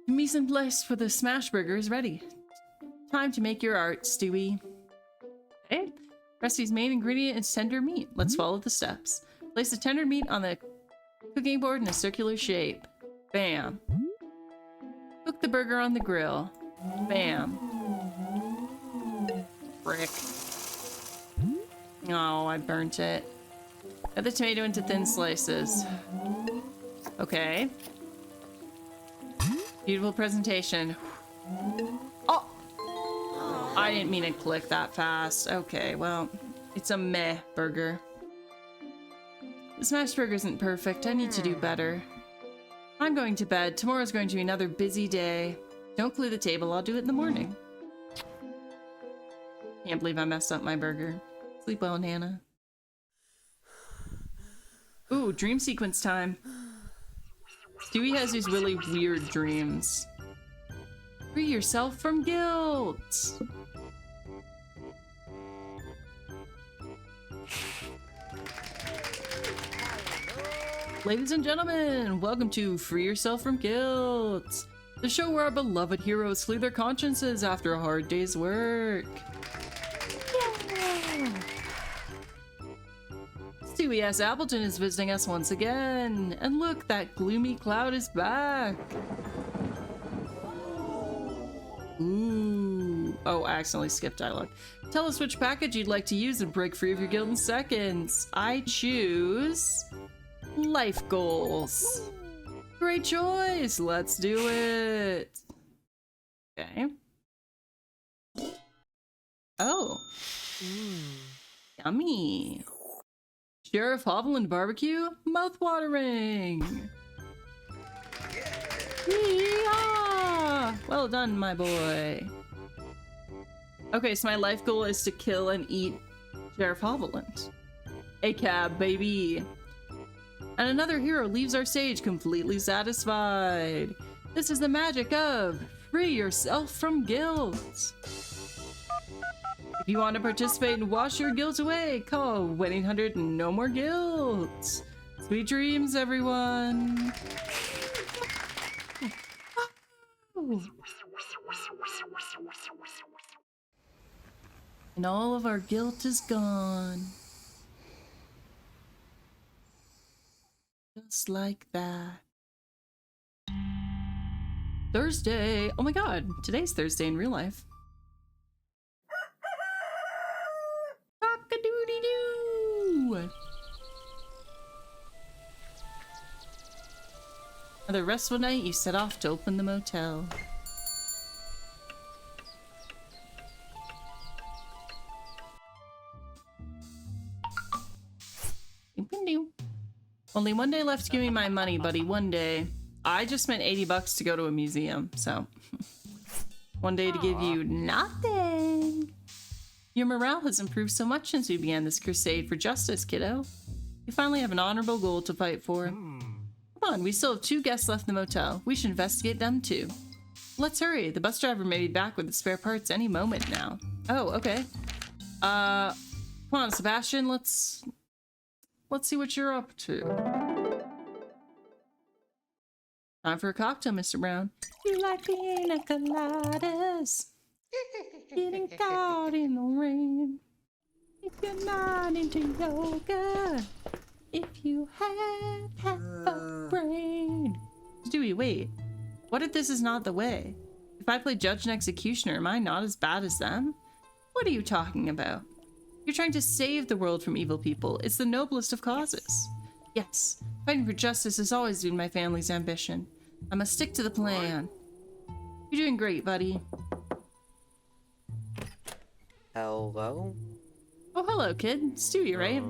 Speaker 1: Mise en place for the smash burger is ready. Time to make your art, Stewie. Okay. Recipe's main ingredient is tender meat. Let's follow the steps. Place the tender meat on the cooking board in a circular shape. Bam. Cook the burger on the grill. Bam. Frick. Oh, I burnt it. Cut the tomato into thin slices. Okay. Beautiful presentation. Oh! I didn't mean to click that fast. Okay, well, it's a meh burger. The smash burger isn't perfect. I need to do better. I'm going to bed. Tomorrow's going to be another busy day. Don't clear the table. I'll do it in the morning. Can't believe I messed up my burger. Sleep well, Nana. Ooh, dream sequence time. Stewie has these really weird dreams. Free yourself from guilt. Ladies and gentlemen, welcome to Free Yourself from Guilt, the show where our beloved heroes flee their consciences after a hard day's work. Yeah. Stewie S. Appleton is visiting us once again, and look, that gloomy cloud is back. Ooh. Oh, I accidentally skipped dialogue. Tell us which package you'd like to use and break free of your guilt in seconds. I choose life goals. Great choice. Let's do it. Okay. Oh. Yummy. Sheriff Hovland barbecue? Mouth-watering. Yeah! Well done, my boy. Okay, so my life goal is to kill and eat Sheriff Hovland. A cab, baby. And another hero leaves our stage completely satisfied. This is the magic of free yourself from guilt. If you want to participate and wash your guilt away, call 1-800 No More Guilt. Sweet dreams, everyone. And all of our guilt is gone. Just like that. Thursday. Oh my god, today's Thursday in real life. Cock-a-doodie-doo! Another restful night, you set off to open the motel. Only one day left to give me my money, buddy. One day. I just spent 80 bucks to go to a museum, so. One day to give you nothing. Your morale has improved so much since we began this crusade for justice, kiddo. You finally have an honorable goal to fight for. Come on, we still have 2 guests left in the motel. We should investigate them too. Let's hurry. The bus driver may be back with the spare parts any moment now. Oh, okay. Come on, Sebastian, let's see what you're up to. Time for a cocktail, Mr. Brown. You like pina coladas? Getting caught in the rain. If you're not into yoga, if you have half a brain. Stewie, wait. What if this is not the way? If I play judge and executioner, am I not as bad as them? What are you talking about? You're trying to save the world from evil people. It's the noblest of causes. Yes, fighting for justice has always been my family's ambition. I must stick to the plan. You're doing great, buddy.
Speaker 6: Hello?
Speaker 1: Oh, hello, kid. Stewie, right?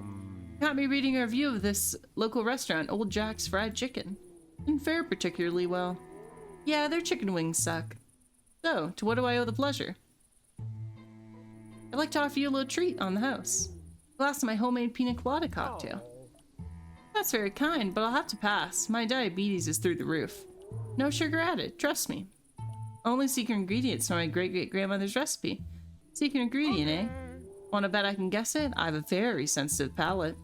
Speaker 1: Got me reading a review of this local restaurant, Old Jack's Fried Chicken. Didn't fare particularly well. Yeah, their chicken wings suck. So, to what do I owe the pleasure? I'd like to offer you a little treat on the house. A glass of my homemade pina colada cocktail. That's very kind, but I'll have to pass. My diabetes is through the roof. No sugar added, trust me. Only secret ingredients from my great-great-grandmother's recipe. Secret ingredient, eh? Wanna bet I can guess it? I have a very sensitive palate.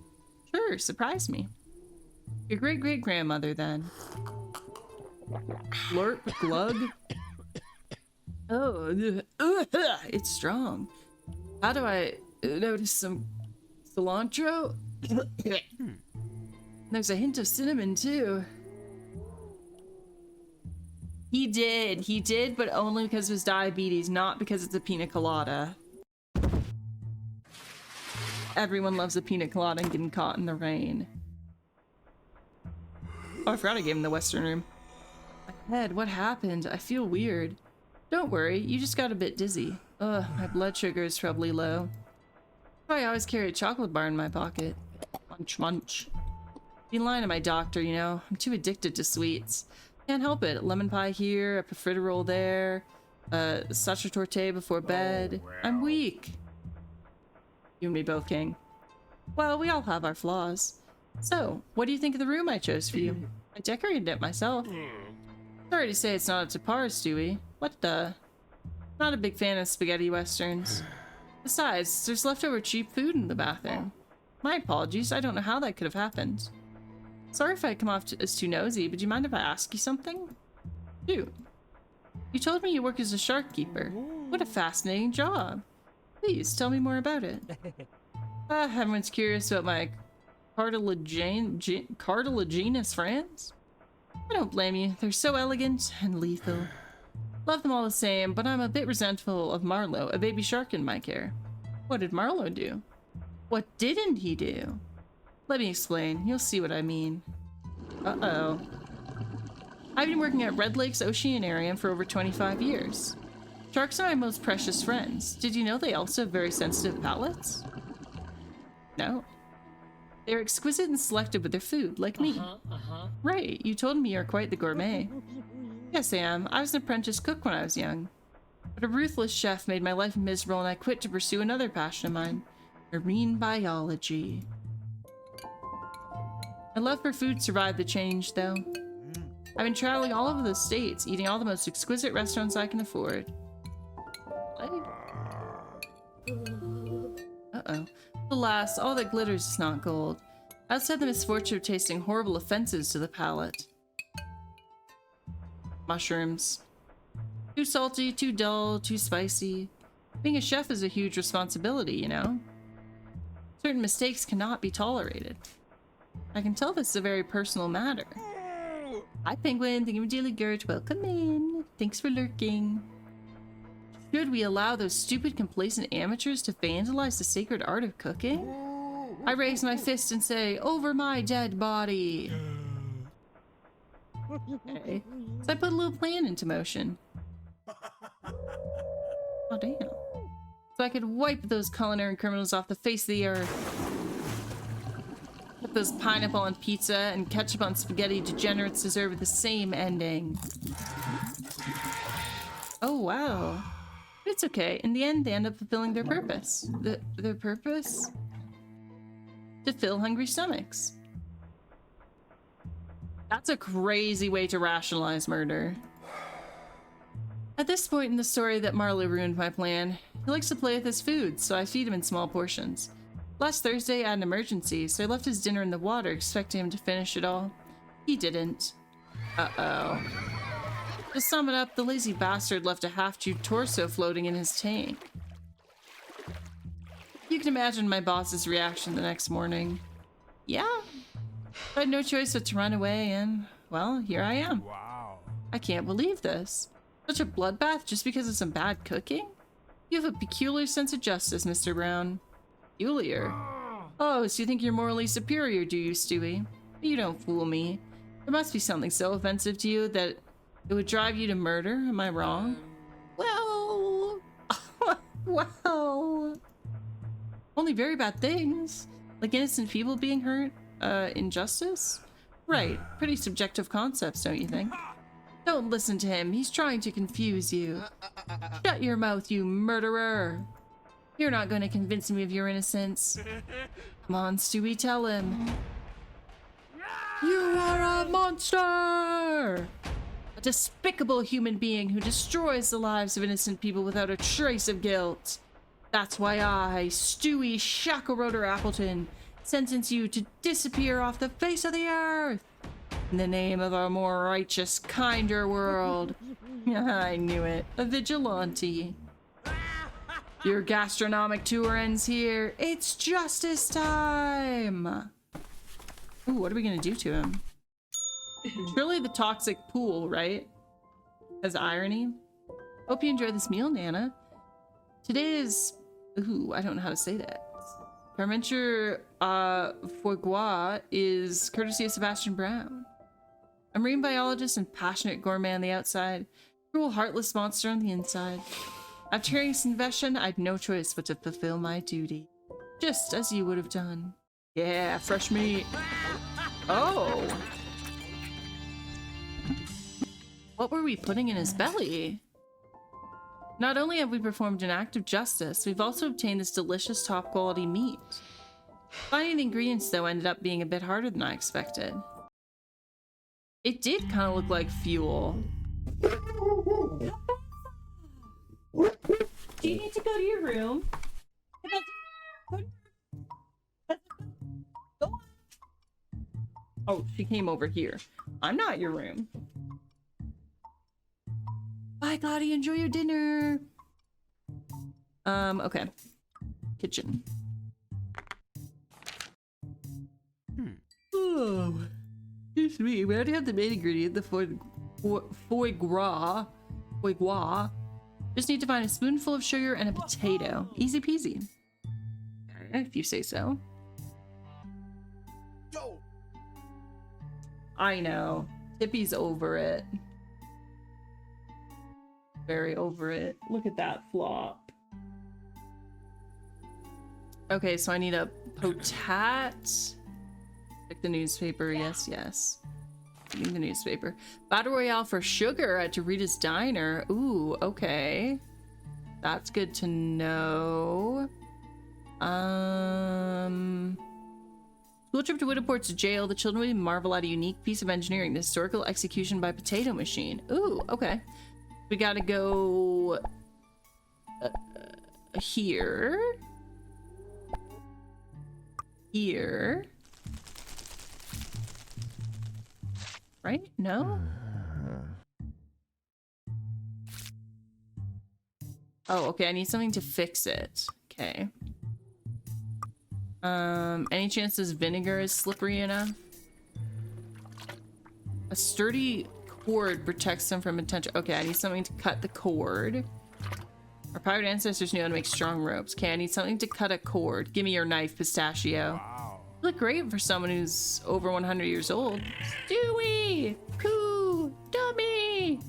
Speaker 1: Sure, surprise me. Your great-great-grandmother, then. Slurp, glug. Oh, it's strong. How do I notice some cilantro? There's a hint of cinnamon, too. He did, but only because of his diabetes, not because it's a pina colada. Everyone loves a pina colada and getting caught in the rain. Oh, I forgot I gave him the Western room. My head, what happened? I feel weird. Don't worry, you just got a bit dizzy. Ugh, my blood sugar is probably low. I always carry a chocolate bar in my pocket. Munch, munch. Been lying to my doctor, you know. I'm too addicted to sweets. Can't help it. Lemon pie here, a profiterole there, such a torte before bed. I'm weak. You and me both, King. Well, we all have our flaws. So, what do you think of the room I chose for you? I decorated it myself. Sorry to say it's not up to par, Stewie. What the? Not a big fan of spaghetti westerns. Besides, there's leftover cheap food in the bathroom. My apologies, I don't know how that could have happened. Sorry if I come off as too nosy, but do you mind if I ask you something? Shoot. You told me you work as a shark keeper. What a fascinating job. Please, tell me more about it. Everyone's curious about my cartilaginous friends. I don't blame you. They're so elegant and lethal. Love them all the same, but I'm a bit resentful of Marlowe, a baby shark in my care. What did Marlowe do? What didn't he do? Let me explain. You'll see what I mean. Uh-oh. I've been working at Red Lake's Oceanarium for over 25 years. Sharks are my most precious friends. Did you know they also have very sensitive palates? No. They're exquisite and selective with their food, like me. Right, you told me you're quite the gourmet. Yes, I am. I was an apprentice cook when I was young. But a ruthless chef made my life miserable and I quit to pursue another passion of mine. Marine biology. My love for food survived the change, though. I've been traveling all over the states, eating all the most exquisite restaurants I can afford. Uh-oh. Alas, all that glitters is not gold. I also had the misfortune of tasting horrible offenses to the palate. Mushrooms. Too salty, too dull, too spicy. Being a chef is a huge responsibility, you know? Certain mistakes cannot be tolerated. I can tell this is a very personal matter. Hi, Penguin. Thank you for Daily Gert. Welcome in. Thanks for lurking. Should we allow those stupid, complacent amateurs to vandalize the sacred art of cooking? I raise my fist and say, over my dead body. Okay. So I put a little plan into motion. Oh, damn. So I could wipe those culinary criminals off the face of the earth. Put those pineapple on pizza and ketchup on spaghetti degenerates deserve the same ending. Oh, wow. But it's okay. In the end, they end up fulfilling their purpose. Their purpose? To fill hungry stomachs. That's a crazy way to rationalize murder. At this point in the story that Marlowe ruined my plan, he likes to play with his food, so I feed him in small portions. Last Thursday I had an emergency, so I left his dinner in the water expecting him to finish it all. He didn't. Uh-oh. To sum it up, the lazy bastard left a half-chewed torso floating in his tank. You can imagine my boss's reaction the next morning. Yeah. I had no choice but to run away and, well, here I am.
Speaker 2: Wow.
Speaker 1: I can't believe this. Such a bloodbath just because of some bad cooking? You have a peculiar sense of justice, Mr. Brown. Peculiar? Oh, so you think you're morally superior, do you, Stewie? You don't fool me. There must be something so offensive to you that it would drive you to murder, am I wrong? Well... well... Only very bad things. Like Like innocent people being hurt? Injustice? Right. Pretty subjective concepts, don't you think? Don't listen to him. He's trying to confuse you. Shut your mouth, you murderer. You're not going to convince me of your innocence. Come on, Stewie, tell him. You are a monster! A despicable human being who destroys the lives of innocent people without a trace of guilt. That's why I, Stewie Shackleroder Appleton, sentence you to disappear off the face of the earth in the name of a more righteous, kinder world. I knew it. A vigilante. Your gastronomic tour ends here. It's justice time! Ooh, what are we gonna do to him? Surely the toxic pool, right? As irony. Hope you enjoy this meal, Nana. Today is... Ooh, I don't know how to say that. Parmentier foie gras is courtesy of Sebastian Brown. A marine biologist and passionate gourmet on the outside. Cruel, heartless monster on the inside. After hearing his confession, I'd no choice but to fulfill my duty. Just as you would have done. Yeah, fresh meat. Oh! What were we putting in his belly? Not only have we performed an act of justice, we've also obtained this delicious top-quality meat. Finding the ingredients, though, ended up being a bit harder than I expected. It did kind of look like fuel. Do you need to go to your room? Oh, she came over here. I'm not your room. Bye, Claudia. Enjoy your dinner. Okay. Kitchen. Oh, excuse me. We already have the main ingredient, the foie gras. Foie gras. Just need to find a spoonful of sugar and a potato. Easy peasy. If you say so.
Speaker 2: Go.
Speaker 1: I know. Tippy's over it. Very over it. Look at that flop. Okay, so I need a potat. Pick the newspaper. Yes, yes. Reading the newspaper. Battle Royale for sugar at Dorita's Diner. Ooh, okay. That's good to know. School trip to Widowport's jail. The children will marvel at a unique piece of engineering. The historical execution by potato machine. Ooh, okay. We gotta go... here. Here. Right? No? Oh, okay. I need something to fix it. Okay. Any chance this vinegar is slippery enough? A sturdy cord protects them from attention. Okay, I need something to cut the cord. Our pirate ancestors knew how to make strong ropes. Okay, I need something to cut a cord. Give me your knife, Pistachio.
Speaker 2: Wow.
Speaker 1: You look great for someone who's over 100 years old. Stewie! Coo! Dummy!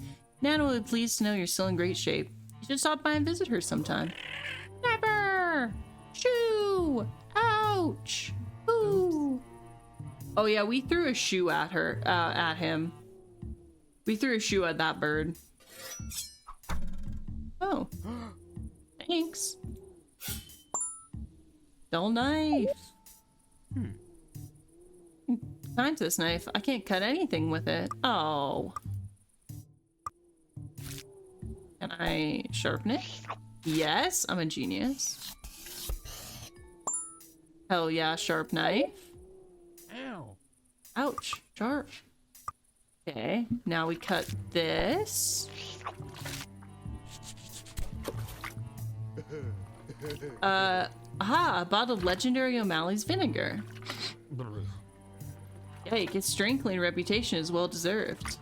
Speaker 1: Nana will be pleased to know you're still in great shape. You should stop by and visit her sometime. Never! Shoo! Ouch! Ooh! Oh yeah, we threw a shoe at her, at him. We threw a shoe at that bird. Oh. Thanks. Dull knife. Kind to this knife. I can't cut anything with it. Oh. Can I sharpen it? Yes, I'm a genius. Hell yeah, sharp knife.
Speaker 2: Ow.
Speaker 1: Ouch, sharp. Okay, now we cut this. Aha, a bottle of legendary O'Malley's vinegar. Yike, its strength clean reputation is well deserved.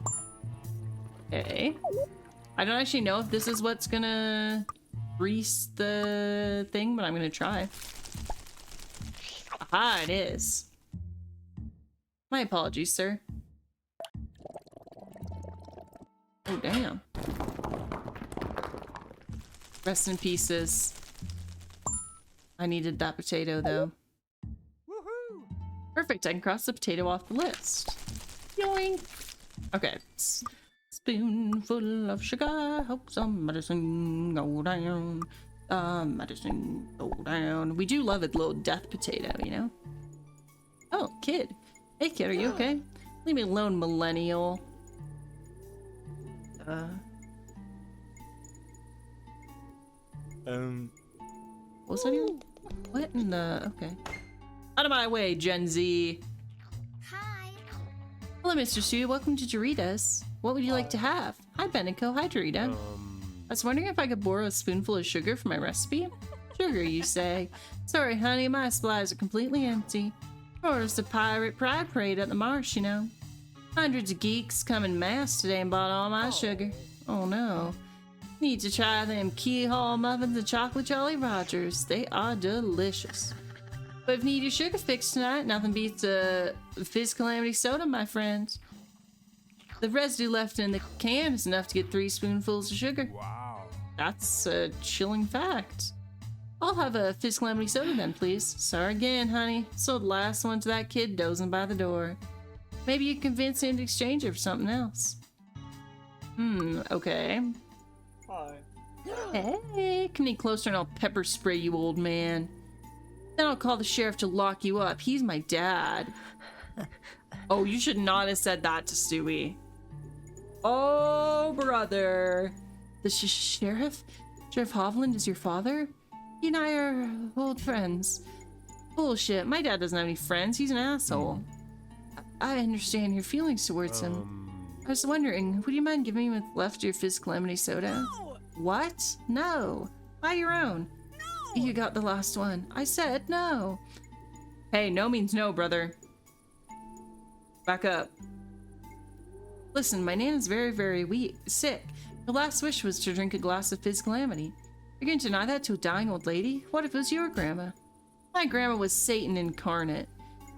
Speaker 1: Okay. I don't actually know if this is what's gonna grease the thing, but I'm gonna try. Aha, it is. My apologies, sir. Oh, damn. Rest in pieces. I needed that potato, though.
Speaker 2: Woohoo!
Speaker 1: Perfect, I can cross the potato off the list. Yoink! Okay. Spoonful of sugar, hope some medicine go down. Medicine go down. We do love a little death potato, you know? Oh, kid. Hey, kid, are you okay? Leave me alone, millennial. What's that here? What in the... Okay. Out of my way, Gen Z.
Speaker 4: Hi.
Speaker 1: Hello, Mr. Stewie. Welcome to Doritos. What would you like to have? Hi, Benico. Hi, Dorito. I was wondering if I could borrow a spoonful of sugar for my recipe. Sugar, you say? Sorry, honey. My supplies are completely empty. Or just a pirate pride parade at the marsh, you know. Hundreds of geeks come en masse today and bought all my sugar. Oh, no. Need to try them keyhole muffins and chocolate Jolly Rogers. They are delicious. But if you need your sugar fix tonight, nothing beats a Fizz Calamity soda, my friends. The residue left in the can is enough to get 3 spoonfuls of sugar.
Speaker 2: Wow.
Speaker 1: That's a chilling fact. I'll have a Fizz Calamity soda then, please. Sorry again, honey. Sold the last one to that kid dozing by the door. Maybe you can convince him to exchange it for something else. Okay.
Speaker 2: Hi.
Speaker 1: Hey, come any closer and I'll pepper spray you, old man. Then I'll call the sheriff to lock you up. He's my dad. Oh, you should not have said that to Stewie. Oh, brother. The sheriff? Sheriff Hovland is your father? He and I are old friends. Bullshit. My dad doesn't have any friends. He's an asshole. I understand your feelings towards him. I was wondering, would you mind giving me what's left of your Fizz Calamity soda?
Speaker 2: No!
Speaker 1: What? No. Buy your own.
Speaker 2: No!
Speaker 1: You got the last one. I said no. Hey, no means no, brother. Back up. Listen, my Nana's very, very sick. Her last wish was to drink a glass of Fizz Calamity. You're going to deny that to a dying old lady? What if it was your grandma? My grandma was Satan incarnate.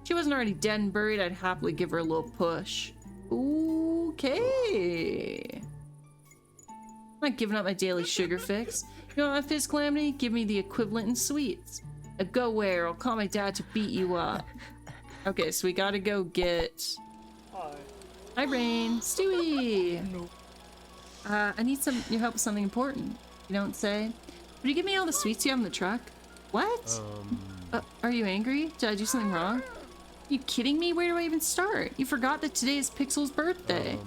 Speaker 1: If she wasn't already dead and buried, I'd happily give her a little push. Okay. I'm not giving up my daily sugar fix. You want my Fizz Calamity? Give me the equivalent in sweets. Go where? I'll call my dad to beat you up. Okay, so we gotta go get...
Speaker 2: Hi.
Speaker 1: Hi, Brain. Stewie!
Speaker 2: Nope.
Speaker 1: I need your help with something important. You don't say? Would you give me all the sweets you have in the truck? What? Are you angry? Did I do something wrong? Are you kidding me? Where do I even start? You forgot that today is Pixel's birthday.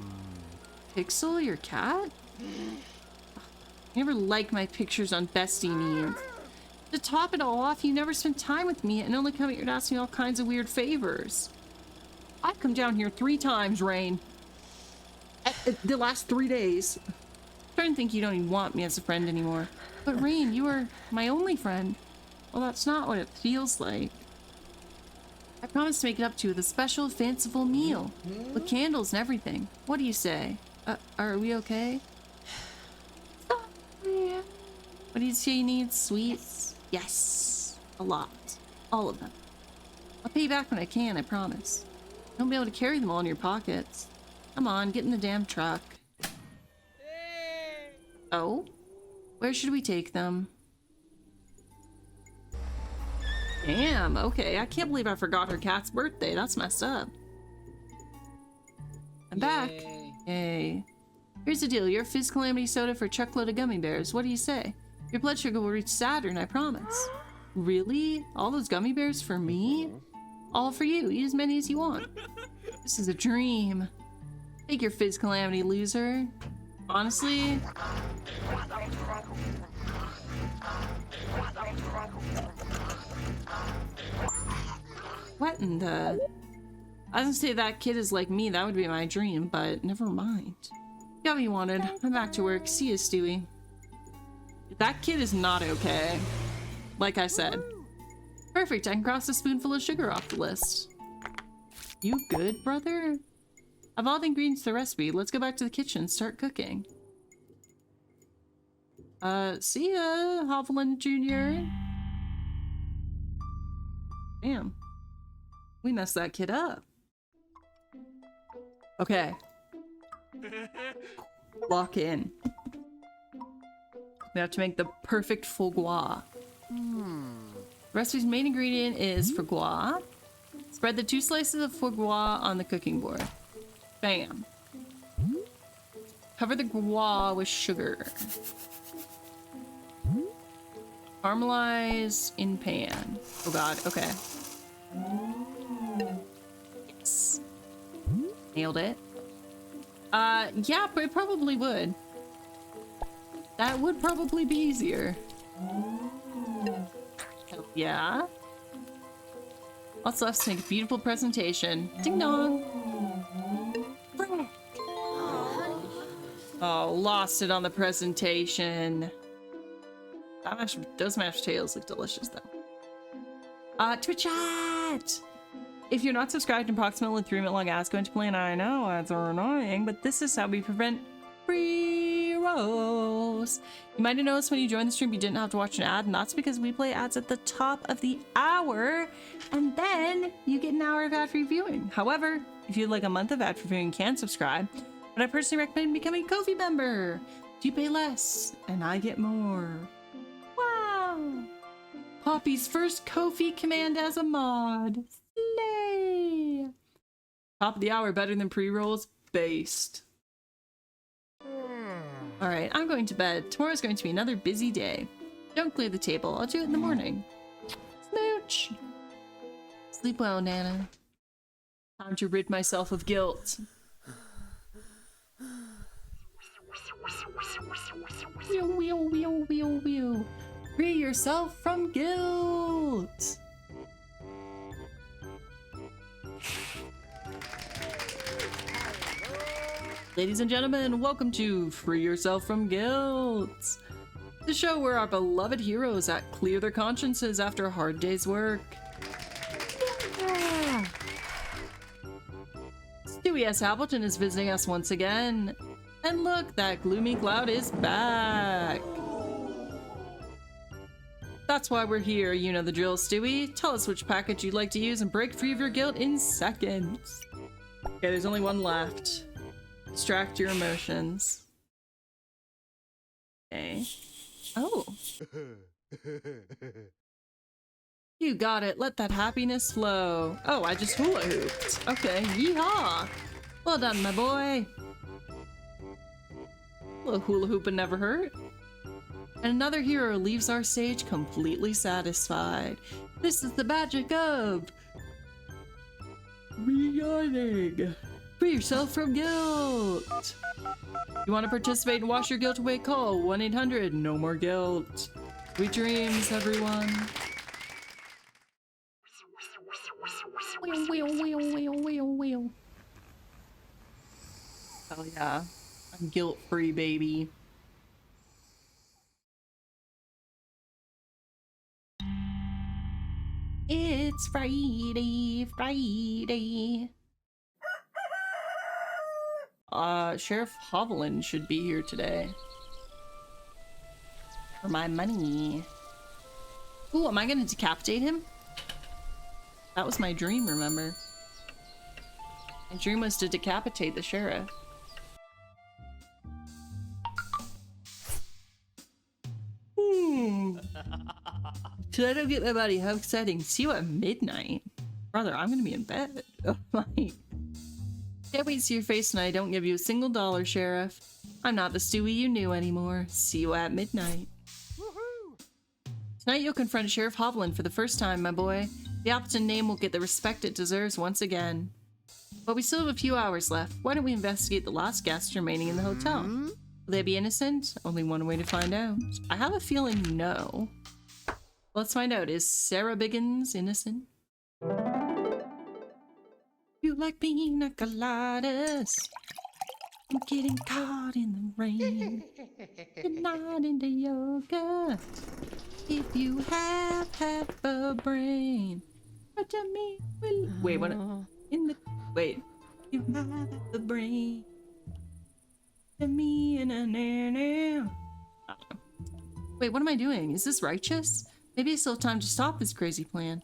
Speaker 1: Pixel, your cat? You never like my pictures on Bestie Needs. To top it all off, you never spend time with me and only come here to ask me all kinds of weird favors. I've come down here 3 times, Rain. The last 3 days. I'm starting to think you don't even want me as a friend anymore. But Rain, you are my only friend. Well, that's not what it feels like. I promised to make it up to you with a special, fanciful meal. With candles and everything. What do you say? Are we okay? What do you say you need? Sweets? Yes. A lot. All of them. I'll pay you back when I can, I promise. You won't be able to carry them all in your pockets. Come on, get in the damn truck. Oh? Where should we take them? Damn, okay. I can't believe I forgot her cat's birthday. That's messed up. I'm back. Yay. Here's the deal. Your Fizz Calamity soda for a truckload of gummy bears. What do you say? Your blood sugar will reach Saturn, I promise. Really? All those gummy bears for me? All for you. Eat as many as you want. This is a dream. Take your Fizz Calamity, loser. Honestly... What in the... I was gonna say that kid is like me. That would be my dream, but never mind. Got what you wanted. I'm back to work. See you, Stewie. That kid is not okay. Like I said. Perfect. I can cross a spoonful of sugar off the list. You good, brother? I've all the ingredients to the recipe. Let's go back to the kitchen and start cooking. See ya, Hovland Jr. Damn. We messed that kid up. Okay. Lock in. We have to make the perfect foie gras. The recipe's main ingredient is foie gras. Spread the 2 slices of foie gras on the cooking board. Bam. Cover the gras with sugar. Caramelize in pan. Oh god, okay. Yes. Nailed it. Yeah, but it probably would. That would probably be easier. Hell yeah. What's left to make a beautiful presentation? Ding dong. Oh, lost it on the presentation. Those mashed potatoes look delicious though. Twitch chat! If you're not subscribed, an approximately 3-minute long ads going to play, and I know ads are annoying, but this is how we prevent free rolls. You might have noticed when you joined the stream you didn't have to watch an ad, and that's because we play ads at the top of the hour, and then you get an hour of ad-free viewing. However, if you'd like a month of ad-free viewing, you can subscribe, but I personally recommend becoming a Ko-fi member. You pay less, and I get more. Wow! Poppy's first Ko-fi command as a mod. Slay! Top of the hour, better than pre-rolls? Based. Alright, I'm going to bed. Tomorrow's going to be another busy day. Don't clear the table. I'll do it in the morning. Smooch! Sleep well, Nana. Time to rid myself of guilt. Wheel, wheel, wheel, wheel, wheel. Free yourself from guilt! Ladies and gentlemen, welcome to Free Yourself from Guilt, the show where our beloved heroes clear their consciences after a hard day's work. Yeah. Stewie S. Appleton is visiting us once again. And look, that gloomy cloud is back. That's why we're here, you know the drill, Stewie. Tell us which package you'd like to use and break free of your guilt in seconds. Okay, there's only one left. Distract your emotions. Okay. Oh. You got it. Let that happiness flow. Oh, I just hula hooped. Okay, yeehaw. Well done, my boy. A little hula hooping never hurt. And another hero leaves our stage completely satisfied. This is the magic of reyarning. Free yourself from guilt. You want to participate and wash your guilt away? Call 1-800-NO-MORE-GUILT. Sweet dreams, everyone. Wheel, wheel, wheel, wheel, wheel, wheel. Hell yeah. I'm guilt-free, baby. It's Friday, Friday. Sheriff Hovland should be here today. For my money. Ooh, am I gonna decapitate him? That was my dream, remember? My dream was to decapitate the sheriff. So I don't get my body, how exciting. See you at midnight. Brother, I'm gonna be in bed. Oh my. Can't wait to see your face and I don't give you a single dollar, Sheriff. I'm not the Stewie you knew anymore. See you at midnight. Tonight you'll confront Sheriff Hovland for the first time, my boy. The Appleton name will get the respect it deserves once again. But we still have a few hours left. Why don't we investigate the last guests remaining in the hotel? Will they be innocent? Only one way to find out. I have a feeling no. Let's find out. Is Sarah Biggins innocent? You like pina coladas? I'm getting caught in the rain. You're not into yoga. If you have half a brain, what do me will wait, what in the wait. You have the brain. To me and a now. Wait, what am I doing? Is this righteous? Maybe it's still time to stop this crazy plan.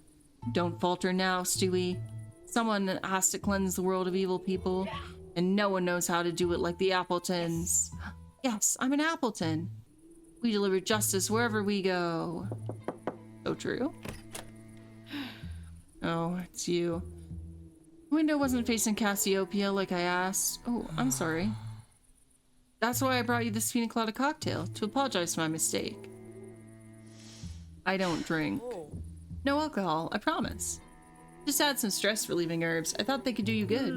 Speaker 1: Don't falter now, Stewie. Someone has to cleanse the world of evil people, and no one knows how to do it like the Appletons. Yes, I'm an Appleton. We deliver justice wherever we go. So true. Oh, it's you. Window wasn't facing Cassiopeia like I asked. Oh, I'm sorry. That's why I brought you this pina colada cocktail, to apologize for my mistake. I don't drink.
Speaker 3: Oh.
Speaker 1: No alcohol, I promise. Just add some stress-relieving herbs. I thought they could do you good.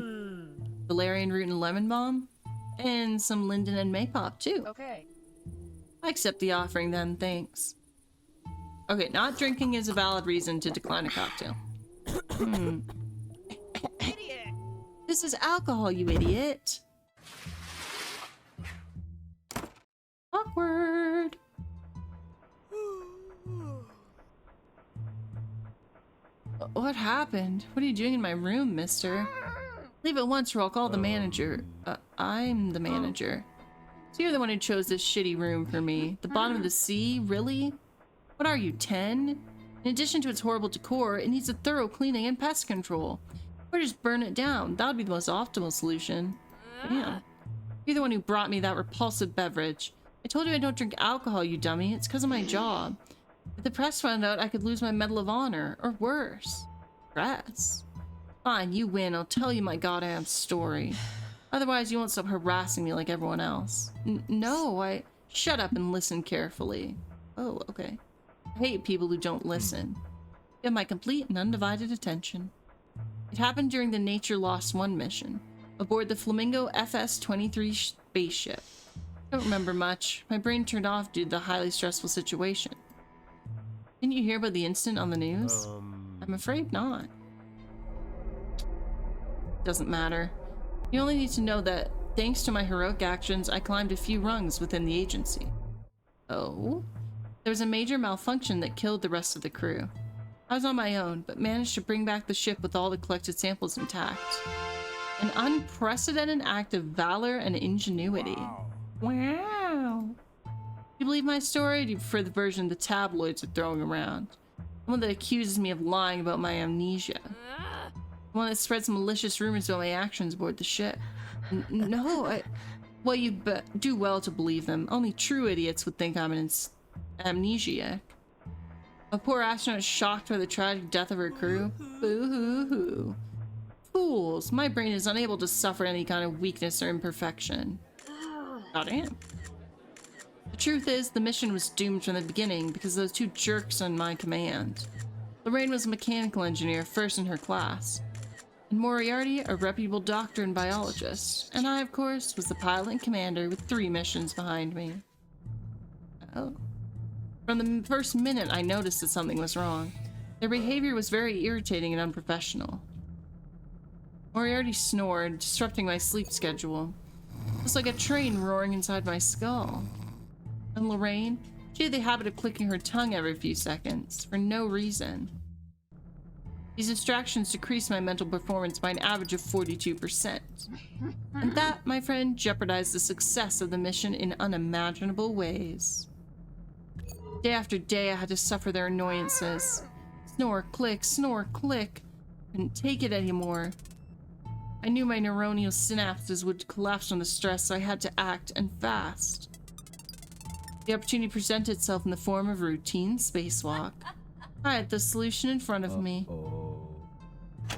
Speaker 1: Valerian root and lemon balm? And some linden and maypop, too.
Speaker 3: Okay.
Speaker 1: I accept the offering then, thanks. Okay, not drinking is a valid reason to decline a cocktail.
Speaker 3: Idiot.
Speaker 1: This is alcohol, you idiot. Awkward. What happened? What are you doing in my room, mister? Leave at once or I'll call the manager. I'm the manager. So you're the one who chose this shitty room for me. The bottom of the sea? Really? What are you, 10? In addition to its horrible decor, it needs a thorough cleaning and pest control. Or just burn it down. That would be the most optimal solution. Damn. You're the one who brought me that repulsive beverage. I told you I don't drink alcohol, you dummy. It's because of my job. If the press found out, I could lose my Medal of Honor. Or worse. Press. Fine, you win. I'll tell you my goddamn story. Otherwise, you won't stop harassing me like everyone else. No, I... Shut up and listen carefully. Oh, okay. I hate people who don't listen. You have my complete and undivided attention. It happened during the Nature Lost 1 mission, aboard the Flamingo FS-23 spaceship. I don't remember much. My brain turned off due to the highly stressful situation. Didn't you hear about the incident on the news? I'm afraid not. Doesn't matter. You only need to know that, thanks to my heroic actions, I climbed a few rungs within the agency. Oh? There was a major malfunction that killed the rest of the crew. I was on my own, but managed to bring back the ship with all the collected samples intact. An unprecedented act of valor and ingenuity. Wow. You believe my story, or do you prefer the version the tabloids are throwing around? The one that accuses me of lying about my amnesia. The one that spreads malicious rumors about my actions aboard the ship. No, well, you do well to believe them. Only true idiots would think I'm an amnesiac. A poor astronaut shocked by the tragic death of her crew? Boo-hoo-hoo. Fools, my brain is unable to suffer any kind of weakness or imperfection. Goddamn. The truth is, the mission was doomed from the beginning because of those two jerks on my command. Lorraine was a mechanical engineer, first in her class. And Moriarty, a reputable doctor and biologist. And I, of course, was the pilot and commander with 3 missions behind me. Oh. From the first minute, I noticed that something was wrong. Their behavior was very irritating and unprofessional. Moriarty snored, disrupting my sleep schedule. It was like a train roaring inside my skull. And Lorraine, she had the habit of clicking her tongue every few seconds, for no reason. These distractions decreased my mental performance by an average of 42%. And that, my friend, jeopardized the success of the mission in unimaginable ways. Day after day, I had to suffer their annoyances. Snore, click. Couldn't take it anymore. I knew my neuronal synapses would collapse from the stress, so I had to act, and fast. The opportunity presented itself in the form of a routine spacewalk. I had the solution in front of me.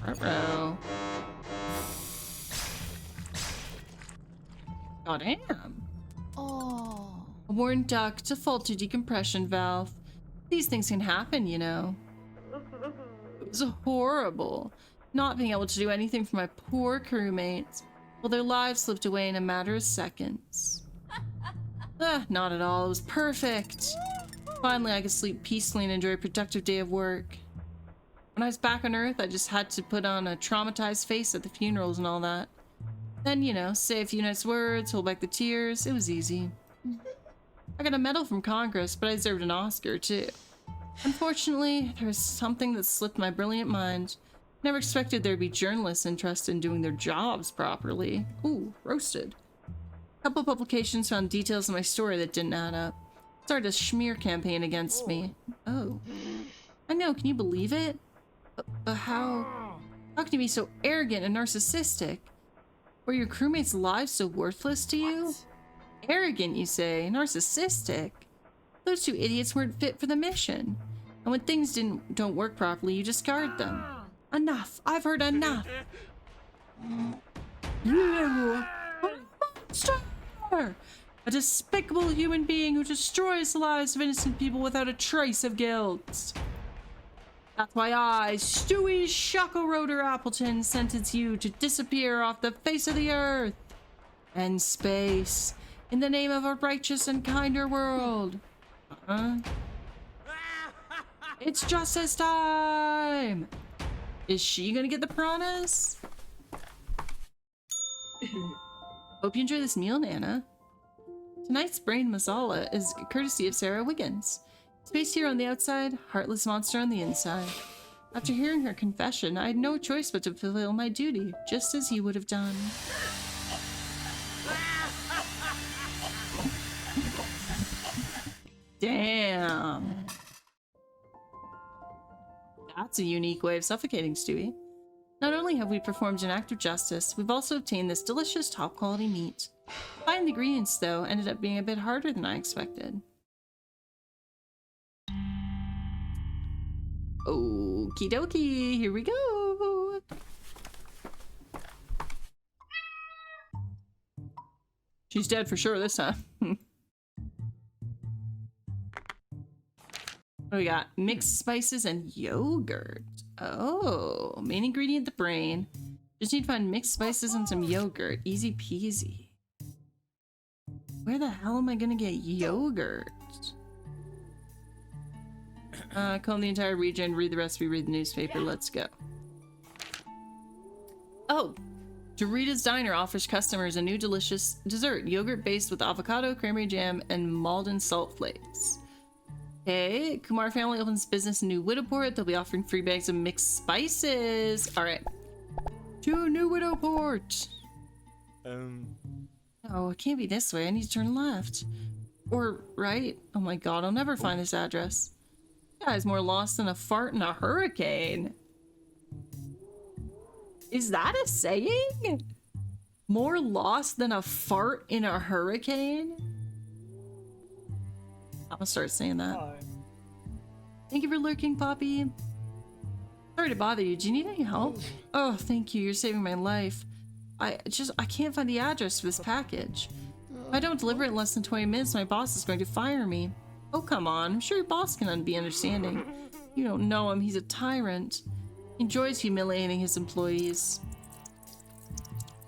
Speaker 1: Uh-oh. Goddamn.
Speaker 4: Oh.
Speaker 1: A worn duct, a faulty decompression valve. These things can happen, you know. It was horrible. Not being able to do anything for my poor crewmates, while their lives slipped away in a matter of seconds. Not at all. It was perfect. Finally, I could sleep peacefully and enjoy a productive day of work. When I was back on Earth, I just had to put on a traumatized face at the funerals and all that. Then, you know, say a few nice words, hold back the tears. It was easy. I got a medal from Congress, but I deserved an Oscar, too. Unfortunately, there was something that slipped my brilliant mind. Never expected there'd be journalists interested in doing their jobs properly. Ooh, roasted. A couple publications found details of my story that didn't add up. Started a smear campaign against me. Oh. I know, can you believe it? But how can you be so arrogant and narcissistic? Were your crewmates' lives so worthless to you? Arrogant, you say? Narcissistic? Those 2 idiots weren't fit for the mission. And when things don't work properly, you discard them. Enough! I've heard enough! You are a monster! A despicable human being who destroys the lives of innocent people without a trace of guilt. That's why I, Stewie Shacklroder Appleton, sentence you to disappear off the face of the earth and space in the name of a righteous and kinder world. It's justice time! Is she gonna get the piranhas? Hope you enjoy this meal, Nana. Tonight's brain masala is courtesy of Sarah Wiggins. Space hero on the outside, heartless monster on the inside. After hearing her confession, I had no choice but to fulfill my duty, just as you would have done. Damn. That's a unique way of suffocating, Stewie. Not only have we performed an act of justice, we've also obtained this delicious top-quality meat. Finding the ingredients, though, ended up being a bit harder than I expected. Okie dokie, here we go! She's dead for sure this time. What do we got? Mixed spices and yogurt. Oh, main ingredient, the brain. Just need to find mixed spices and some yogurt. Easy peasy. Where the hell am I gonna get yogurt? Comb the entire region, read the recipe, read the newspaper. Let's go. Oh, Dorita's Diner offers customers a new delicious dessert. Yogurt based with avocado, cranberry jam, and Malden salt flakes. Okay, Kumar family opens business in New Widowport. They'll be offering free bags of mixed spices. All right. To New Widowport. Oh, it can't be this way. I need to turn left. Or right. Oh my god, I'll never find this address. This guy's more lost than a fart in a hurricane. Is that a saying? More lost than a fart in a hurricane? I'm gonna start saying that.
Speaker 2: Hi.
Speaker 1: Thank you for lurking, Poppy. Sorry to bother you. Do you need any help? Oh, thank you. You're saving my life. I can't find the address for this package. If I don't deliver it in less than 20 minutes, my boss is going to fire me. Oh, come on. I'm sure your boss can be understanding. You don't know him. He's a tyrant. He enjoys humiliating his employees.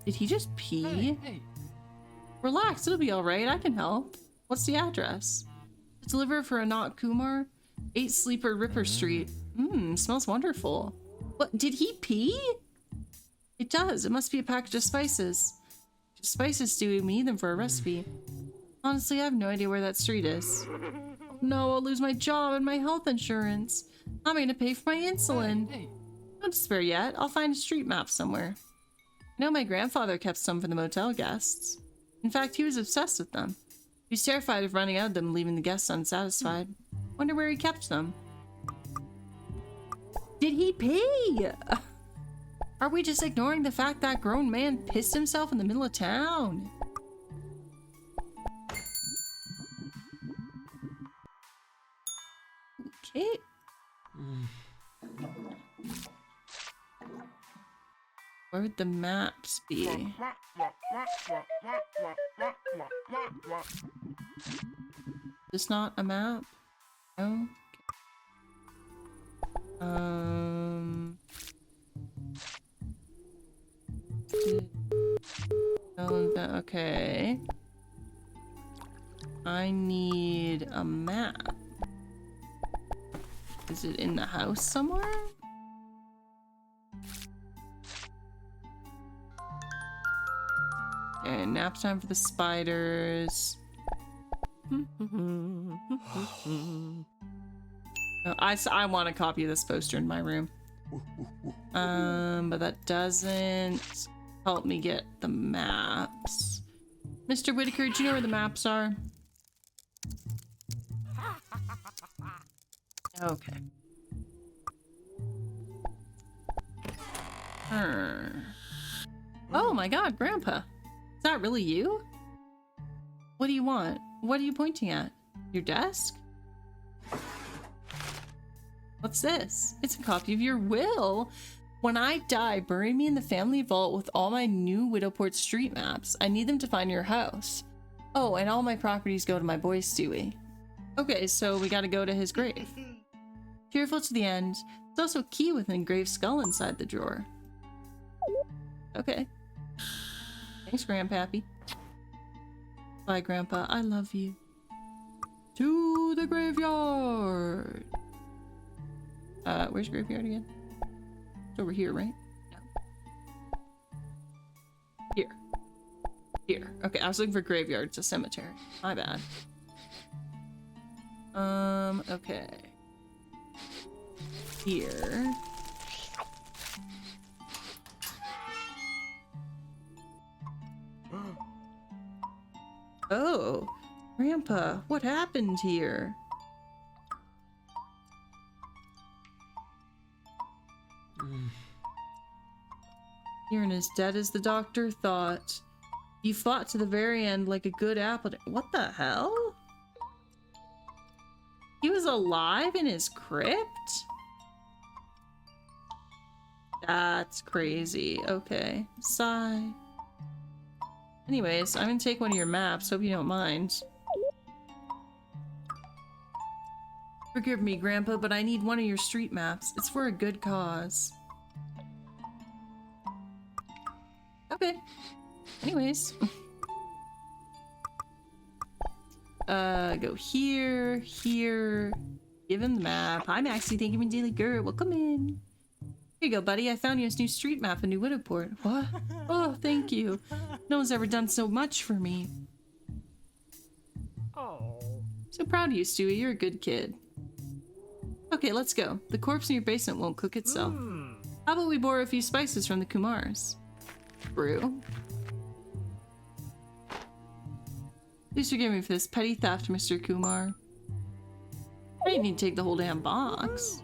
Speaker 1: Did he just pee?
Speaker 5: Hey.
Speaker 1: Relax. It'll be all right. I can help. What's the address? Deliver for Anat Kumar, 8 Sleeper Ripper Street. Smells wonderful. What, did he pee? It does. It must be a package of spices. Spices, Stewie. We need them for a recipe. Honestly, I have no idea where that street is. Oh, no, I'll lose my job and my health insurance. I'm gonna pay for my insulin.
Speaker 5: Hey.
Speaker 1: Don't despair yet. I'll find a street map somewhere. I know my grandfather kept some for the motel guests. In fact, he was obsessed with them. He was terrified of running out of them and leaving the guests unsatisfied. Wonder where he kept them. Did he pee? Are we just ignoring the fact that grown man pissed himself in the middle of town? Okay. Where would the maps be? This not a map? No? Okay. I need a map. Is it in the house somewhere? Okay, nap time for the spiders. No, I want a copy of this poster in my room. But that doesn't help me get the maps. Mr. Whitaker, do you know where the maps are? Okay. Oh my god, Grandpa. Is that really you? What do you want? What are you pointing at? Your desk? What's this? It's a copy of your will. When I die, bury me in the family vault with all my new Widowport street maps. I need them to find your house. Oh, and all my properties go to my boy Stewie. Okay, so we gotta go to his grave. Cheerful to the end. There's also a key with an engraved skull inside the drawer. Okay. Thanks, Grandpappy. Bye, Grandpa. I love you. To the graveyard! Where's graveyard again? It's over here, right? No. Here. Here. Okay, I was looking for graveyard. It's a cemetery. My bad. Okay. Here. Oh, Grandpa, what happened here? You're as dead as the doctor thought. You fought to the very end like a good apple. What the hell? He was alive in his crypt? That's crazy. Okay. Sigh. Anyways, I'm gonna take one of your maps. Hope you don't mind. Forgive me, Grandpa, but I need one of your street maps. It's for a good cause. Okay. Anyways. Go here, here. Give him the map. Hi, Maxie. Thank you, my daily girl. Welcome in. Here you go, buddy. I found you his new street map in New Widowport. What? Oh, thank you. No one's ever done so much for me.
Speaker 2: Oh.
Speaker 1: So proud of you, Stewie. You're a good kid. Okay, let's go. The corpse in your basement won't cook itself. How about we borrow a few spices from the Kumars? Brew. Please forgive me for this petty theft, Mr. Kumar. I didn't need to take the whole damn box.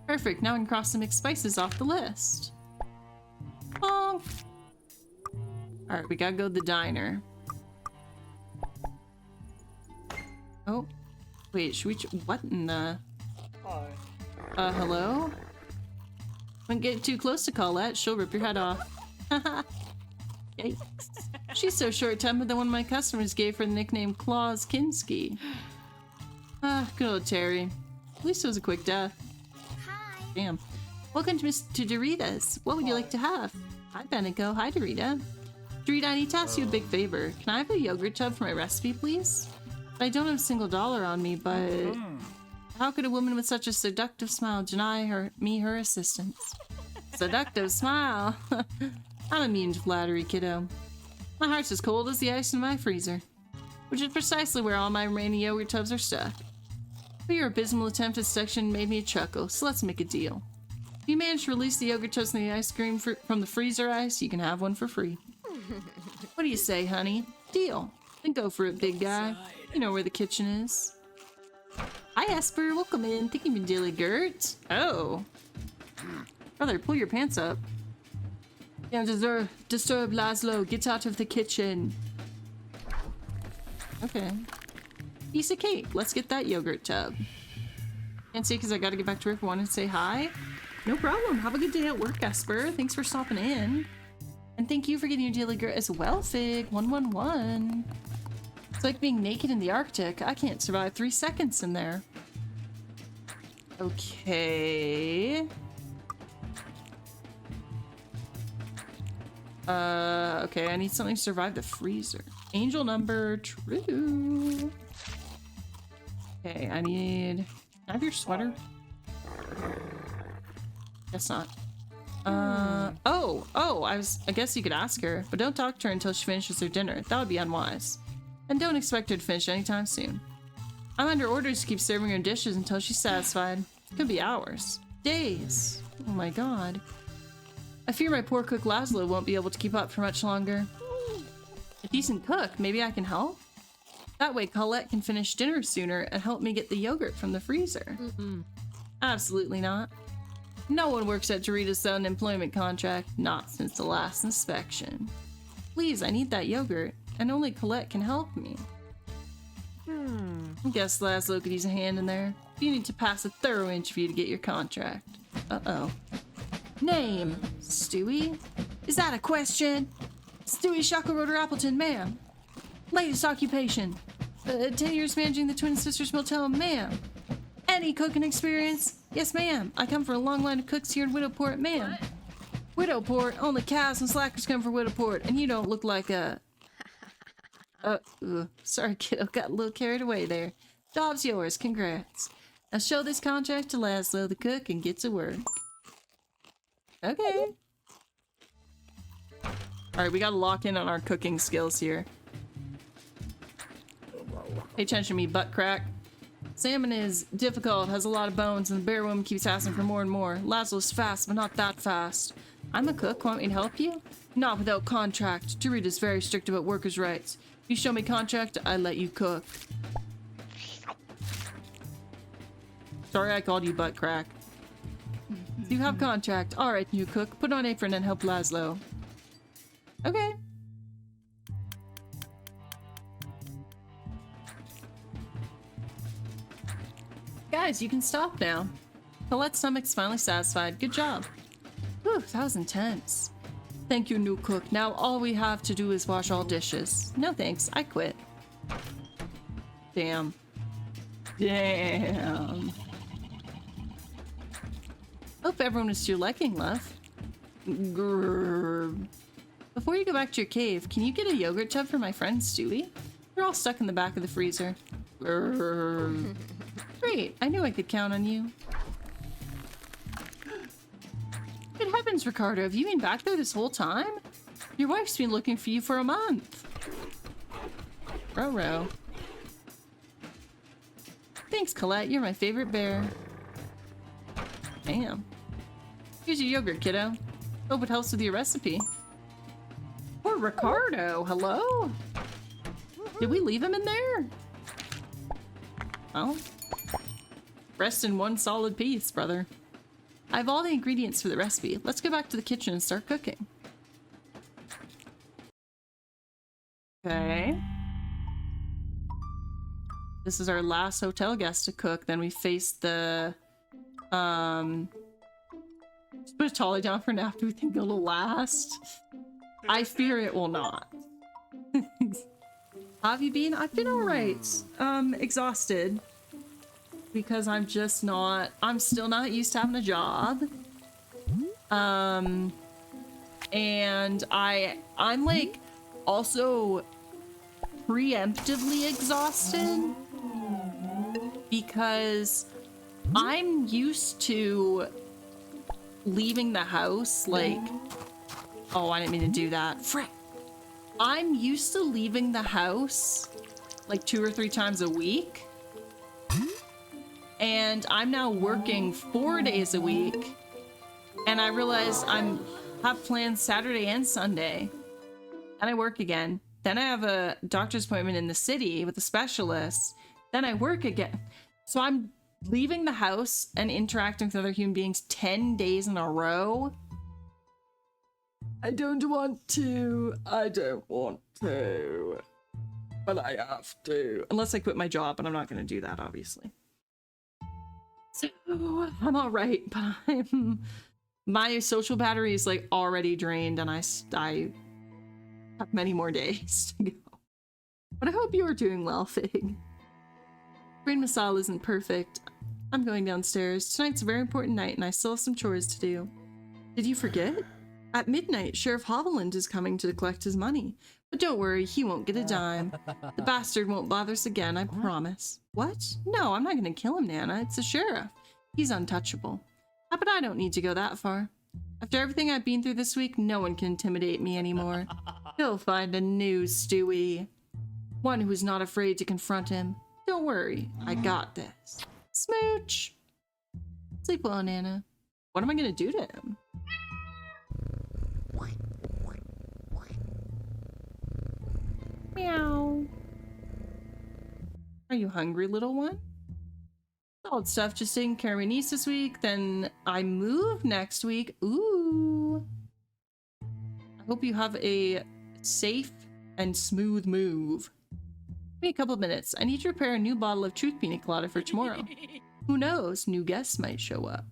Speaker 1: Perfect, now I can cross some mixed spices off the list. Oh. Alright, we gotta go to the diner. Oh. Wait, should we what in the...
Speaker 2: Hi.
Speaker 1: Hello? Don't get too close to Colette, she'll rip your head off. Yikes. She's so short-tempered that one of my customers gave her the nickname Claus Kinski. Ah, good old Terry. At least it was a quick death.
Speaker 4: Hi.
Speaker 1: Damn. Welcome to Doritas. What would you like to have? Hi, Benico. Hi, Dorita. Dorita, I need to ask you a big favor. Can I have a yogurt tub for my recipe, please? I don't have a single dollar on me, but... How could a woman with such a seductive smile deny me her assistance? Seductive smile? I'm immune to flattery, kiddo. My heart's as cold as the ice in my freezer. Which is precisely where all my remaining yogurt tubs are stuck. But your abysmal attempt at seduction made me a chuckle, so let's make a deal. If you manage to release the yogurt tubs and the ice cream from the freezer ice, you can have one for free. What do you say, honey? Deal. Then go for it, big guy. You know where the kitchen is. Hi, Esper. Welcome in. Thank you, my daily Gert. Oh. Brother, pull your pants up. Don't disturb Laszlo. Get out of the kitchen. Okay. Piece of cake. Let's get that yogurt tub. Can't say because I gotta get back to work. Want to say hi? No problem. Have a good day at work, Esper. Thanks for stopping in. And thank you for getting your daily Gert as well, Fig111. It's like being naked in the Arctic. I can't survive 3 seconds in there. Okay. Okay, I need something to survive the freezer. Angel number, true. Okay, I need... Can I have your sweater? Guess not. I guess you could ask her, but don't talk to her until she finishes her dinner. That would be unwise. And don't expect her to finish anytime soon. I'm under orders to keep serving her dishes until she's satisfied. It could be hours. Days. Oh my god. I fear my poor cook Laszlo won't be able to keep up for much longer. A decent cook, maybe I can help? That way Colette can finish dinner sooner and help me get the yogurt from the freezer. Absolutely not. No one works at Dorita's without an employment contract, not since the last inspection. Please, I need that yogurt, and only Colette can help me. I guess Laszlo could use a hand in there. You need to pass a thorough interview to get your contract. Uh-oh. Name, Stewie. Is that a question? Stewie Shacklroder Appleton, ma'am. Latest occupation. 10 years managing the Twin Sisters Motel, ma'am. Any cooking experience? Yes, ma'am. I come from a long line of cooks here in Widowport, ma'am. Widowport? Only cows and slackers come from Widowport, and you don't look like a... sorry, kiddo. Got a little carried away there. Job's yours. Congrats. Now show this contract to Laszlo the cook and get to work. Okay. Alright, we gotta lock in on our cooking skills here. Pay attention to me, butt crack. Salmon is difficult, has a lot of bones, and the bear woman keeps asking for more and more. Laszlo's fast, but not that fast. I'm a cook, want me to help you? Not without contract. Dorita's very strict about workers' rights. If you show me contract, I let you cook. Sorry I called you butt crack. You have contract. Alright, you cook. Put on apron and help Laszlo. Okay. Guys, you can stop now. Colette's stomach's finally satisfied. Good job. Whew, that was intense. Thank you, new cook. Now all we have to do is wash all dishes. No thanks, I quit. Damn. Damn. Hope everyone is to your liking, love. Grrr. Before you go back to your cave, can you get a yogurt tub for my friend Stewie? They're all stuck in the back of the freezer. Grrr. Great, I knew I could count on you. Good heavens, Ricardo, have you been back there this whole time? Your wife's been looking for you for a month. Row. Thanks, Colette, you're my favorite bear. Damn. Here's your yogurt, kiddo. Hope it helps with your recipe. Poor Ricardo, hello? Did we leave him in there? Oh. Rest in one solid piece, brother. I have all the ingredients for the recipe. Let's go back to the kitchen and start cooking. Okay. This is our last hotel guest to cook. Then we face the... Just put a trolley down for now. Do we think it'll last? I fear it will not. How have you been? I've been alright. Exhausted. Because I'm just not... I'm still not used to having a job. And I'm like also preemptively exhausted because I'm used to leaving the house like... Oh, I didn't mean to do that. Frick. I'm used to leaving the house like 2 or 3 times a week. And I'm now working 4 days a week. And I realize have plans Saturday and Sunday. Then I work again. Then I have a doctor's appointment in the city with a specialist. Then I work again. So I'm leaving the house and interacting with other human beings 10 days in a row. I don't want to. But I have to. Unless I quit my job, and I'm not going to do that, obviously. So, I'm alright, but my social battery is like already drained and I have many more days to go. But I hope you are doing well, Fig. Brain masala isn't perfect. I'm going downstairs. Tonight's a very important night and I still have some chores to do. Did you forget? At midnight, Sheriff Hoveland is coming to collect his money. But don't worry, he won't get a dime. The bastard won't bother us again, I promise. What? No, I'm not gonna kill him, Nana. It's the sheriff. He's untouchable. But I don't need to go that far. After everything I've been through this week, no one can intimidate me anymore. He'll find a new Stewie. One who's not afraid to confront him. Don't worry, I got this. Smooch! Sleep well, Nana. What am I gonna do to him? Meow. Are you hungry, little one? Solid stuff, just taking care of my niece this week, then I move next week. Ooh. I hope you have a safe and smooth move. Give me a couple of minutes. I need to prepare a new bottle of Truth Pina Colada for tomorrow. Who knows? New guests might show up.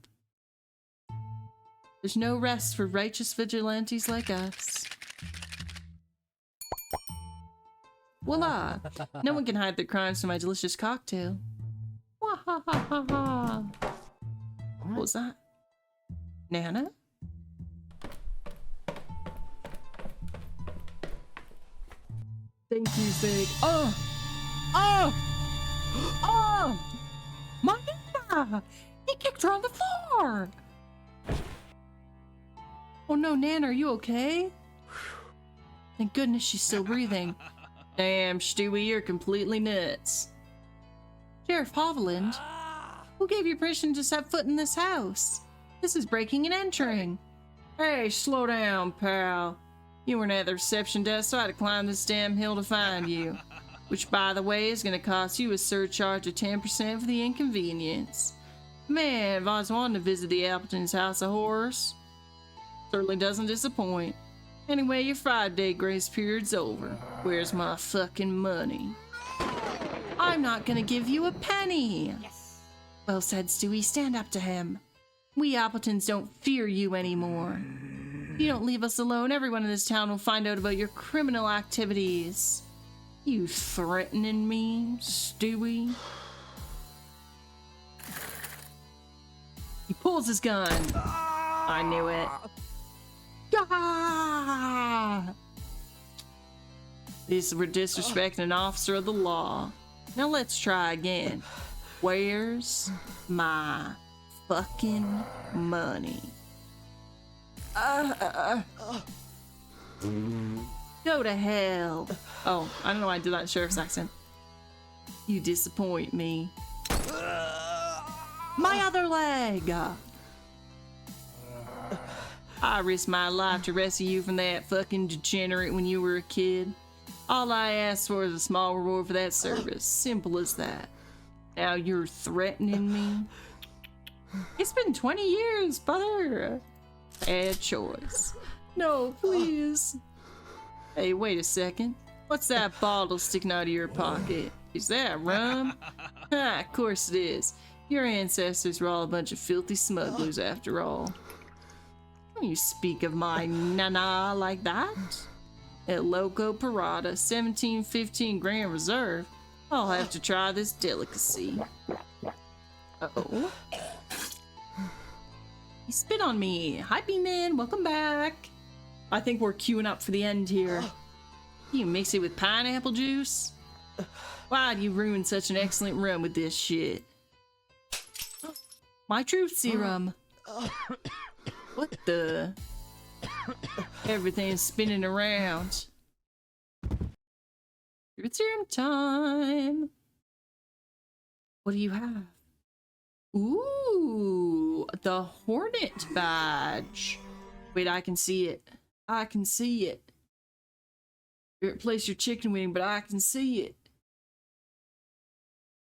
Speaker 1: There's no rest for righteous vigilantes like us. Voila! No one can hide their crimes from my delicious cocktail. Wahahaha! What was that? Nana? Thank you, Fig. Oh! Oh! Oh! My Nana! He kicked her on the floor! Oh no, Nana, are you okay? Thank goodness she's still breathing. Damn, Stewie, you're completely nuts. Sheriff Hovland, who gave you permission to set foot in this house? This is breaking and entering. Hey, slow down, pal. You weren't at the reception desk, so I had to climb this damn hill to find you. Which, by the way, is gonna cost you a surcharge of 10% for the inconvenience. Man, if I was wanting to visit the Appleton's House of Horrors, certainly doesn't disappoint. Anyway, your 5-day grace period's over. Where's my fucking money? I'm not gonna give you a penny!
Speaker 2: Yes.
Speaker 1: Well said, Stewie. Stand up to him. We Appletons don't fear you anymore. If you don't leave us alone, everyone in this town will find out about your criminal activities. You threatening me, Stewie? He pulls his gun. I knew it. Ah! This we're disrespecting an officer of the law. Now let's try again. Where's my fucking money? Go to hell. Oh, I don't know why I did that in sheriff's accent. You disappoint me. My other leg! I risked my life to rescue you from that fucking degenerate when you were a kid. All I asked for is a small reward for that service. Simple as that. Now you're threatening me? It's been 20 years, brother. Bad choice. No, please. Hey, wait a second. What's that bottle sticking out of your pocket? Is that rum? Ah, of course it is. Your ancestors were all a bunch of filthy smugglers after all. You speak of my nana like that? El Loco Parada, 1715 Grand Reserve. I'll have to try this delicacy. Uh-oh. He spit on me. Hi, B-Man. Welcome back. I think we're queuing up for the end here. You mix it with pineapple juice? Why'd you ruin such an excellent rum with this shit? My truth serum. What the? Everything's spinning around. Truth serum time. What do you have? Ooh, the Hornet badge. Wait, I can see it. I can see it. Replace your chicken wing, but I can see it.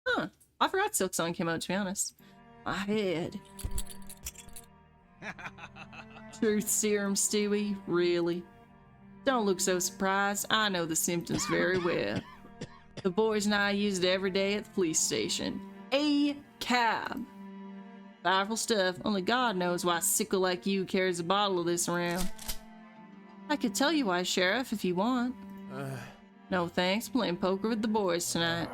Speaker 1: Huh. I forgot Silk Song came out, to be honest. My head. Truth serum, Stewie? Really? Don't look so surprised. I know the symptoms very well. The boys and I use it every day at the police station. A cab. Powerful stuff. Only God knows why a sickle like you carries a bottle of this around. I could tell you why, Sheriff, if you want. No thanks. Playing poker with the boys tonight.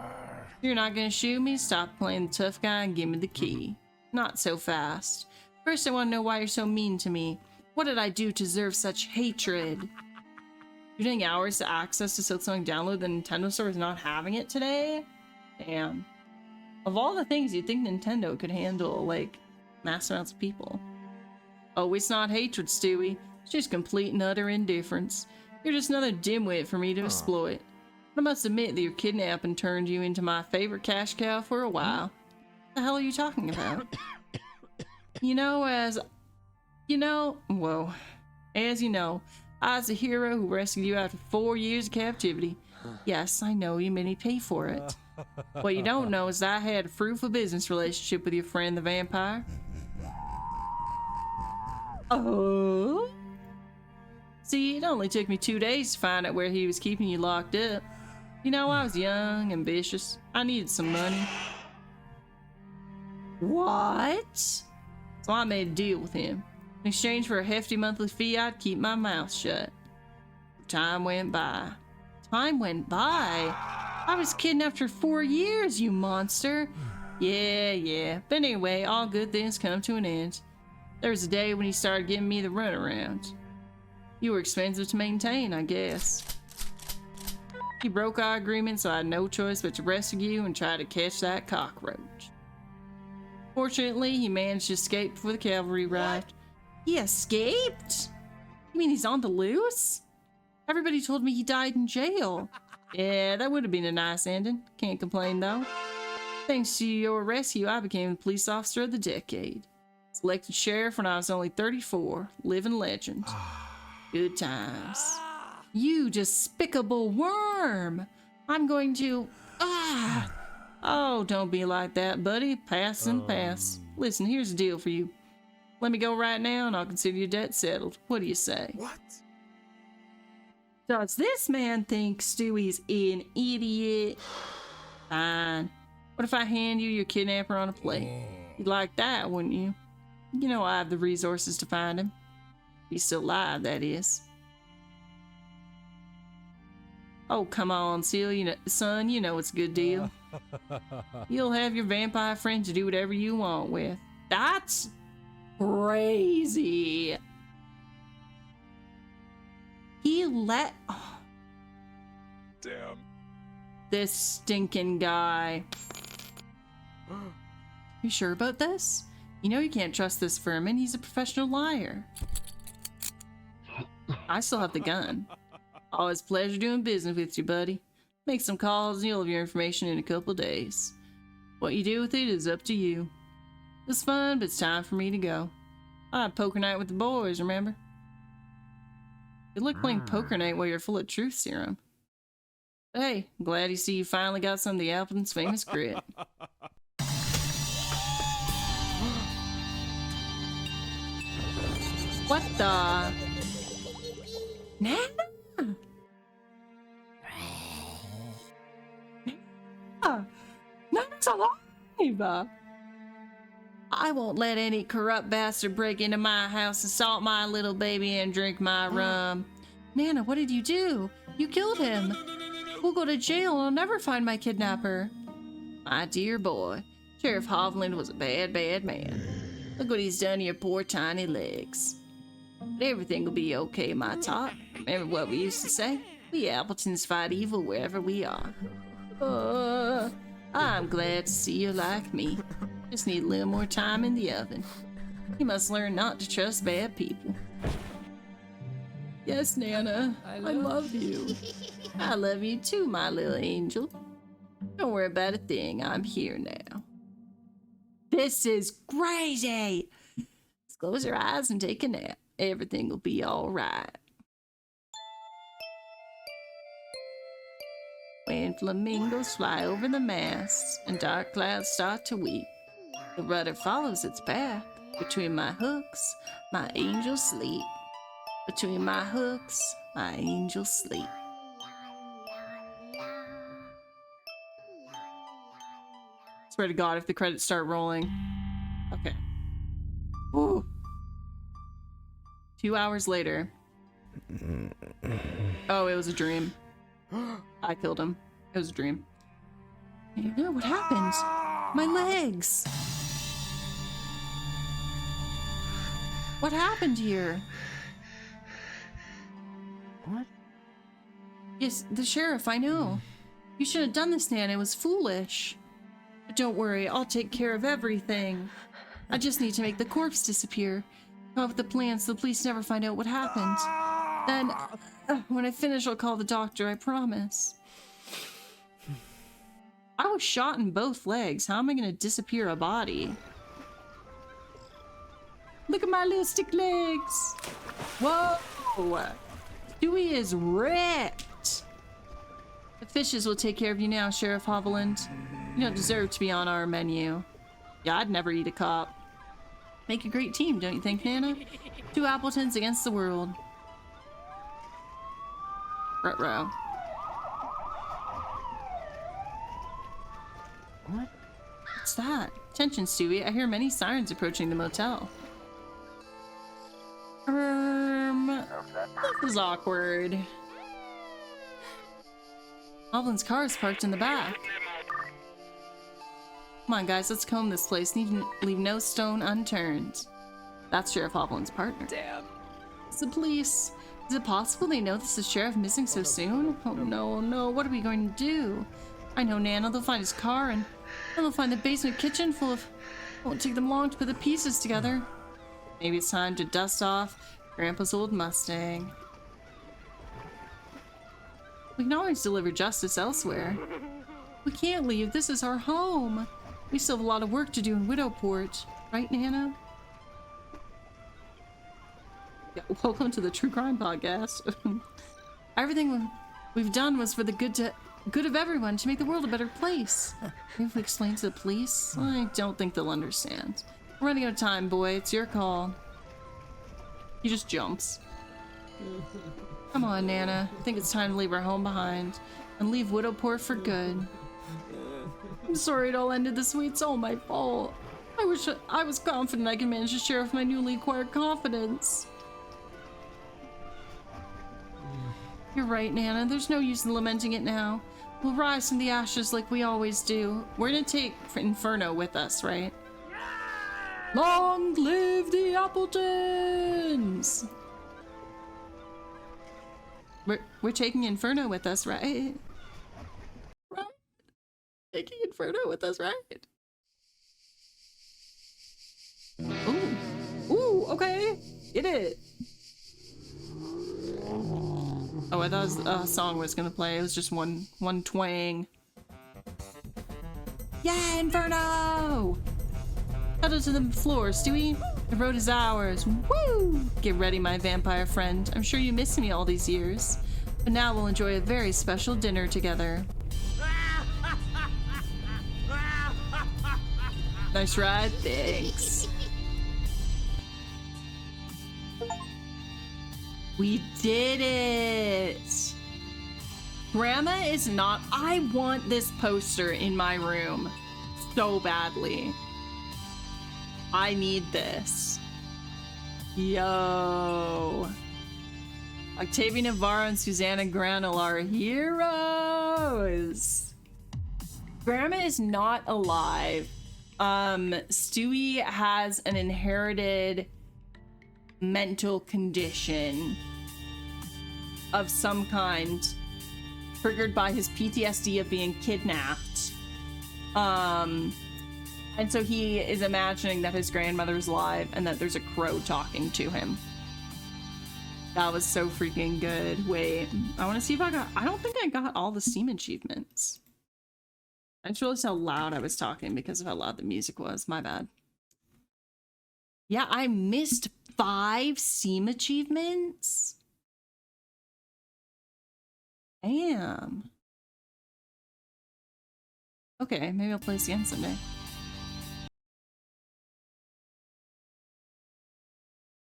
Speaker 1: You're not gonna shoot me? Stop playing the tough guy and give me the key. Not so fast. First, I want to know why you're so mean to me. What did I do to deserve such hatred? You're doing hours to access to Silksong download. The Nintendo store is not having it today? Damn. Of all the things you'd think Nintendo could handle, like, mass amounts of people. Oh, it's not hatred, Stewie. It's just complete and utter indifference. You're just another dimwit for me to exploit. I must admit that your kidnapping turned you into my favorite cash cow for a while. What the hell are you talking about? As you know, I was a hero who rescued you after 4 years of captivity. Yes, I know you made me pay for it. What you don't know is that I had a fruitful business relationship with your friend the vampire. Oh? See, it only took me 2 days to find out where he was keeping you locked up. You know, I was young, ambitious. I needed some money. What? So I made a deal with him. In exchange for a hefty monthly fee, I'd keep my mouth shut. Time went by. Time went by? I was kidnapped for 4 years, you monster. Yeah. But anyway, all good things come to an end. There was a day when you started giving me the runaround. You were expensive to maintain, I guess. You broke our agreement, so I had no choice but to rescue you and try to catch that cockroach. Fortunately, he managed to escape before the cavalry arrived. He escaped? You mean he's on the loose? Everybody told me he died in jail. Yeah, that would have been a nice ending. Can't complain though. Thanks to your rescue, I became the police officer of the decade. Selected sheriff when I was only 34. Living legend. Good times. You despicable worm! I'm going to... Oh, don't be like that, buddy. Pass and pass. Listen, here's a deal for you. Let me go right now and I'll consider your debt settled. What do you say?
Speaker 2: What?
Speaker 1: Does this man think Stewie's an idiot? Fine. What if I hand you your kidnapper on a plate? You'd like that, wouldn't you? You know I have the resources to find him. He's still alive, that is. Oh, come on, Seal, son, you know it's a good deal. You'll have your vampire friend to do whatever you want with. That's crazy. He let... Oh.
Speaker 2: Damn.
Speaker 1: This stinking guy. You sure about this? You know you can't trust this vermin. He's a professional liar. I still have the gun. Always a pleasure doing business with you, buddy. Make some calls and you'll have your information in a couple days. What you do with it is up to you. It was fun, but it's time for me to go. I had poker night with the boys, remember? Good luck playing poker night while you're full of truth serum. But hey, I'm glad to see you finally got some of the Appleton's famous grit. What the? Nana? Nana's alive! I won't let any corrupt bastard break into my house, assault my little baby, and drink my rum. Nana, what did you do? You killed him. We'll go to jail and I'll never find my kidnapper. My dear boy, Sheriff Hovland was a bad, bad man. Look what he's done to your poor tiny legs. But everything will be okay, my tot. Remember what we used to say? We Appletons fight evil wherever we are. I'm glad to see you like me. Just need a little more time in the oven. You must learn not to trust bad people. Yes, Nana, I love you. I love you too, my little angel. Don't worry about a thing, I'm here now. This is crazy! Just close your eyes and take a nap. Everything will be alright. When flamingos fly over the masts and dark clouds start to weep, the rudder follows its path. Between my hooks, my angels sleep. Between my hooks, my angels sleep. Swear to God, if the credits start rolling. Okay. Ooh. 2 hours later. Oh, it was a dream. I killed him. It was a dream. No, what happened? My legs! What happened here?
Speaker 5: What?
Speaker 1: Yes, the sheriff, I know. You should have done this, Nan. It was foolish. But don't worry, I'll take care of everything. I just need to make the corpse disappear. Come up with the plan so the police never find out what happened. Then, when I finish, I'll call the doctor, I promise. I was shot in both legs. How am I gonna disappear a body? Look at my little stick legs! Whoa! Stewie is wrecked! The fishes will take care of you now, Sheriff Hovland. You don't deserve to be on our menu. Yeah, I'd never eat a cop. Make a great team, don't you think, Nana? 2 Appletons against the world. Ruh-roh.
Speaker 5: What?
Speaker 1: What's that? Attention, Stewie. I hear many sirens approaching the motel. This is awkward. Hovland's car is parked in the back. Come on, guys, let's comb this place. Leave no stone unturned. That's Sheriff Hovland's partner.
Speaker 2: Damn.
Speaker 1: It's the police. Is it possible they know this is Sheriff missing so soon? Oh no, no, what are we going to do? I know Nana, they'll find his car and they'll find the basement kitchen full of... It won't take them long to put the pieces together. Maybe it's time to dust off Grandpa's old Mustang. We can always deliver justice elsewhere. We can't leave, this is our home. We still have a lot of work to do in Widowport. Right, Nana? Yeah, welcome to the True Crime Podcast. Everything we've done was for the good of everyone, to make the world a better place. Maybe if we explain to the police, I don't think they'll understand. We're running out of time, boy. It's your call. He just jumps. Come on, Nana. I think it's time to leave our home behind and leave Widowport for good. I'm sorry it all ended this way. It's all my fault. I wish I was confident I could manage to share with my newly acquired confidence. You're right, Nana. There's no use in lamenting it now. We'll rise from the ashes like we always do. We're gonna take Inferno with us, right? Long live the Appletons! We're taking Inferno with us, right? Right? Taking Inferno with us, right? Ooh. Ooh, okay. Get it. Oh, I thought a song was gonna play. It was just one twang. Yeah, Inferno! Pedal to the floor, Stewie. The road is ours. Woo! Get ready, my vampire friend. I'm sure you missed me all these years. But now we'll enjoy a very special dinner together. Nice ride. Thanks. We did it! Grandma is not... I want this poster in my room so badly. I need this. Yo. Octavia Navarro and Susanna Granell are heroes. Grandma is not alive. Stewie has an inherited mental condition of some kind triggered by his PTSD of being kidnapped. And so he is imagining that his grandmother's alive and that there's a crow talking to him. That was so freaking good. Wait, I want to see if I don't think I got all the Steam achievements. I just realized how loud I was talking because of how loud the music was. My bad. Yeah, I missed 5 Steam achievements. Damn. Okay, maybe I'll play this again someday.